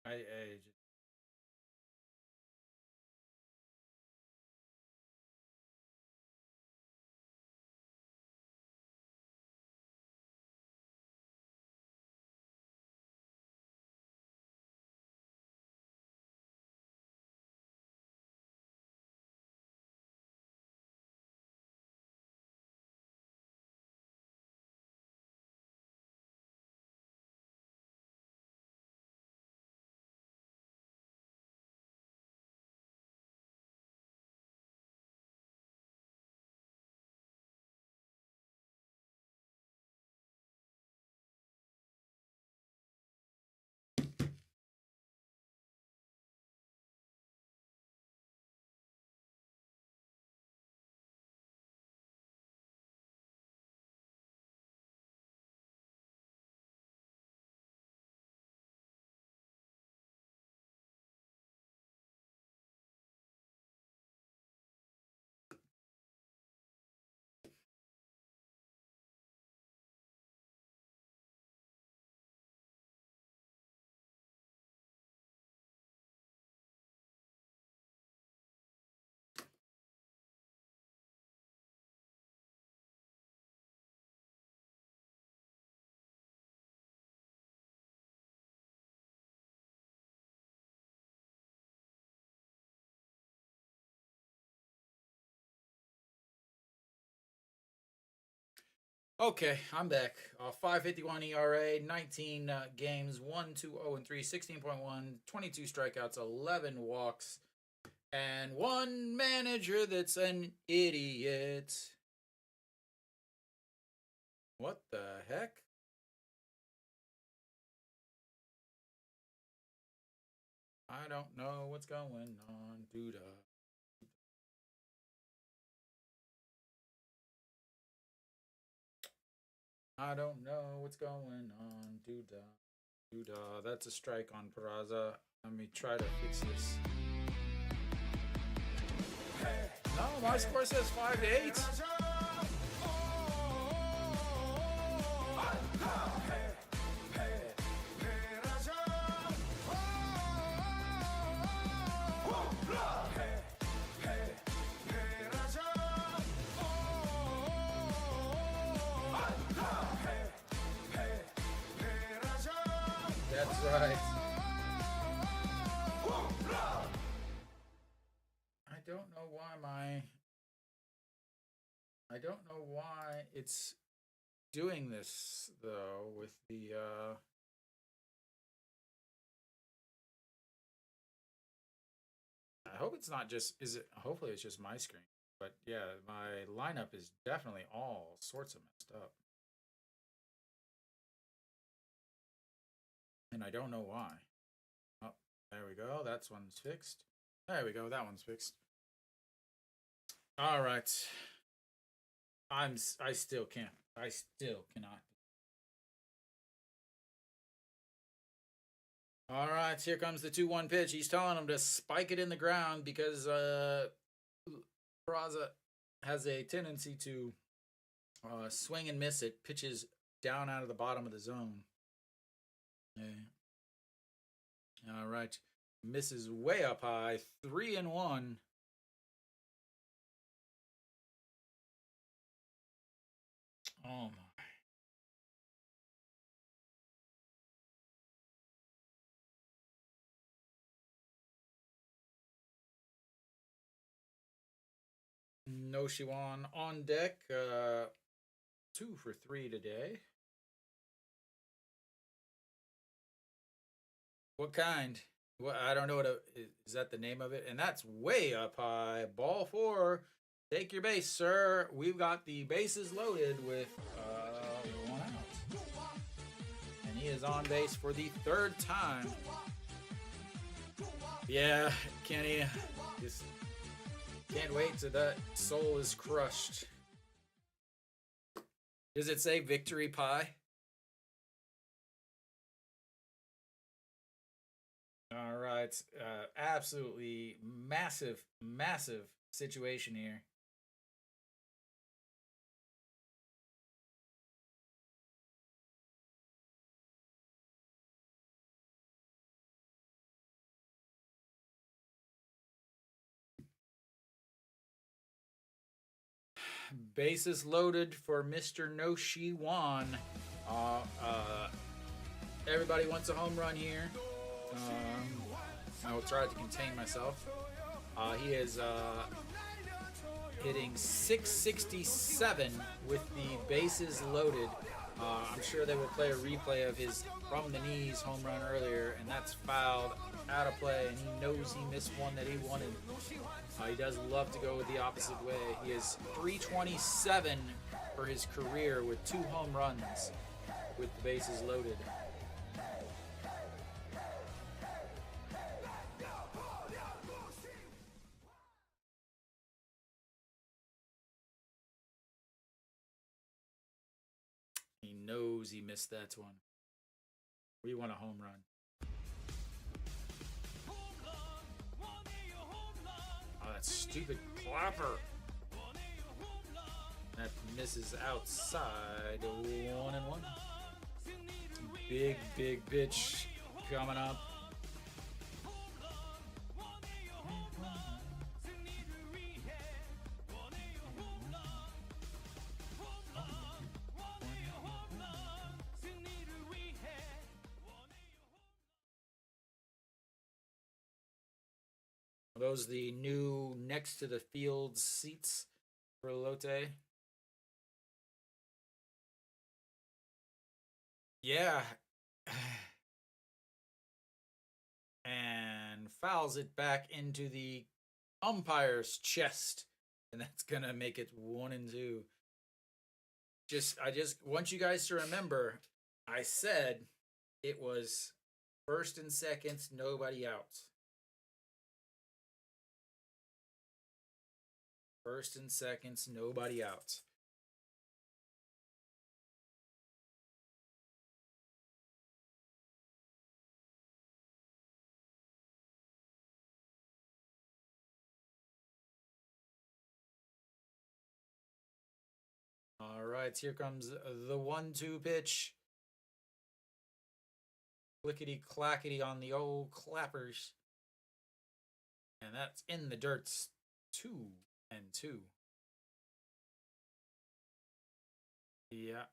I Okay, I'm back. 5.51 ERA, 19 games, 1-2-0-3, 16.1, 22 strikeouts, 11 walks, and one manager that's an idiot. What the heck? I don't know what's going on, dude. I don't know what's going on, dude. Dude, that's a strike on Peraza. Let me try to fix this. No, my score says 5-8. That's right. I don't know why it's doing this though with the I hope it's not just is it hopefully it's just my screen. But yeah, my lineup is definitely all sorts of messed up. And I don't know why. Oh, there we go. That one's fixed. There we go. That one's fixed. All right. I still can't. I still cannot. All right, here comes the 2-1 pitch. He's telling him to spike it in the ground because Peraza has a tendency to swing and miss it. Pitches down out of the bottom of the zone. Yeah. All right. Misses way up high. 3-1. Oh my. No Shiwan on deck. 2 for 3 today. What kind? Well, I don't know what is that the name of it? And that's way up high. Ball 4. Take your base, sir. We've got the bases loaded with 1 out. And he is on base for the 3rd time. Yeah, Kenny. Just can't wait till that soul is crushed. Does it say victory pie? All right. Absolutely massive, massive situation here. Bases loaded for Mr. No Shi Wan. Everybody wants a home run here. I will try to contain myself. He is hitting 667 with the bases loaded. I'm sure they will play a replay of his from the knees home run earlier, and that's fouled out of play, and he knows he missed one that he wanted. He does love to go with the opposite way. He is 327 for his career with 2 home runs with the bases loaded. He knows he missed that one. We want a home run. Oh, that stupid clapper. That misses outside. 1-1. Big, big bitch coming up. Are those the new next to the field seats for Lotte? Yeah. And fouls it back into the umpire's chest. And that's going to make it 1-2. I just want you guys to remember I said it was first and second, nobody out. First and seconds, nobody out. All right, here comes the 1-2 pitch. Clickety clackety on the old clappers. And that's in the dirts. 2-2. Yeah.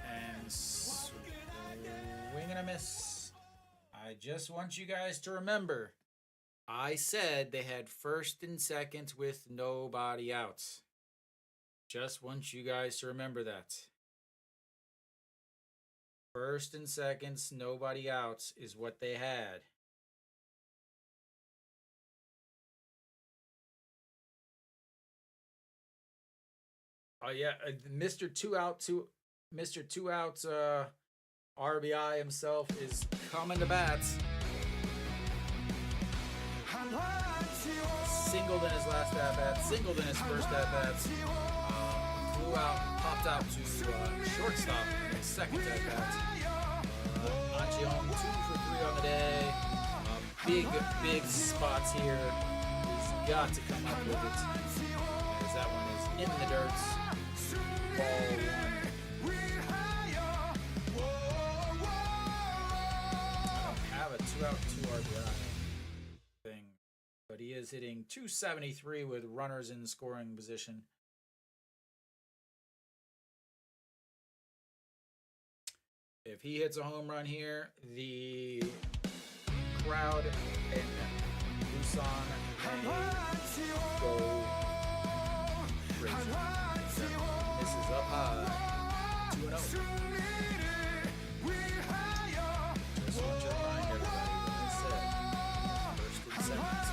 And swing and a miss. I just want you guys to remember I said they had first and second with nobody out. Just want you guys to remember that. First and seconds, nobody out is what they had. Oh yeah, Mr. Mr. Two Out RBI himself is coming to bat. Singled in his last at bat, singled in his first at bat. Flew out, popped out to shortstop in his second at bat. Angione 2 for 3 on the day. Big spots here. He's got to come up with it. As that one is in the dirt. Ball 1. I don't have a 2 out, 2 RBI thing, but he is hitting .273 with runners in scoring position. If he hits a home run here, the crowd in Busan may go crazy. This is up high. 2-0. Just want to remind everybody what I said. First and second.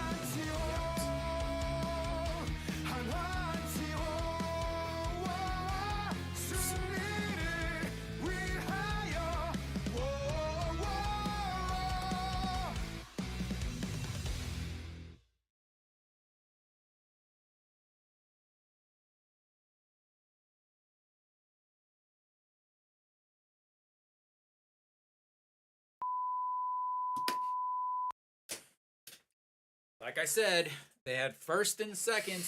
Like I said, they had first and second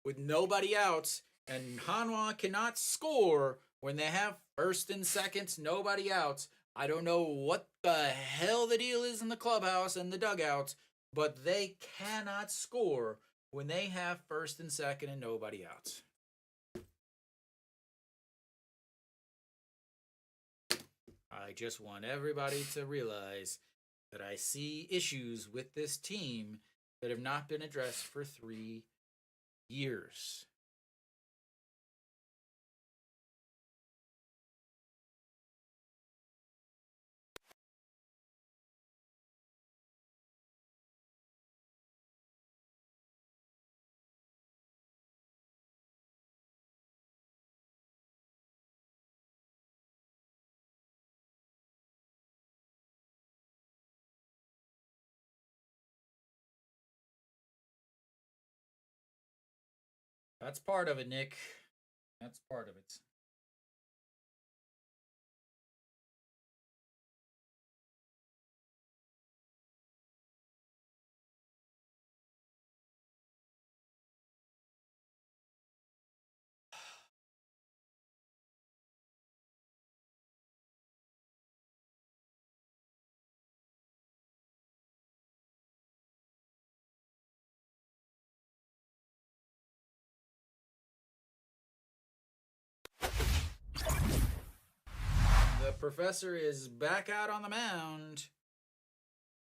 with nobody out, and Hanwha cannot score when they have first and second, nobody out. I don't know what the hell the deal is in the clubhouse and the dugout, but they cannot score when they have first and second and nobody out. I just want everybody to realize that I see issues with this team that have not been addressed for 3 years. That's part of it, Nick. That's part of it. Professor is back out on the mound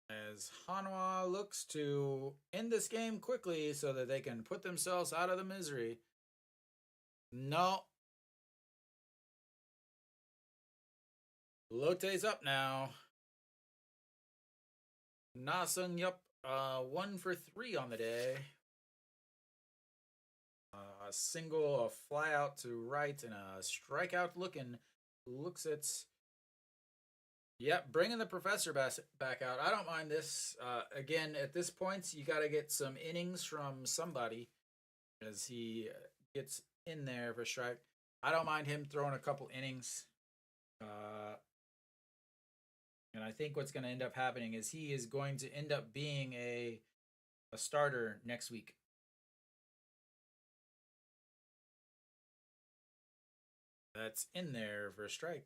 as Hanwha looks to end this game quickly so that they can put themselves out of the misery. No. Lotte's up now. Nasung, yup. 1 for 3 on the day. A single, a fly out to right, and a strikeout looks at. Yep, bringing the professor back out. I don't mind this. Again, at this point, you got to get some innings from somebody as he gets in there for strike. I don't mind him throwing a couple innings. And I think what's going to end up happening is he is going to end up being a starter next week. That's in there for a strike.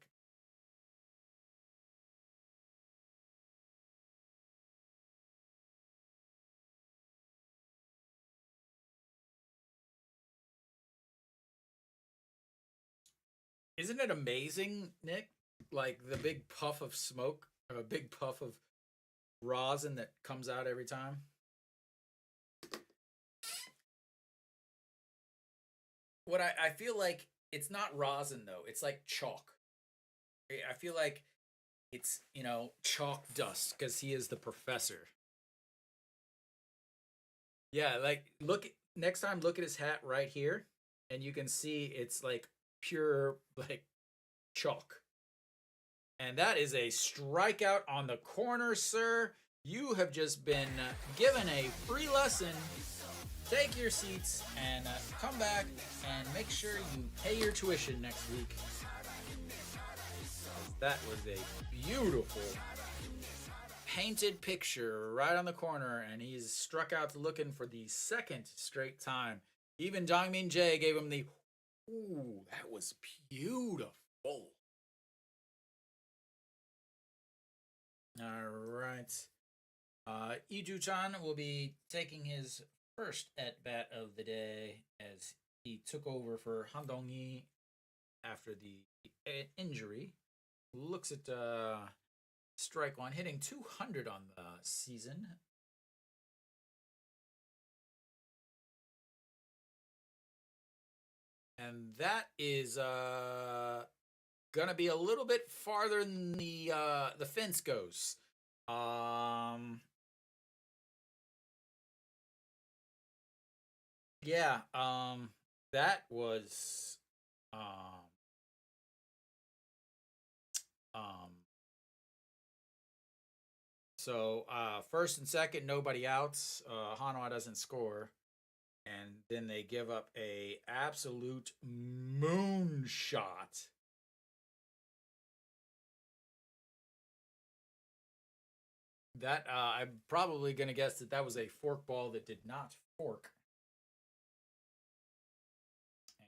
Isn't it amazing, Nick? Like the big puff of smoke, or a big puff of rosin that comes out every time. What I feel like it's not rosin though. It's like chalk. I feel like it's, chalk dust because he is the professor. Yeah, like next time look at his hat right here and you can see it's like pure like chalk. And that is a strikeout on the corner, sir. You have just been given a free lesson. Take your seats and come back and make sure you pay your tuition next week. That was a beautiful painted picture right on the corner, and he's struck out looking for the second straight time. Even Dongmin Jae gave him the, ooh, that was beautiful. All right. Iju-chan will be taking his first at-bat of the day as he took over for Han Dong-yi after the injury. Looks at strike one, hitting 200 on the season. And that is gonna be a little bit farther than the fence goes. Yeah, that was so first and second, nobody outs. Hanwha doesn't score. And then they give up a absolute moonshot. That I'm probably going to guess that was a fork ball that did not fork.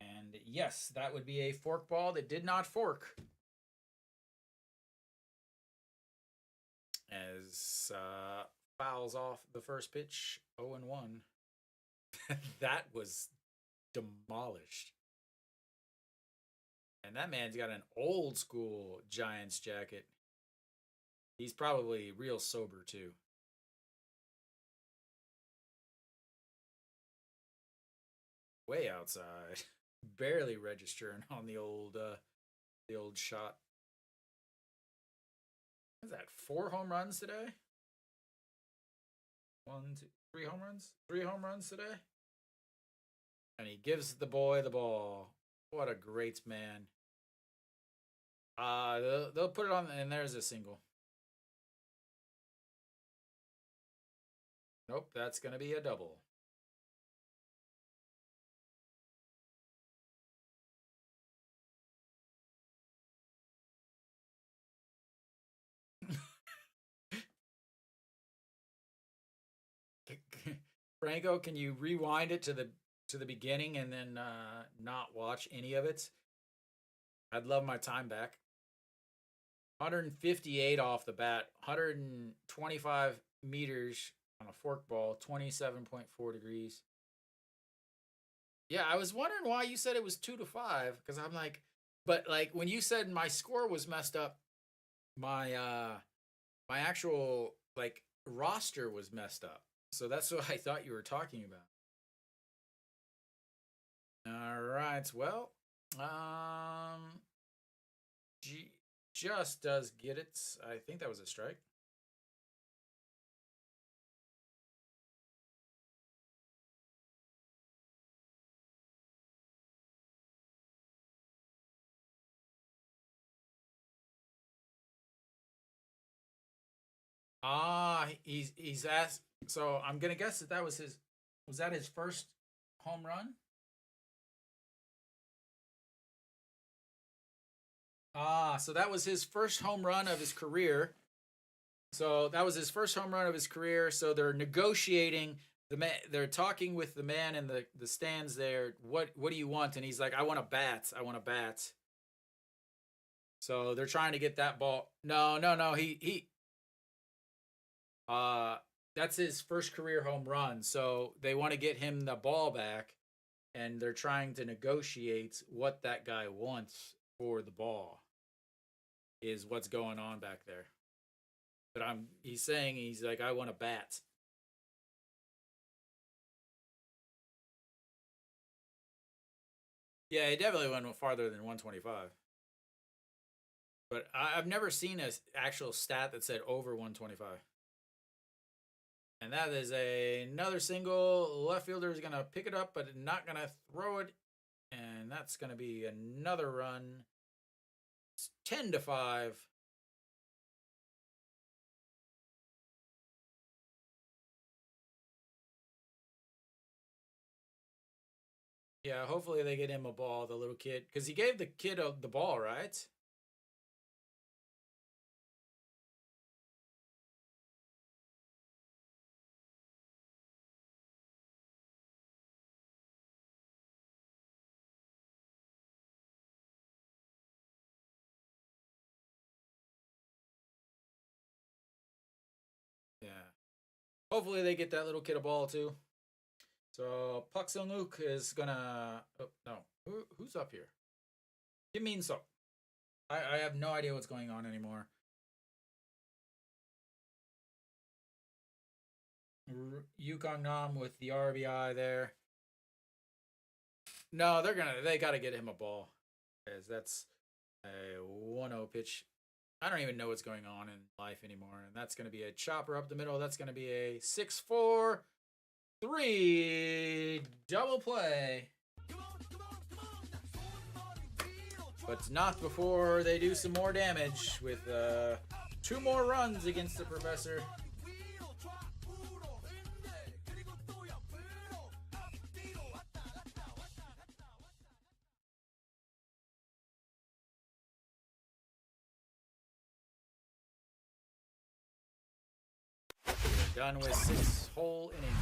And yes, that would be a fork ball that did not fork. As fouls off the first pitch, 0-1. That was demolished. And that man's got an old school Giants jacket. He's probably real sober too. Way outside. Barely registering on the old shot. Is that 4 home runs today? 1, 2, 3 home runs? 3 home runs today? And he gives the boy the ball. What a great man. They'll put it on, and there's a single. Nope, that's going to be a double. Franco, can you rewind it to the beginning and then not watch any of it? I'd love my time back. 158 off the bat, 125 meters on a fork ball, 27.4 degrees. Yeah, I was wondering why you said it was 2-5 because I'm like, but like when you said my score was messed up, my actual like roster was messed up. So that's what I thought you were talking about. All right. Well, G just does get it. I think that was a strike. Ah, he's asked. So I'm gonna guess that that was his. Was that his first home run? Ah, so that was his first home run of his career. So that was his first home run of his career. So they're negotiating. The man, they're talking with the man in the stands there. What do you want? And he's like, I want a bat. I want a bat. So they're trying to get that ball. No, no, no. He uh that's his first career home run. So they want to get him the ball back, and they're trying to negotiate what that guy wants for the ball. Is what's going on back there. But he's saying he's like, I want a bat. Yeah, he definitely went farther than 125. But I've never seen an actual stat that said over 125. And that is another single. Left fielder is going to pick it up, but not going to throw it. And that's going to be another run. It's 10-5. Yeah, hopefully they get him a ball, the little kid. Because he gave the kid the ball, right? Yeah. Hopefully they get that little kid a ball, too. So Puck Sung Uk is gonna. Oh no, who's up here? Kim Min So. I have no idea what's going on anymore. Yukong Nam with the RBI there. No, they gotta get him a ball. Because that's a 1-0 pitch. I don't even know what's going on in life anymore. And that's gonna be a chopper up the middle. That's gonna be a 6-4-3 double play. But not before they do some more damage with 2 more runs against the professor. Done with 6 whole innings.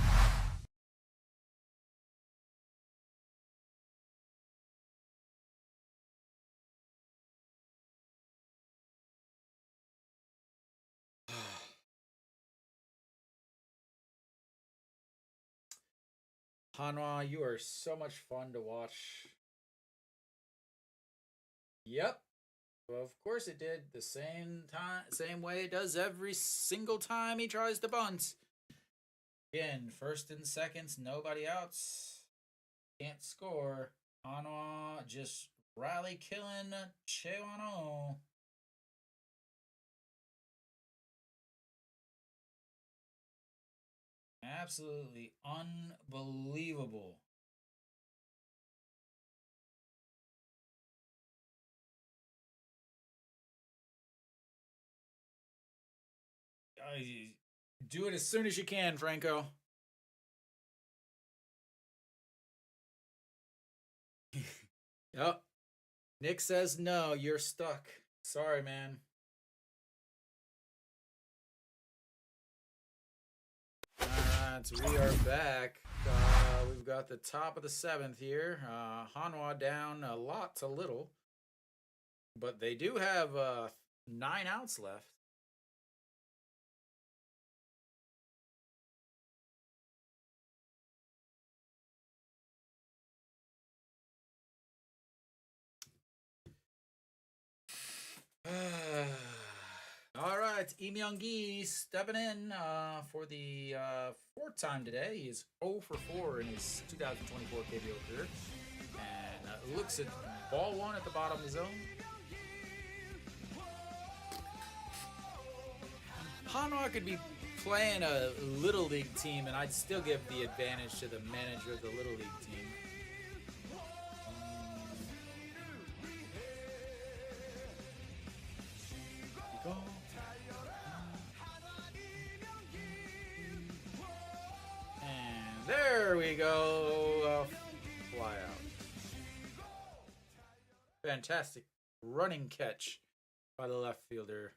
Hanwha, you are so much fun to watch. Yep. Well, of course it did. The same way it does every single time he tries to bunt. Again, first and seconds, nobody outs. Can't score. Hanwha just rally killing Chewano. Absolutely unbelievable. Do it as soon as you can, Franco. Yep. Nick says no, you're stuck. Sorry, man. Alright, so we are back. We've got the top of the 7th here. Hanwha down a lot to little. But they do have 9 outs left. right, Lee Myung-gi stepping in for the fourth time today. He's 0 for 4 in his 2024 KBO career. And looks at ball one at the bottom of the zone. Hanwha could be playing a Little League team, and I'd still give the advantage to the manager of the Little League team. And there we go. Fly out. Fantastic running catch by the left fielder.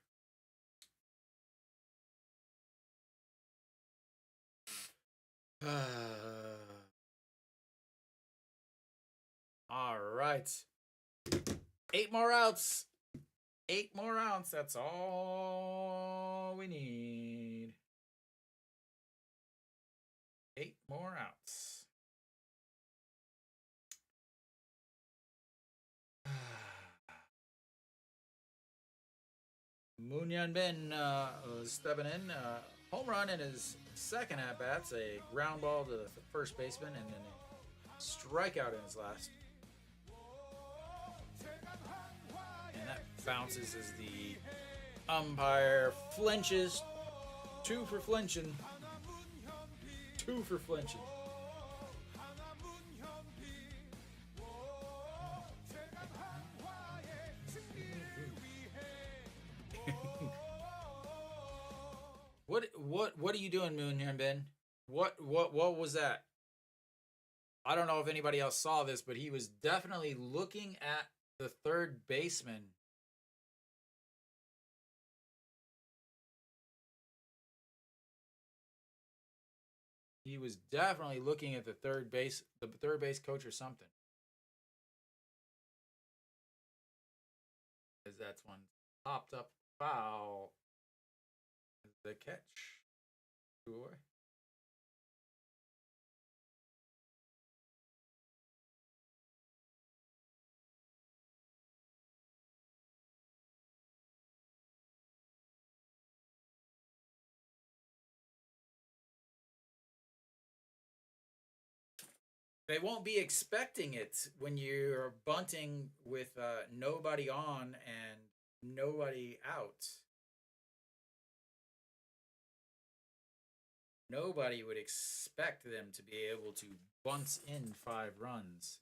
All right. 8 more outs. 8 more outs. That's all we need. 8 more outs. Moon Hyun Bin stepping in. Home run in his second at bats, a ground ball to the first baseman, and then a strikeout in his last. And that bounces as the umpire flinches. 2 for flinching. 2 for flinching. What are you doing, Moon Hyun Bin? What was that? I don't know if anybody else saw this, but he was definitely looking at the third baseman. He was definitely looking at the third base coach or something. As that's one popped up foul. The catch. 2 away. They won't be expecting it when you're bunting with nobody on and nobody out. Nobody would expect them to be able to bunt in 5 runs.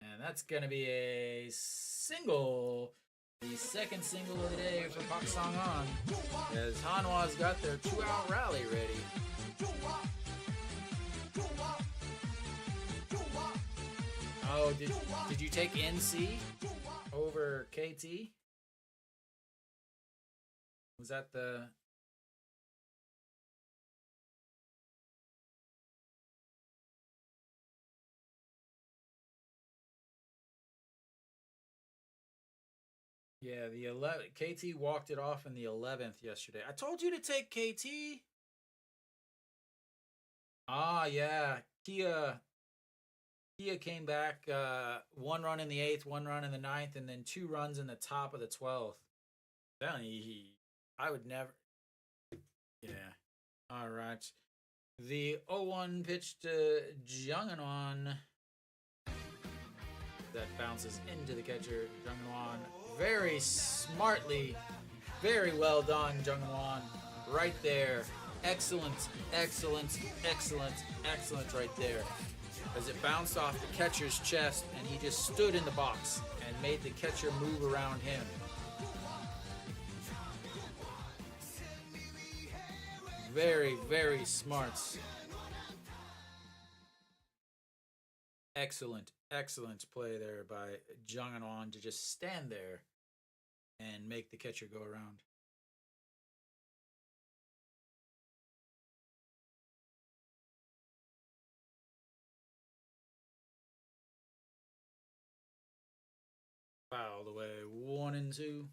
And that's going to be a single. The second single of the day for Pak Song-an. As Hanwha's got their 2-out rally ready. Oh, did you take NC over KT? Was that the... Yeah, the 11 KT walked it off in the 11th yesterday. I told you to take KT. Ah, yeah. Kia came back 1 run in the 8th, 1 run in the 9th, and then 2 runs in the top of the 12th. I would never. Yeah. All right. The 0-1 pitch to Jung-won. That bounces into the catcher, Jung-won. Very smartly, very well done, Jung-won. Right there. Excellent, excellent, excellent, excellent right there. As it bounced off the catcher's chest, and he just stood in the box and made the catcher move around him. Very, very smart. Excellent, excellent play there by Jung-won to just stand there and make the catcher go around. Fouled away 1-2.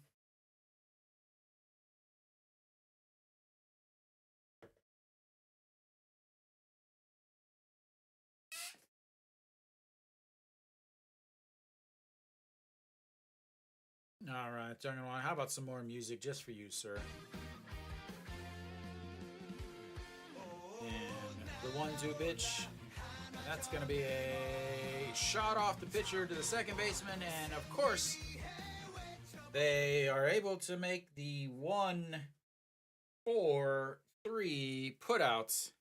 All right, Jung-won, how about some more music just for you, sir? the 1-2 pitch. And that's going to be a shot off the pitcher to the second baseman. And of course, they are able to make the 1-4-3 putouts.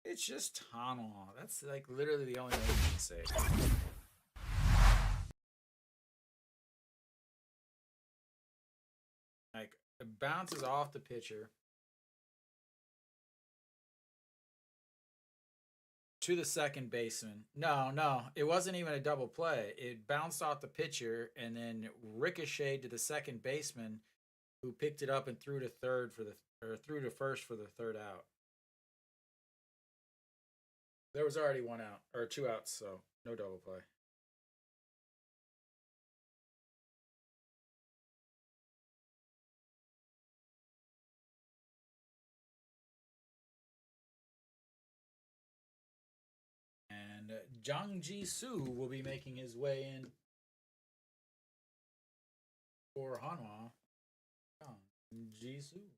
It's just Hanwha. That's like literally the only thing you can say. Like, it bounces off the pitcher to the second baseman. No, it wasn't even a double play. It bounced off the pitcher and then ricocheted to the second baseman, who picked it up and threw to first for the third out. There was already 1 out or 2 outs, so no double play. And Jang Ji-soo will be making his way in for Hanwha. Jang Ji-soo.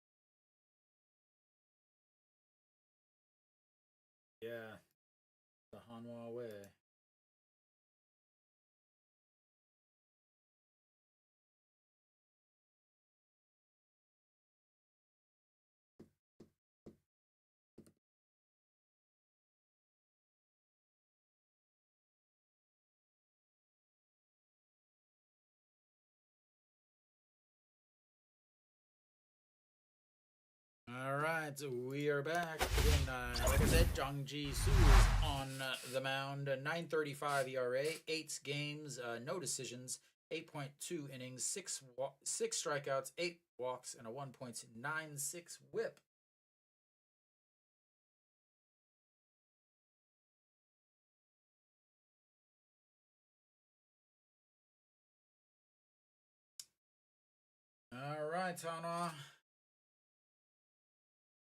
Yeah, the Hanwha way. All right, so we are back. Again, like I said, Jang Ji-soo is on the mound. 9.35 ERA, 8 games, no decisions, 8.2 innings, 6 strikeouts, 8 walks, and a 1.96 WHIP. All right, Hanwha.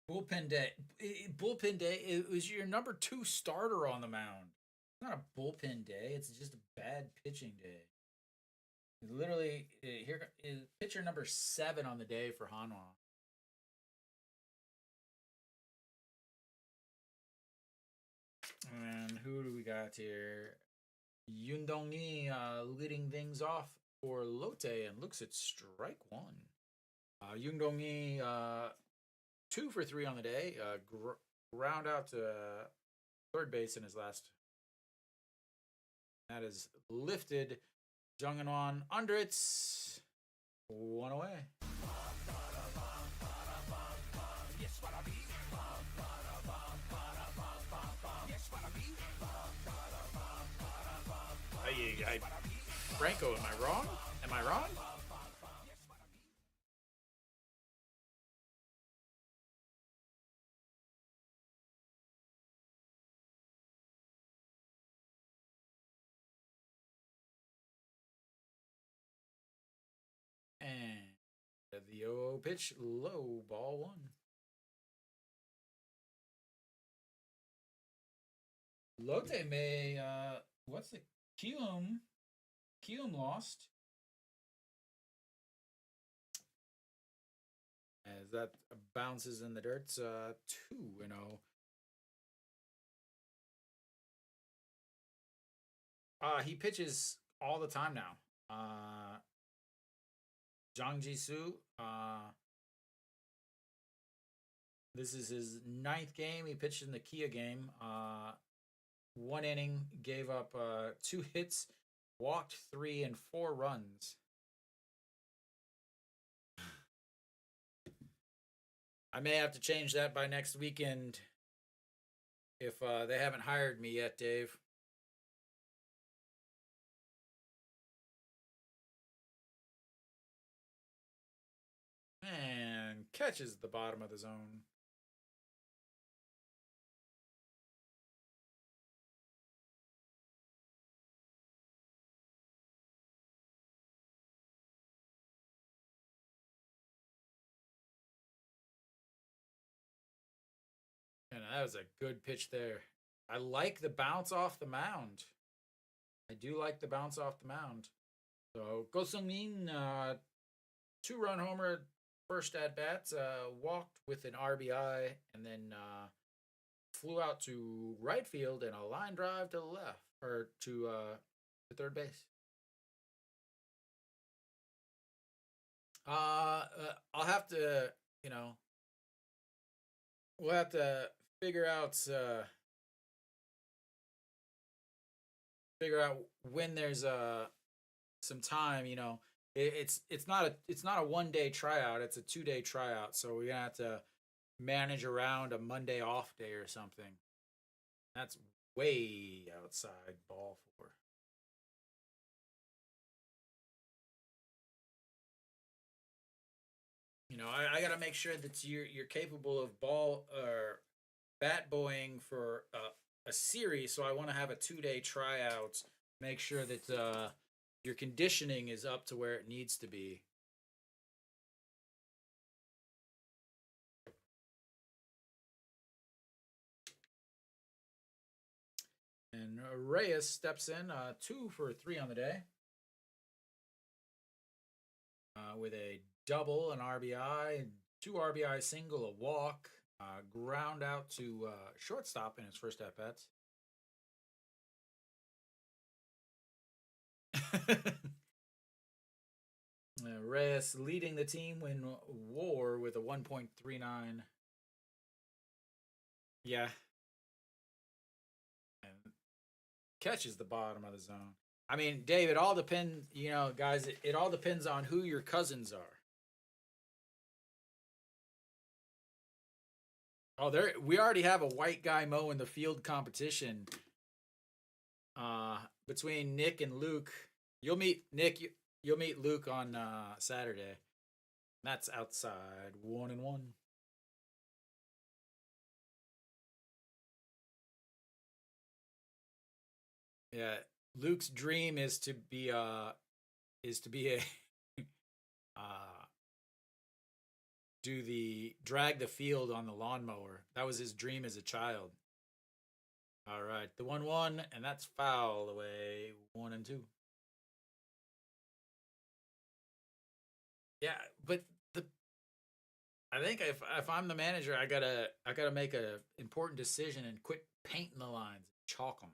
Bullpen day. Bullpen day. It was your number 2 starter on the mound. It's not a bullpen day. It's just a bad pitching day. Literally, here is pitcher number 7 on the day for Hanwha. And who do we got here? Yoon Dong-hee leading things off for Lotte and looks at strike 1. Yoon Dong-hee 2 for 3 on the day. Ground out to third base in his last. That is lifted. Jung In-won under it. 1 away. Franco, am I wrong? Am I wrong? And the 0 pitch, low, ball 1. Lotte may, what's the Kium? Kium lost. As that bounces in the dirt, 2-0. He pitches all the time now. Jang Ji-soo. This is his 9th game. He pitched in the Kia game. 1 inning, gave up 2 hits, walked 3 and 4 runs. I may have to change that by next weekend if they haven't hired me yet, Dave. And catches the bottom of the zone. And that was a good pitch there. I like the bounce off the mound. I do like the bounce off the mound. So Go Sung-min, 2-run homer first at bat, walked with an RBI, and then flew out to right field and a line drive to the left or to third base. I'll have to, you know, we'll have to figure out figure out when there's some time. It's not a 1 day tryout. It's a 2 day tryout. So we're gonna have to manage around a Monday off day or something. That's way outside ball for. I got to make sure that you're capable of ball or bat boying for a series. So I want to have a 2 day tryout. Make sure that your conditioning is up to where it needs to be. And Reyes steps in 2 for 3 on the day with a double, an RBI, 2 RBI single, a walk, ground out to shortstop in his first at bats. Reyes leading the team in WAR with a 1.39. Yeah. And catches the bottom of the zone. I mean, Dave, it all depends, guys, it all depends on who your cousins are. Oh, we already have a white guy mowing the field competition between Nick and Luke. You'll meet Nick, you'll meet Luke on Saturday. That's outside 1-1. Yeah, Luke's dream is to be a drag the field on the lawnmower. That was his dream as a child. All right, the 1-1, and that's foul away 1-2. Yeah, but I think if I'm the manager, I gotta make a important decision and quit painting the lines, chalk them,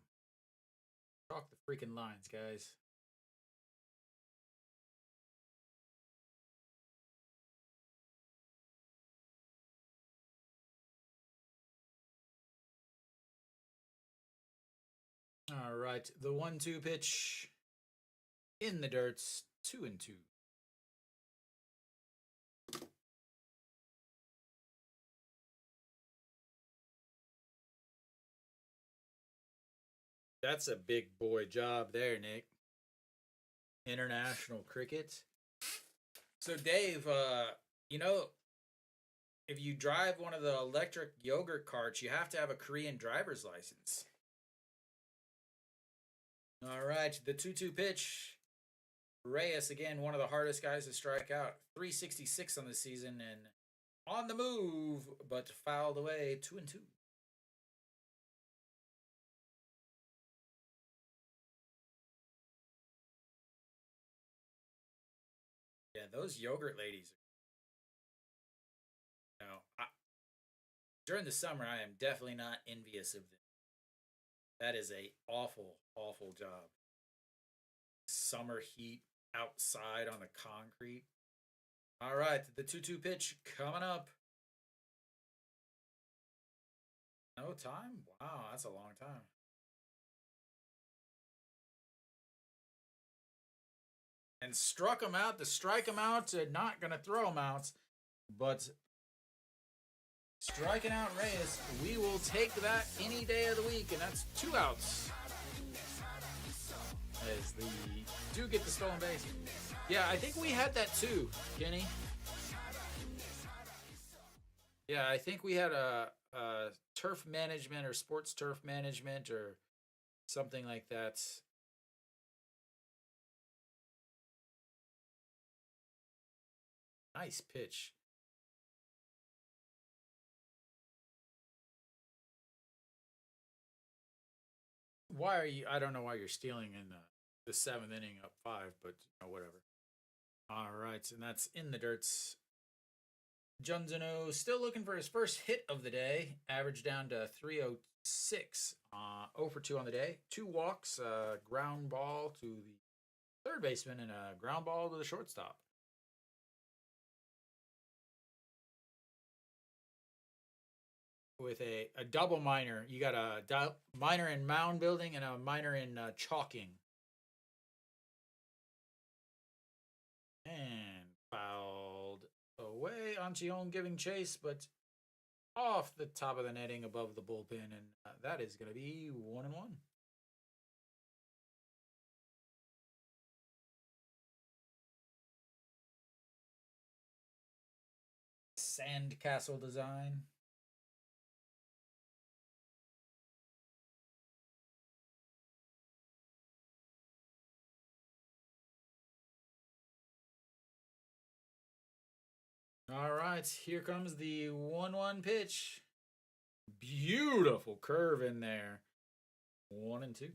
chalk the freaking lines, guys. All right, the 1-2 pitch in the dirts, 2-2. That's a big boy job there, Nick. International cricket. So, Dave, if you drive one of the electric yogurt carts, you have to have a Korean driver's license. All right, the 2-2 pitch. Reyes, again, one of the hardest guys to strike out. 366 on the season and on the move, but fouled away 2-2. Yeah, those yogurt ladies. You know, during the summer, I am definitely not envious of them. That is a awful, awful job. Summer heat outside on the concrete. All right, the 2-2 pitch coming up. No time? Wow, that's a long time. And struck him out to strike him out, not going to throw him out, but striking out Reyes. We will take that any day of the week, and that's 2 outs. As the do get the stolen base. Yeah, I think we had that too, Kenny. Yeah, I think we had a turf management or sports turf management or something like that. Nice pitch. Why are you? I don't know why you're stealing in the 7th inning up 5, but whatever. All right, and that's in the dirts. Junzuno still looking for his first hit of the day. Average down to 306. 0 for 2 on the day. 2 walks, ground ball to the third baseman, and a ground ball to the shortstop. With a double minor. You got a minor in mound building and a minor in chalking. And fouled away. Anchion giving chase, but off the top of the netting above the bullpen. And that is going to be 1-1. Sandcastle design. All right, here comes the 1-1 pitch. Beautiful curve in there. 1-2.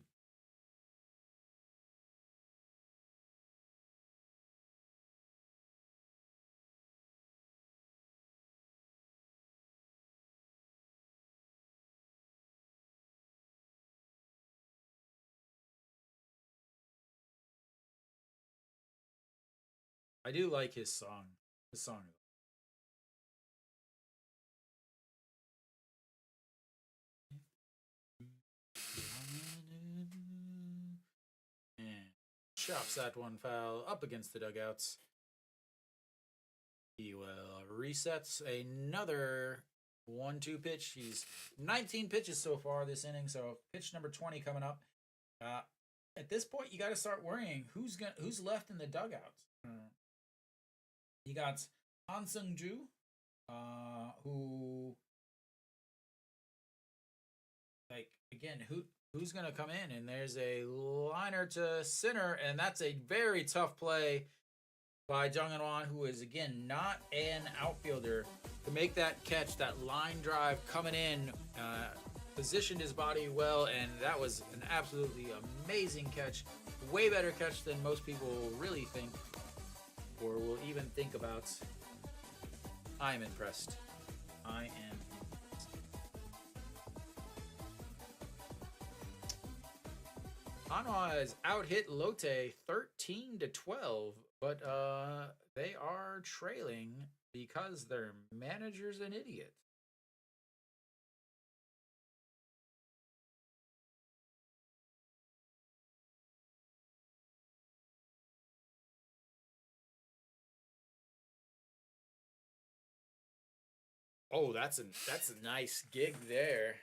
I do like his song. His song. And chops that one foul up against the dugouts. He will resets another 1-2 pitch. He's 19 pitches so far this inning, so pitch number 20 coming up. At this point, you got to start worrying who's left in the dugouts. You got Han Sung-ju, who, like, again, who's going to come in? And there's a liner to center, and that's a very tough play by Jung Hanwha, who is, again, not an outfielder, to make that catch, that line drive coming in, positioned his body well, and that was an absolutely amazing catch. Way better catch than most people really think or will even think about. I'm impressed. I am impressed. Hanwha has out-hit Lotte 13-12, but they are trailing because their manager's an idiot. Oh, that's a nice gig there.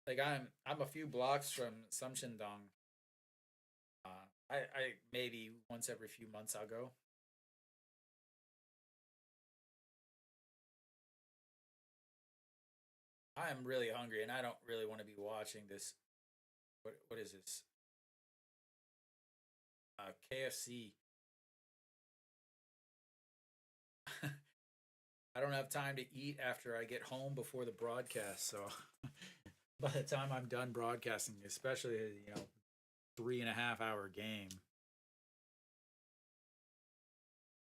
Like I'm a few blocks from Samshendong. I maybe once every few months I'll go. I am really hungry and I don't really want to be watching this. What is this? KFC. I don't have time to eat after I get home before the broadcast, so by the time I'm done broadcasting, especially 3.5 hour game.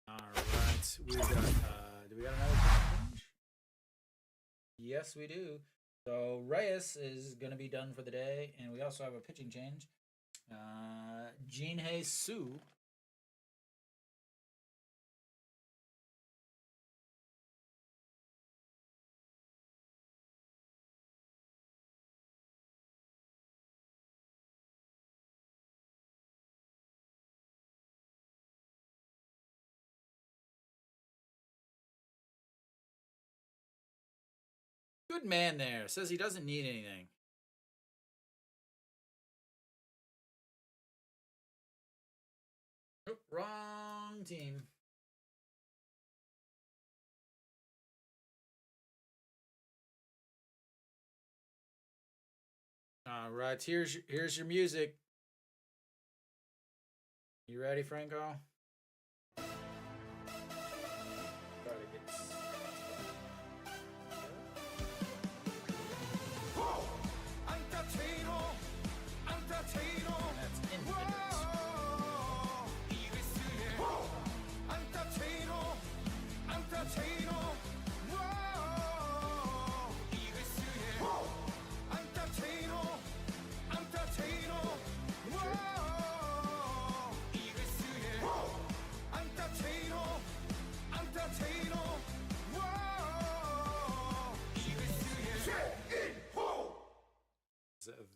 All right, we got. Do we got another change? Yes, we do. So Reyes is going to be done for the day, and we also have a pitching change. Jinhei Su. Good man there. Says he doesn't need anything. Nope, wrong team. All right, here's your music. You ready, Franco?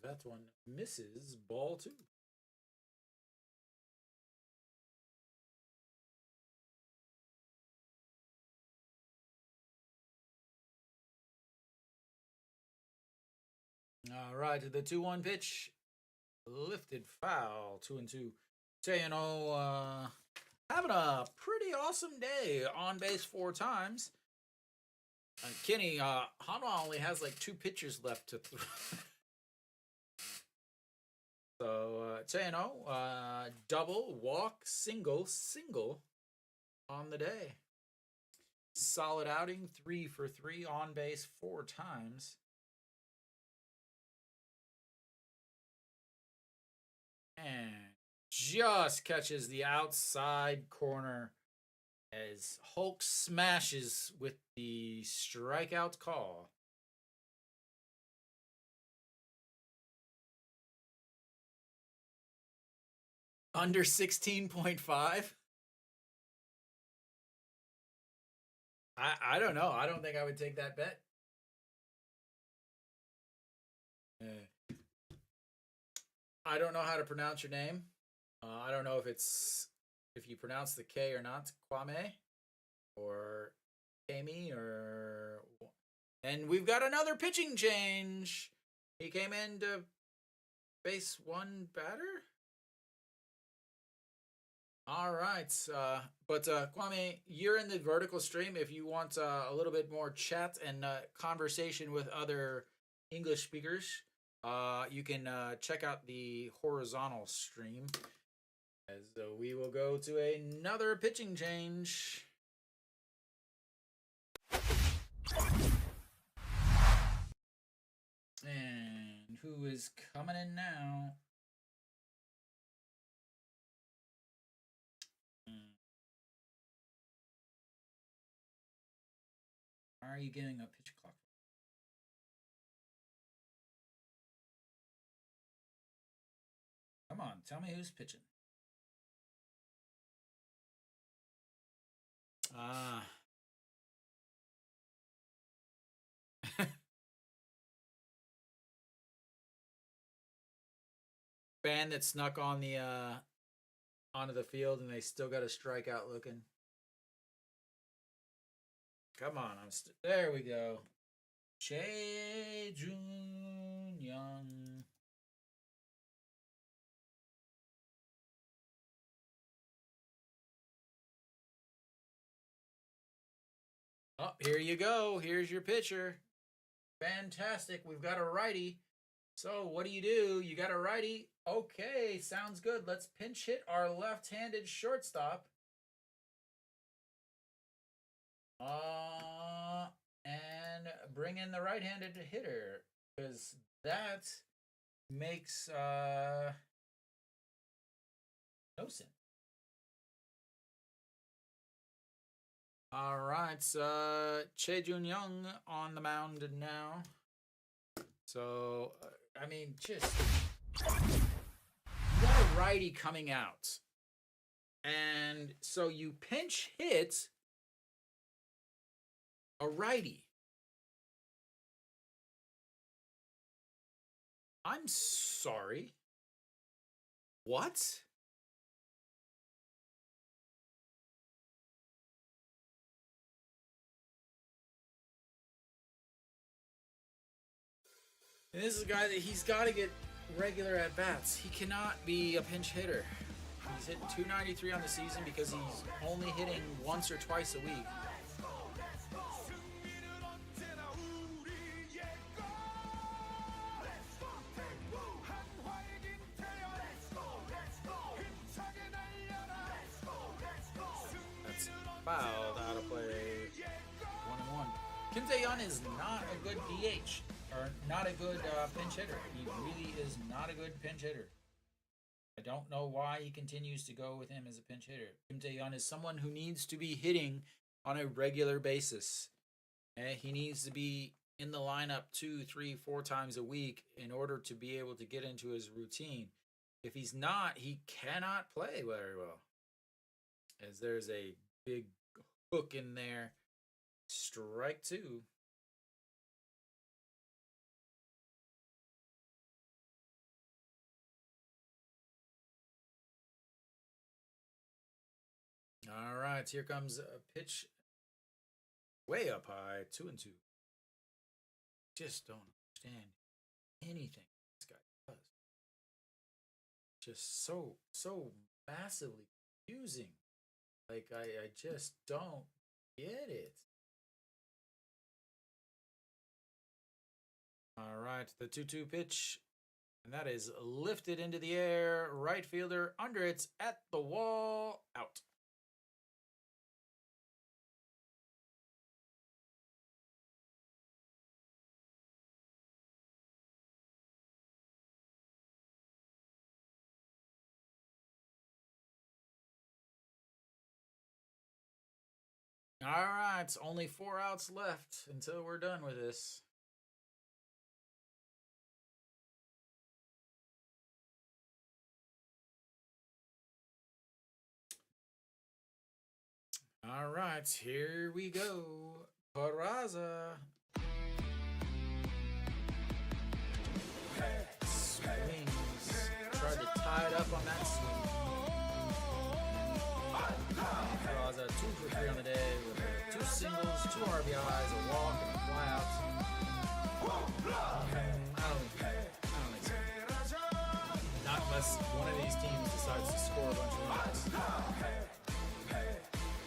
that one misses ball 2. All right, the 2-1 pitch. Lifted foul, 2-2. Tayano having a pretty awesome day. On base 4 times. Kenny, Hanwha only has like 2 pitchers left to throw. So, Tayano, double, walk, single on the day. Solid outing, 3 for 3, on base 4 times. And just catches the outside corner as Hulk smashes with the strikeout call. Under 16.5? I don't know. I don't think I would take that bet. I don't know how to pronounce your name. I don't know if you pronounce the K or not, Kwame or Kami or. And we've got another pitching change. He came in to face 1 batter. All right, but Kwame, you're in the vertical stream. If you want a little bit more chat and conversation with other English speakers, you can check out the horizontal stream. As we will go to another pitching change. And who is coming in now? Why are you getting a pitch clock? Come on, tell me who's pitching. Fan that snuck on the onto the field and they still got a strikeout looking. Come on, there we go. Che Jun Young. Oh, here you go. Here's your pitcher. Fantastic. We've got a righty. So what do? You got a righty. Okay, sounds good. Let's pinch hit our left-handed shortstop. And bring in the right-handed hitter, because that makes no sense. All right, Che Jun Young on the mound now. So, I mean, just you got a righty coming out, and so you pinch hit a righty. I'm sorry. What? And this is a guy that he's got to get regular at bats. He cannot be a pinch hitter. He's hitting 293 on the season because he's only hitting once or twice a week. That's fouled out of play. 1-1. Kim Tae-yeon is not a good DH. Or not a good pinch hitter. He really is not a good pinch hitter. I don't know why he continues to go with him as a pinch hitter. Kim Tae-yeon is someone who needs to be hitting on a regular basis. He needs to be in the lineup 2, 3, 4 times a week in order to be able to get into his routine. If he's not, he cannot play very well. As there's a big hook in there. Strike 2. right, here comes a pitch way up high, 2-2. Just don't understand anything this guy does. Just so massively confusing. Like I just don't get it. All right, the 2-2 pitch, and that is lifted into the air. Right fielder under it's at the wall, out. All right, only 4 outs left until we're done with this. All right, here we go. Peraza. Swings. Tried to tie it up on that swing. Peraza 2 for 3 on the day with 2 singles, 2 RBIs, a walk, and a flyout. I don't think so. Not unless one of these teams decides to score a bunch of runs.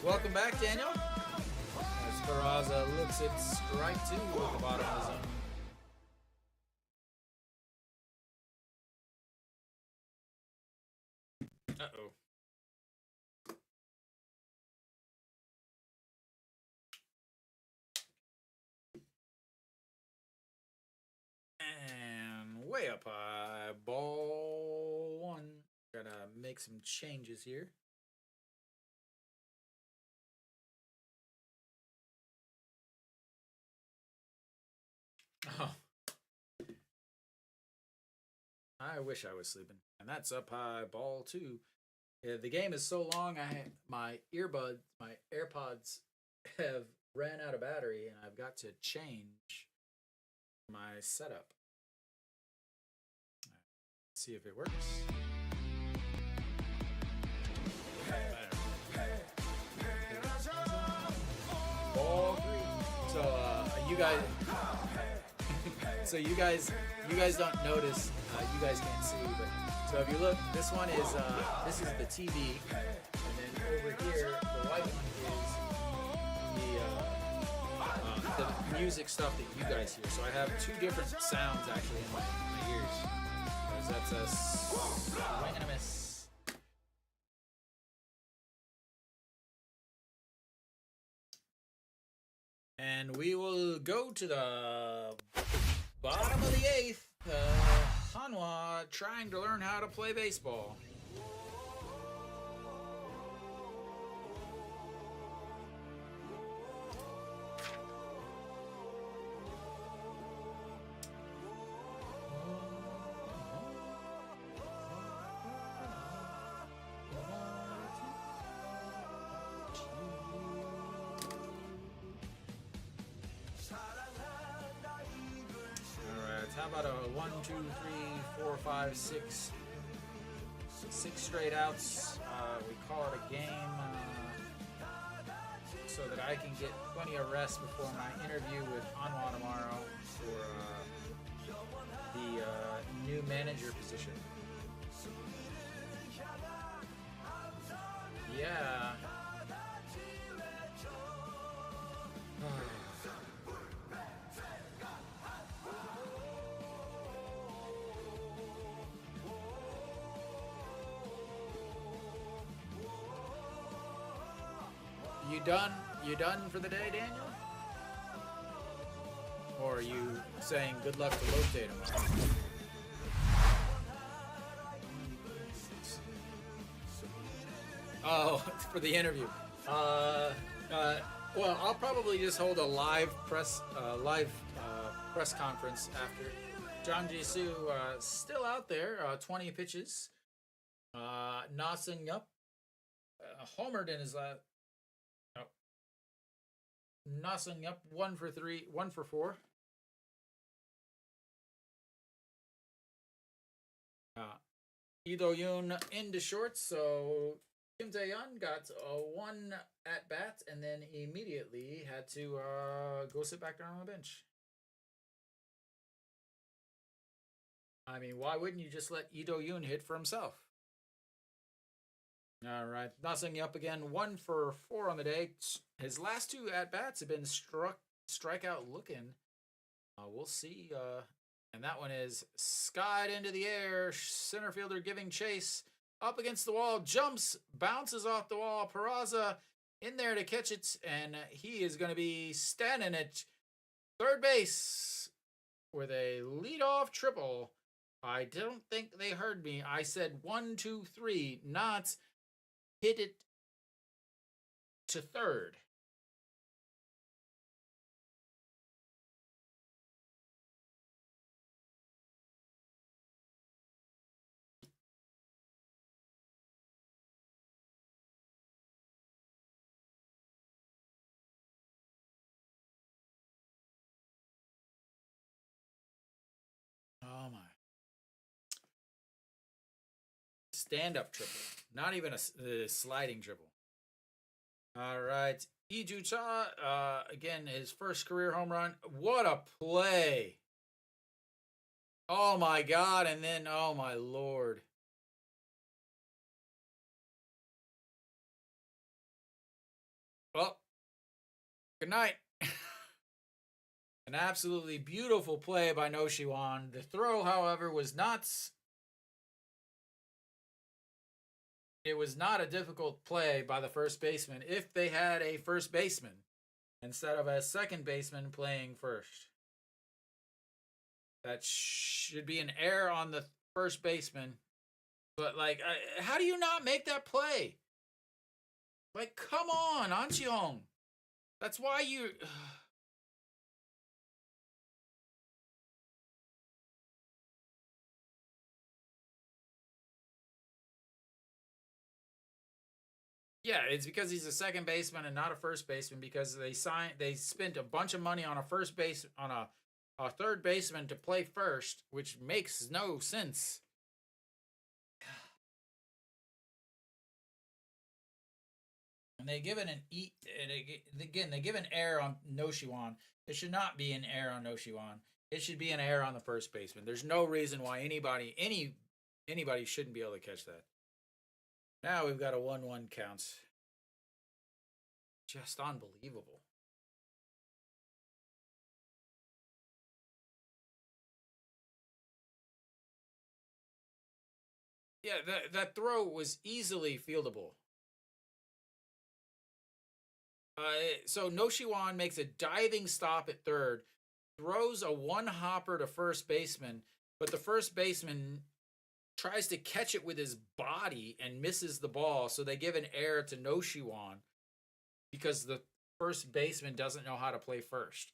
Welcome back, Daniel. As Peraza looks at strike 2 at the bottom of the zone. Uh-oh. And way up high, ball 1. Gotta make some changes here. Oh. I wish I was sleeping. And that's up high, ball 2. The game is so long, my AirPods have ran out of battery, and I've got to change my setup. Let's see if it works. Ball 3. So you guys, you guys don't notice. You guys can't see, but so if you look, this one is this is the TV, and then over here, the white one is the music stuff that you guys hear. So I have 2 different sounds actually in my ears. That's a swing and a miss. And we will go to the bottom of the 8th. Hanwha trying to learn how to play baseball. How about a 1, 2, 3, 4, 5, 6 straight outs? We call it a game so that I can get plenty of rest before my interview with Hanwha tomorrow for the new manager position. Yeah. You done for the day, Daniel? Or are you saying good luck to Lotte tomorrow? Oh, for the interview. Well, I'll probably just hold a live press conference after. John Jisoo still out there, 20 pitches, nossing up, homered in his last. Nossing up 1 for 3, 1 for 4. Ido Yoon into short, so Kim Tae-yeon got one at bat and then immediately had to go sit back down on the bench. I mean, why wouldn't you just let Lee Do-yoon hit for himself? All right, Nossing up again, 1 for 4 on the day. His last 2 at bats have been strikeout looking. We'll see. And that one is skied into the air. Center fielder giving chase. Up against the wall, jumps, bounces off the wall. Peraza in there to catch it, and he is going to be standing at third base with a leadoff triple. I don't think they heard me. I said 1, 2, 3, not hit it to third. Oh my. Stand-up triple. Not even a sliding triple. All right. Lee Ju-cha, again, his first career home run. What a play. Oh my God. And then, oh my Lord. Well, good night. An absolutely beautiful play by No Shiwan. The throw, however, was not. It was not a difficult play by the first baseman if they had a first baseman instead of a second baseman playing first. That should be an error on the first baseman. But, like, how do you not make that play? Like, come on, An Chi-hong. That's why you. Yeah, it's because he's a second baseman and not a first baseman because they spent a bunch of money on a third baseman to play first, which makes no sense. And they give it again, they give an error on No Shiwan. It should not be an error on No Shiwan. It should be an error on the first baseman. There's no reason why anybody shouldn't be able to catch that. Now we've got a 1-1 count. Just unbelievable. Yeah, that throw was easily fieldable. So No Shiwan makes a diving stop at third, throws a one hopper to first baseman, but the first baseman tries to catch it with his body and misses the ball. So they give an error to No Shiwan because the first baseman doesn't know how to play first.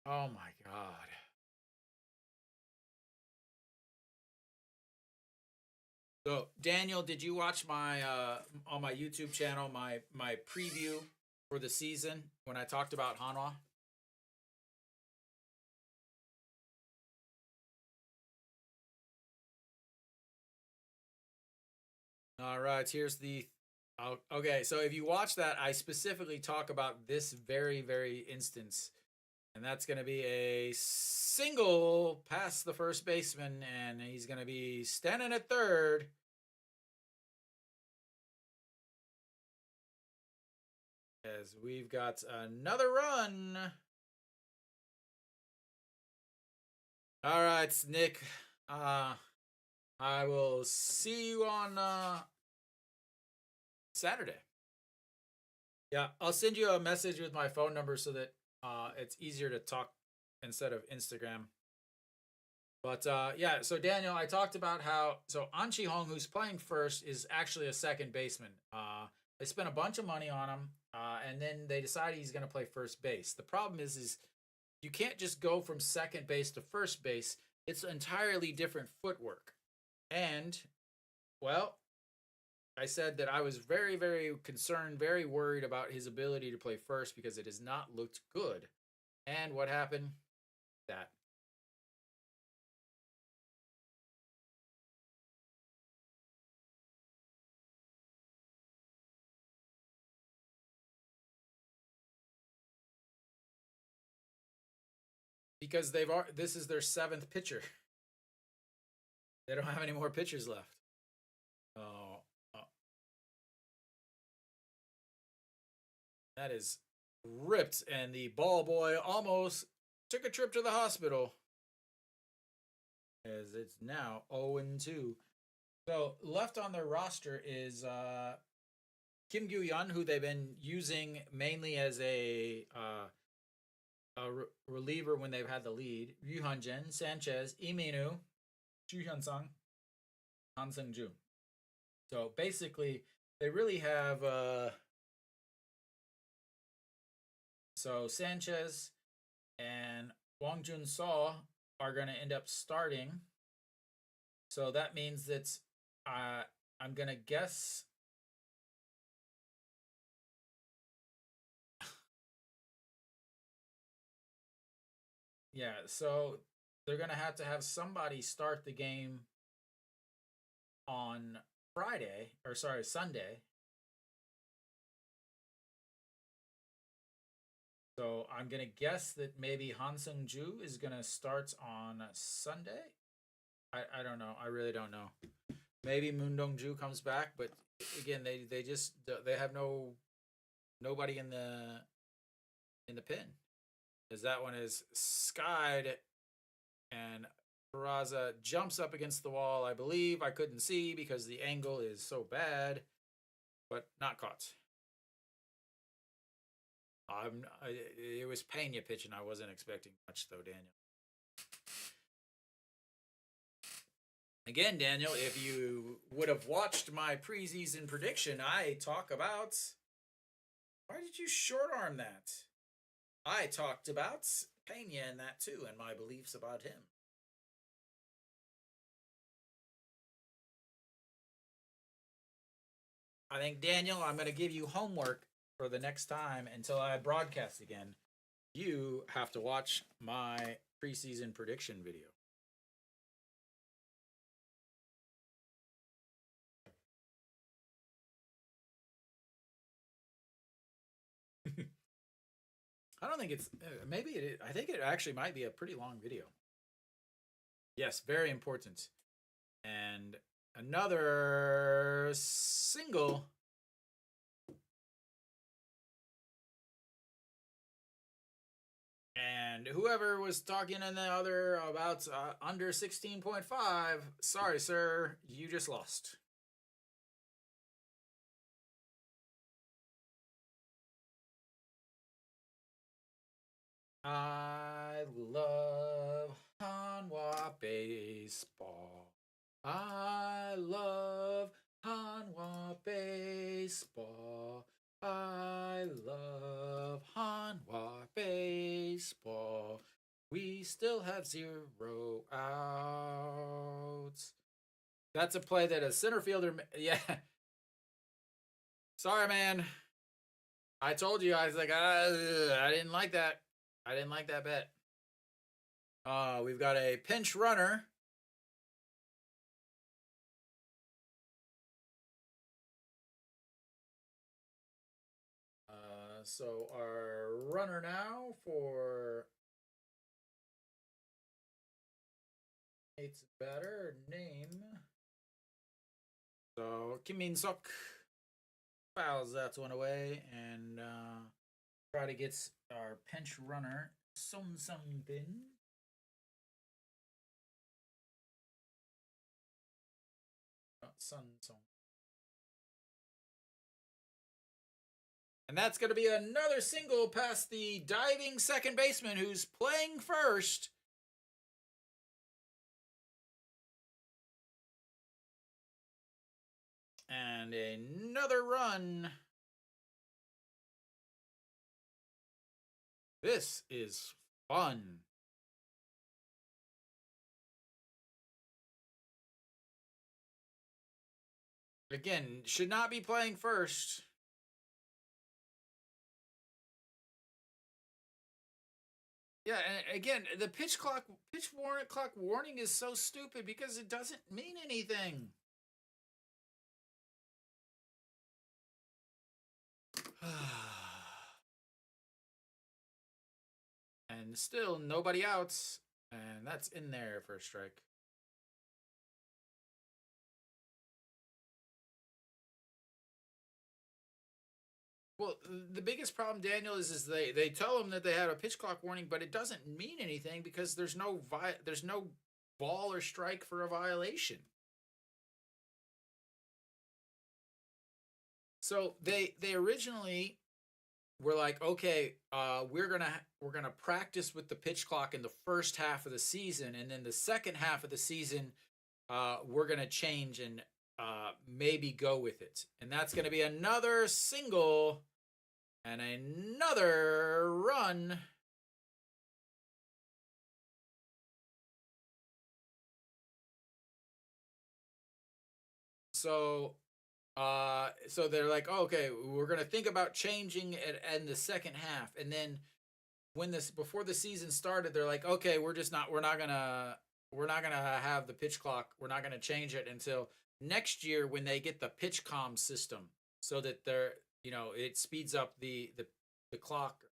Oh my God. So Daniel, did you watch my on my YouTube channel my preview for the season when I talked about Hanwha? All right, here's the. Okay, so if you watch that, I specifically talk about this very instance, and that's going to be a single past the first baseman, and he's going to be standing at third. As we've got another run. All right, Nick. I will see you on Saturday. Yeah, I'll send you a message with my phone number so that it's easier to talk instead of Instagram. But yeah, so Daniel, I talked about how An Chi-hong, who's playing first, is actually a second baseman. They spent a bunch of money on him, and then they decided he's going to play first base. The problem is you can't just go from second base to first base. It's entirely different footwork. And, well, I said that I was very concerned, very worried about his ability to play first because it has not looked good. And what happened? That. because this is their 7th pitcher. They don't have any more pitchers left. Oh, that is ripped, and the ball boy almost took a trip to the hospital, as it's now 0-2. So left on their roster is Kim Gyu-yeon, who they've been using mainly as a reliever when they've had the lead. Ryu Han-jin, Sanchez, Iminu, Ju Hyun-sung, Han Seung-ju. So basically, they really have so Sanchez and Wong Jun-seo are going to end up starting. So that means that I'm going to guess yeah, so they're going to have somebody start the game on Sunday. So I'm going to guess that maybe Han Seung-ju is going to start on Sunday. I don't know. I really don't know. Maybe Moon Dong-ju comes back, but again, they have nobody in the pin, as that one is skied, and Peraza jumps up against the wall. I believe I couldn't see because the angle is so bad, but not caught. It was Pena pitching. I wasn't expecting much though, Daniel. Again, Daniel, if you would have watched my preseason prediction, I talk about... Why did you short arm that? I talked about Pena in that too, and my beliefs about him. I think, Daniel, I'm going to give you homework for the next time until I broadcast again. You have to watch my preseason prediction video. I don't think it's... maybe it... I think it actually might be a pretty long video. Yes, very important. And another single. And whoever was talking in the other about under 16.5, sorry, sir, you just lost. I love Hanwha baseball. I love Hanwha baseball. I love Hanwha baseball. We still have 0 outs. That's a play that a center fielder... Yeah. Sorry, man. I told you. I was like, I didn't like that. I didn't like that bet. We've got a pinch runner. So our runner now for its batter name. So Kim Min-sok fouls that one away and try to get our pinch runner Sung Bin. Sun Sung. And that's going to be another single past the diving second baseman who's playing first. And another run. This is fun. Again, should not be playing first. Yeah, and again, the pitch clock warning is so stupid because it doesn't mean anything. And and still nobody outs, and that's in there for a strike. Well, the biggest problem, Daniel, is they tell them that they had a pitch clock warning, but it doesn't mean anything because there's no ball or strike for a violation. So they originally were like, okay, we're gonna practice with the pitch clock in the first half of the season, and then the second half of the season, we're gonna change and maybe go with it, and that's gonna be another single and another run. So so they're like, oh, okay, we're gonna think about changing it in the second half, and then when this before the season started, they're like, okay, we're not gonna have the pitch clock. We're not gonna change it until next year when they get the pitch com system, so that they're it speeds up the clock.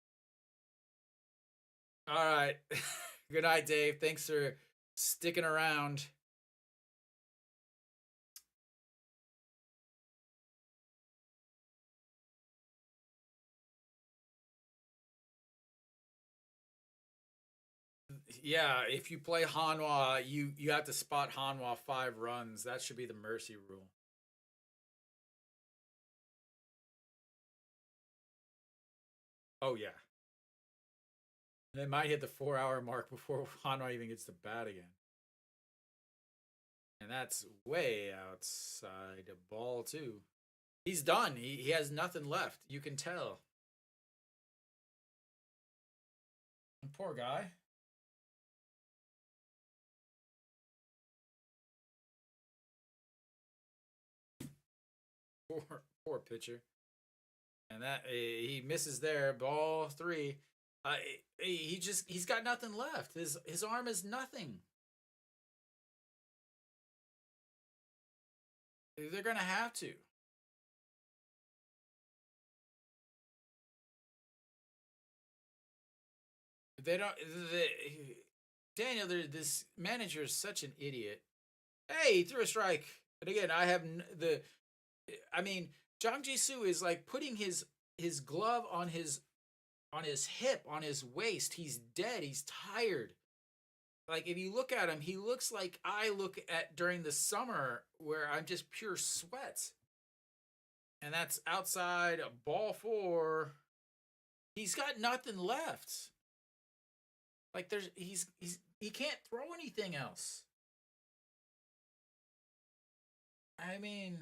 All right, good night, Dave. Thanks for sticking around. Yeah, if you play Hanwha, you have to spot Hanwha 5 runs. That should be the mercy rule. Oh yeah, they might hit the 4 hour mark before Hanwha even gets to bat again. And that's way outside a ball too. He's done. He has nothing left. You can tell. Poor guy. Poor pitcher. And that he misses there. Ball 3. He's got nothing left. His arm is nothing. They're gonna have to. They don't. Daniel, this manager is such an idiot. Hey, he threw a strike. And again, I have the. I mean, Jang Ji-soo is like putting his glove on his hip, on his waist. He's dead. He's tired. Like if you look at him, he looks like I look at during the summer where I'm just pure sweat. And that's outside ball 4. He's got nothing left. Like he can't throw anything else. I mean,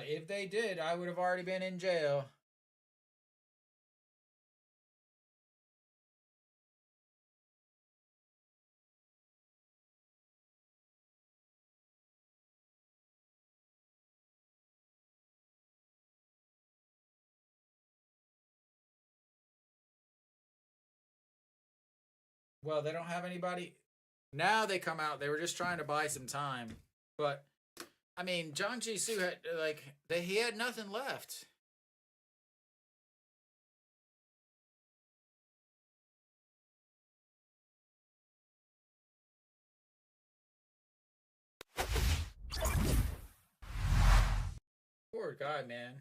if they did, I would have already been in jail. Well, they don't have anybody. Now they come out. They were just trying to buy some time. But I mean, Jang Ji-soo had he had nothing left. Poor guy, man.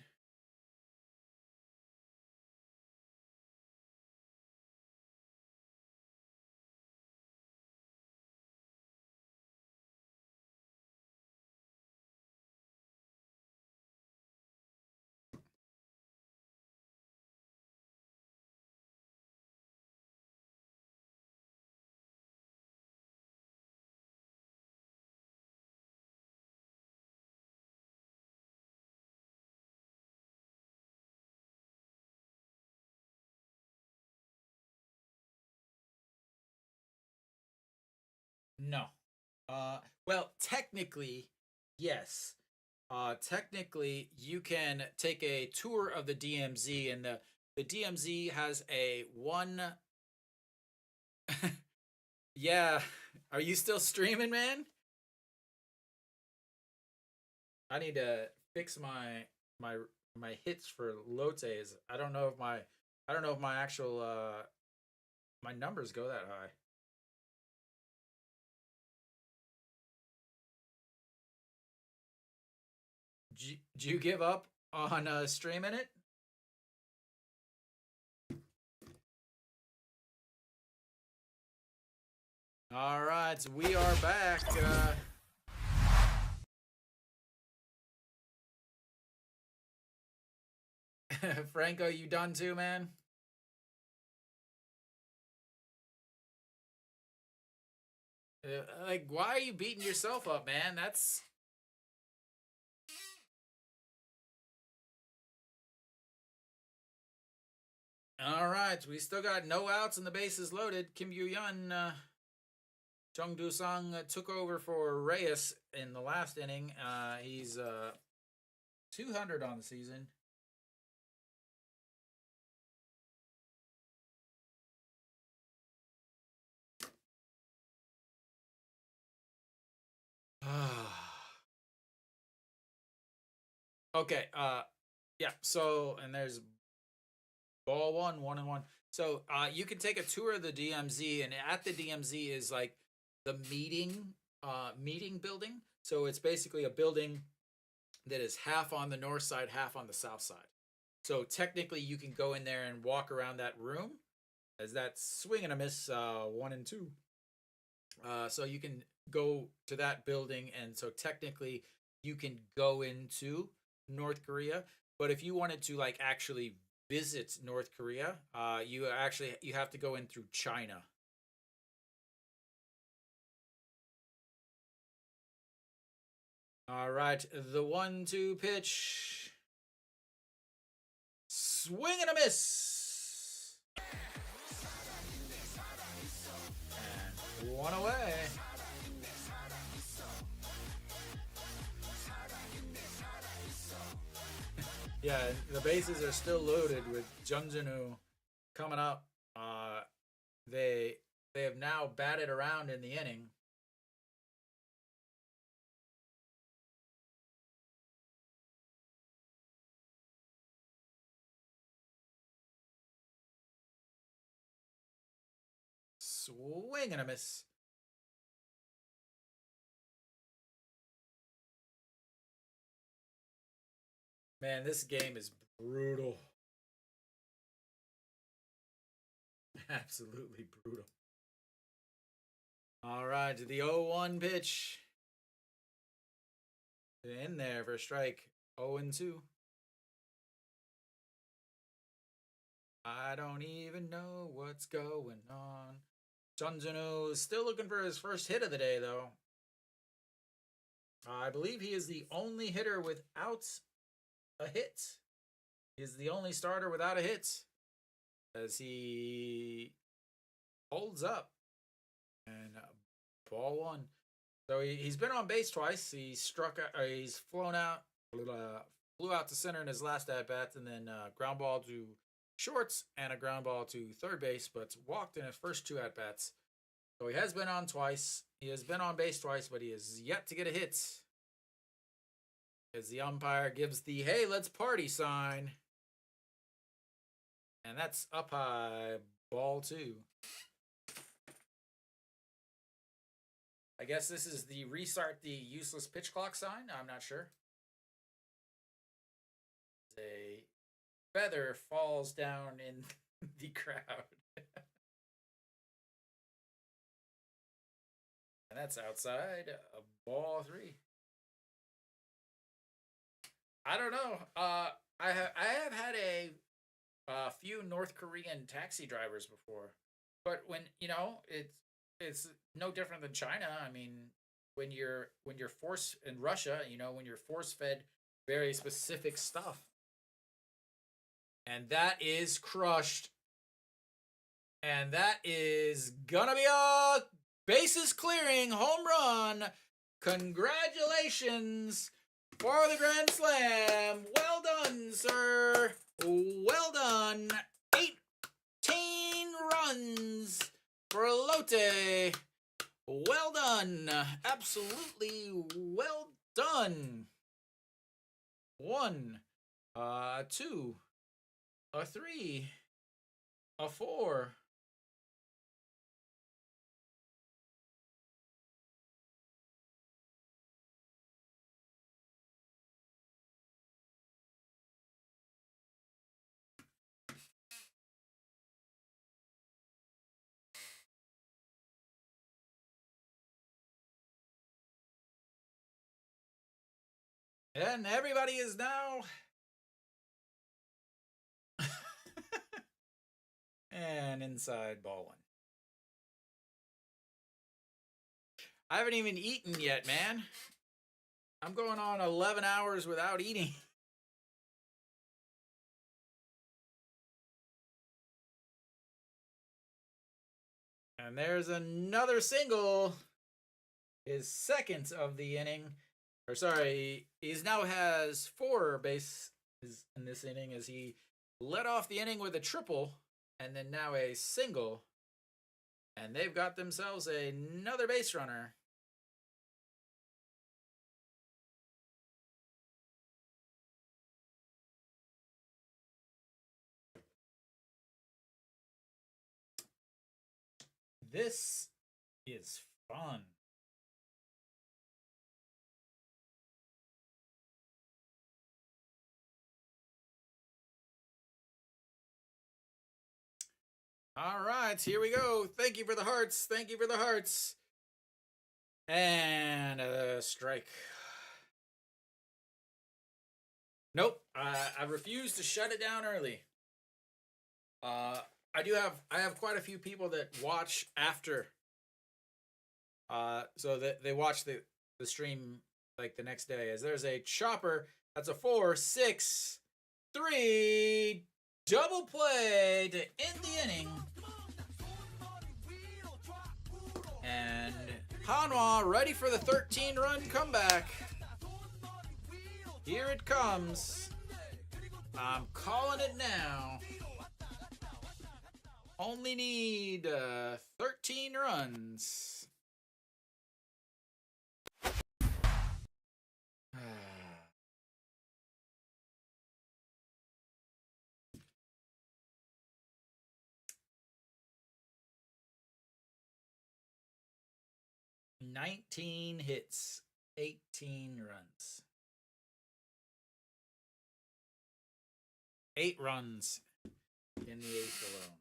No. Well, technically, yes. Technically, you can take a tour of the DMZ, and the DMZ has a one. Yeah, are you still streaming, man? I need to fix my my hits for Lottes. I don't know if my actual my numbers go that high. Do you give up on streaming it? All right, so we are back. Franco, you done too, man? Like, why are you beating yourself up, man? That's all right. We still got no outs and the bases loaded. Kim Yu Yun, Chung Do Sung took over for Reyes in the last inning. He's 200 on the season. Okay. Yeah. So, and there's ball one and one. So, you can take a tour of the DMZ, and at the DMZ is like the meeting building. So it's basically a building that is half on the north side, half on the south side. So technically, you can go in there and walk around that room, as that's swing and a miss, 1 and 2. So you can go to that building, and so technically you can go into North Korea. But if you wanted to like actually visit North Korea, you have to go in through China. All right, the 1-2 pitch, swing and a miss, and one away. Yeah, the bases are still loaded with Junjunu coming up. They have now batted around in the inning. Swing and a miss. Man, this game is brutal. Absolutely brutal. All right, the 0-1 pitch. In there for a strike. 0-2. I don't even know what's going on. Junjunu is still looking for his first hit of the day, though. I believe he is the only hitter without a hit. He's the only starter without a hit, as he holds up. And ball one. So he's been on base twice. He's flown out, flew out to center in his last at bat, and then ground ball to shorts and a ground ball to third base, but walked in his first 2 at bats. So he has been on twice. He has been on base twice, but he has yet to get a hit. As the umpire gives the "Hey, let's party" sign. And that's up high, ball 2. I guess this is the restart the useless pitch clock sign. I'm not sure. A feather falls down in the crowd. And that's outside, ball 3. I don't know. I have had a few North Korean taxi drivers before, but when it's no different than China. I mean, when you're forced in Russia, when you're force fed very specific stuff, and that is crushed, and that is gonna be a bases clearing home run. Congratulations for the grand slam. Well done, sir. Well done. 18 runs for Lotte. Well done. Absolutely well done. 1, 2, 3, 4. And everybody is now and inside ball 1. I haven't even eaten yet, man. I'm going on 11 hours without eating. And there's another single. His second of the inning. Or sorry, he now has 4 bases in this inning as he led off the inning with a triple and then now a single. And they've got themselves another base runner. This is fun. All right, here we go. Thank you for the hearts. Thank you for the hearts. And a strike. Nope. I refuse to shut it down early. I have quite a few people that watch after. So that they watch the stream like the next day. As there's a chopper. That's a 4, 6, 3. Double play to end the inning. And Hanwha ready for the 13-run comeback. Here it comes. I'm calling it now. Only need 13 runs. 19 hits, 18 runs. 8 runs in the 8th alone.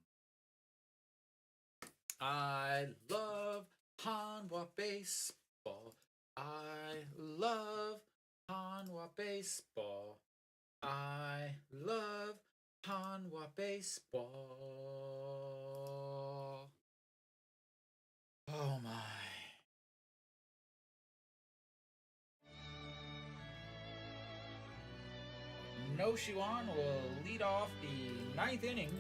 I love Hanwha baseball. I love Hanwha baseball. I love Hanwha baseball. Oh my. No Shiwan will lead off the 9th inning,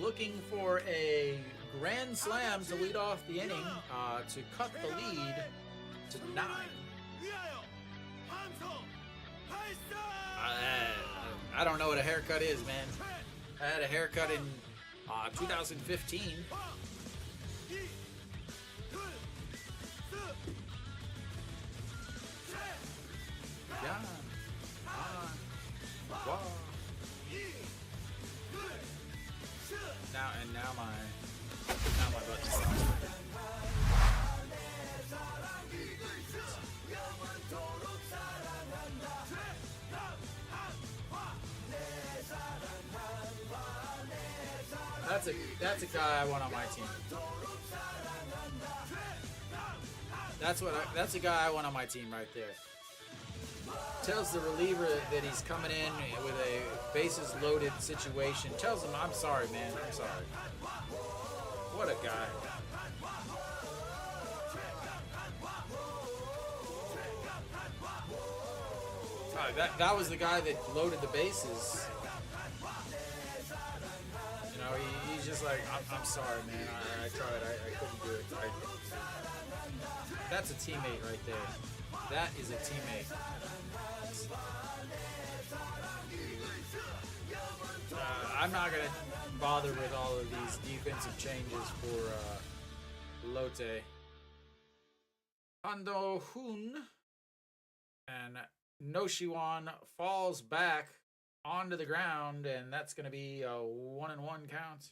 looking for a grand slam to lead off the inning to cut the lead to 9. I don't know what a haircut is, man. I had a haircut in 2015. Yeah. Wow. Now my button stops. That's a guy I want on my team. That's a guy I want on my team right there. Tells the reliever that he's coming in with a bases loaded situation. Tells him, I'm sorry, man. I'm sorry. What a guy. That was the guy that loaded the bases. You know, he's just like, I'm sorry, man. I tried. I couldn't do it. That's a teammate right there. That is a teammate. I'm not going to bother with all of these defensive changes for Lotte. Ando Hun and Noshiwan falls back onto the ground, and that's going to be a 1-1 count.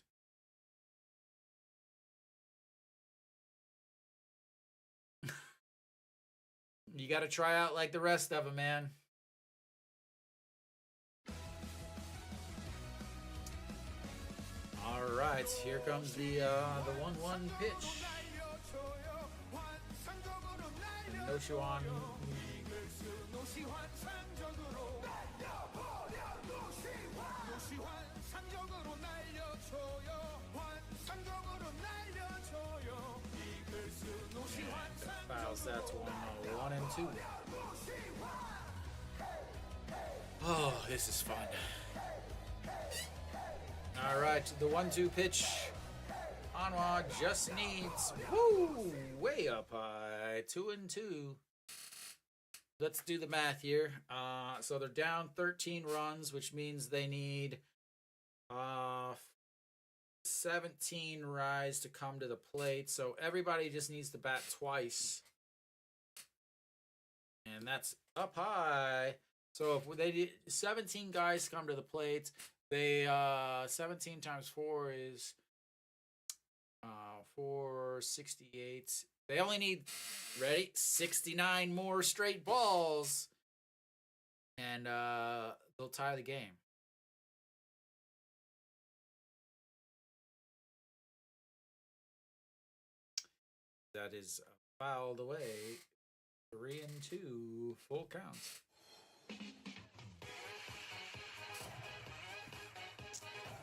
You got to try out like the rest of them, man. All right, here comes the 1-1 pitch. Noshiwan. Fouls, that's 1-2. Oh, this is fun. All right, the 1-2 pitch. Hanwha just needs, woo, way up high, 2-2. Let's do the math here. So they're down 13 runs, which means they need 17 rise to come to the plate. So everybody just needs to bat twice. And that's up high. So if they did 17 guys come to the plate, they 17 times 4 is 468. They only need, ready, 69 more straight balls, and they'll tie the game. That is fouled away. 3-2, full count.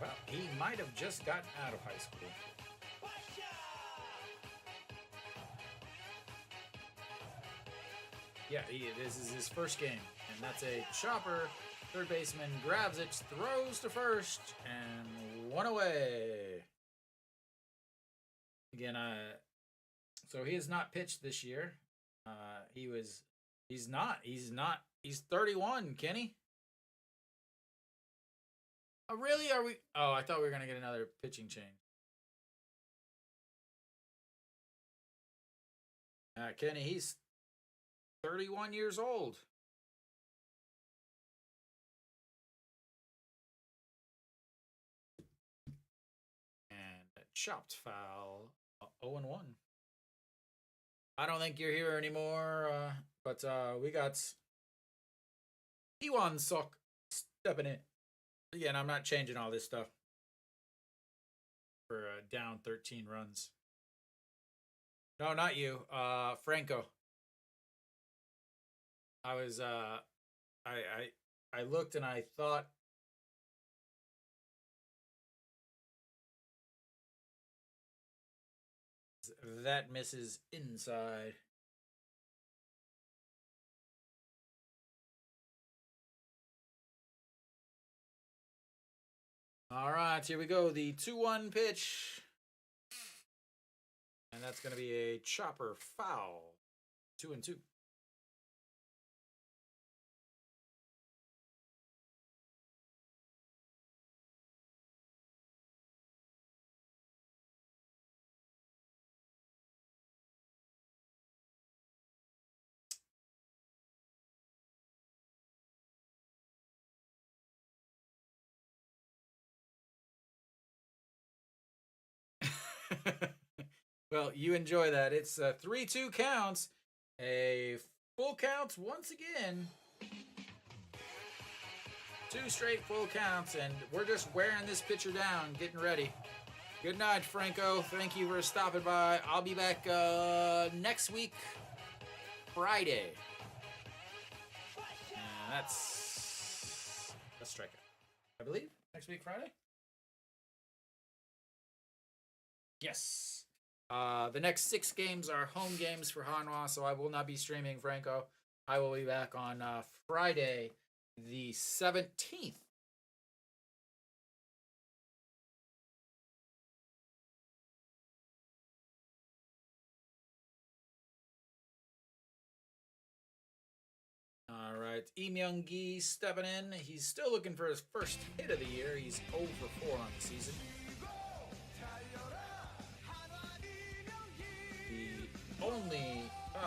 Well, he might have just gotten out of high school. Yeah, this is his first game, and that's a chopper. Third baseman grabs it, throws to first, and 1 away. Again, so he has not pitched this year. He's 31, Kenny. Oh, really? Are we? Oh, I thought we were going to get another pitching change. Kenny, he's 31 years old. And a chopped foul, 0-1. I don't think you're here anymore, but we got Iwan Sok stepping in. Again, I'm not changing all this stuff for down 13 runs. No, not you. Franco. I was I looked and I thought that misses inside. All right, here we go. The 2-1 pitch. And that's going to be a chopper foul. 2-2. Well, you enjoy that. It's 3-2 counts. A full count once again. 2 straight full counts, and we're just wearing this pitcher down, getting ready. Good night, Franco. Thank you for stopping by. I'll be back next week, Friday. And that's strikeout, I believe. Next week, Friday? Yes. The next 6 games are home games for Hanwha, so I will not be streaming Franco. I will be back on Friday, the 17th. right, Im Young-gi stepping in. He's still looking for his first hit of the year. He's 0 for 4 on the season. The only,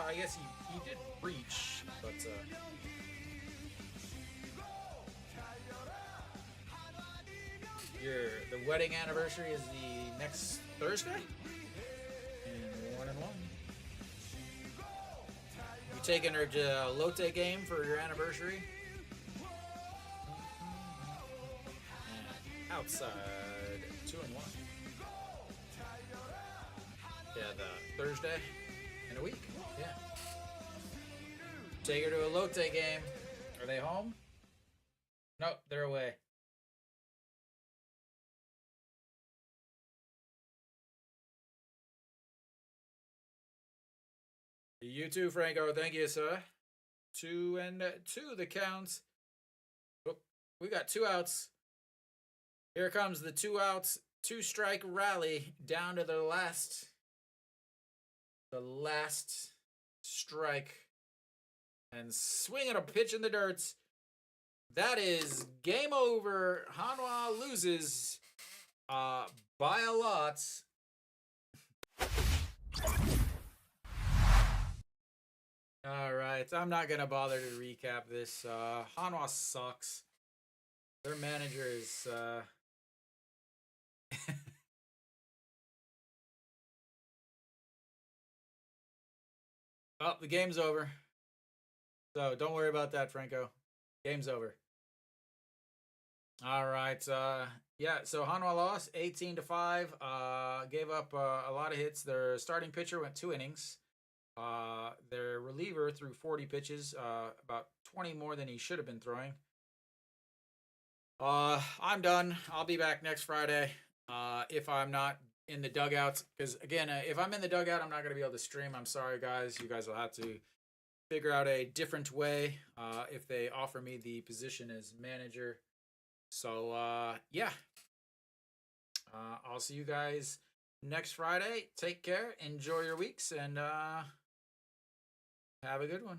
I guess he did reach, but the wedding anniversary is the next Thursday. And 1-1. You taking her to Lotte game for your anniversary? And outside 2-1. Yeah, the Thursday in a week. Yeah. Take her to a Lotte game. Are they home? Nope, they're away. You too, Franco. Thank you, sir. 2-2 the counts. Oh, we got 2 outs. Here comes the 2 outs, 2 strike rally down to the last strike. And swinging a pitch in the dirt. That is game over. Hanwha loses by a lot. All right, I'm not gonna bother to recap this. Hanwha sucks. Their manager is oh, the game's over. So don't worry about that, Franco. Game's over. All right. Yeah, so Hanwha lost 18-5. Gave up a lot of hits. Their starting pitcher went 2 innings. Their reliever threw 40 pitches, about 20 more than he should have been throwing. I'm done. I'll be back next Friday. If I'm not in the dugouts, because again, if I'm in the dugout, I'm not going to be able to stream. I'm sorry, guys. You guys will have to figure out a different way if they offer me the position as manager. So, yeah. I'll see you guys next Friday. Take care. Enjoy your weeks, and have a good one.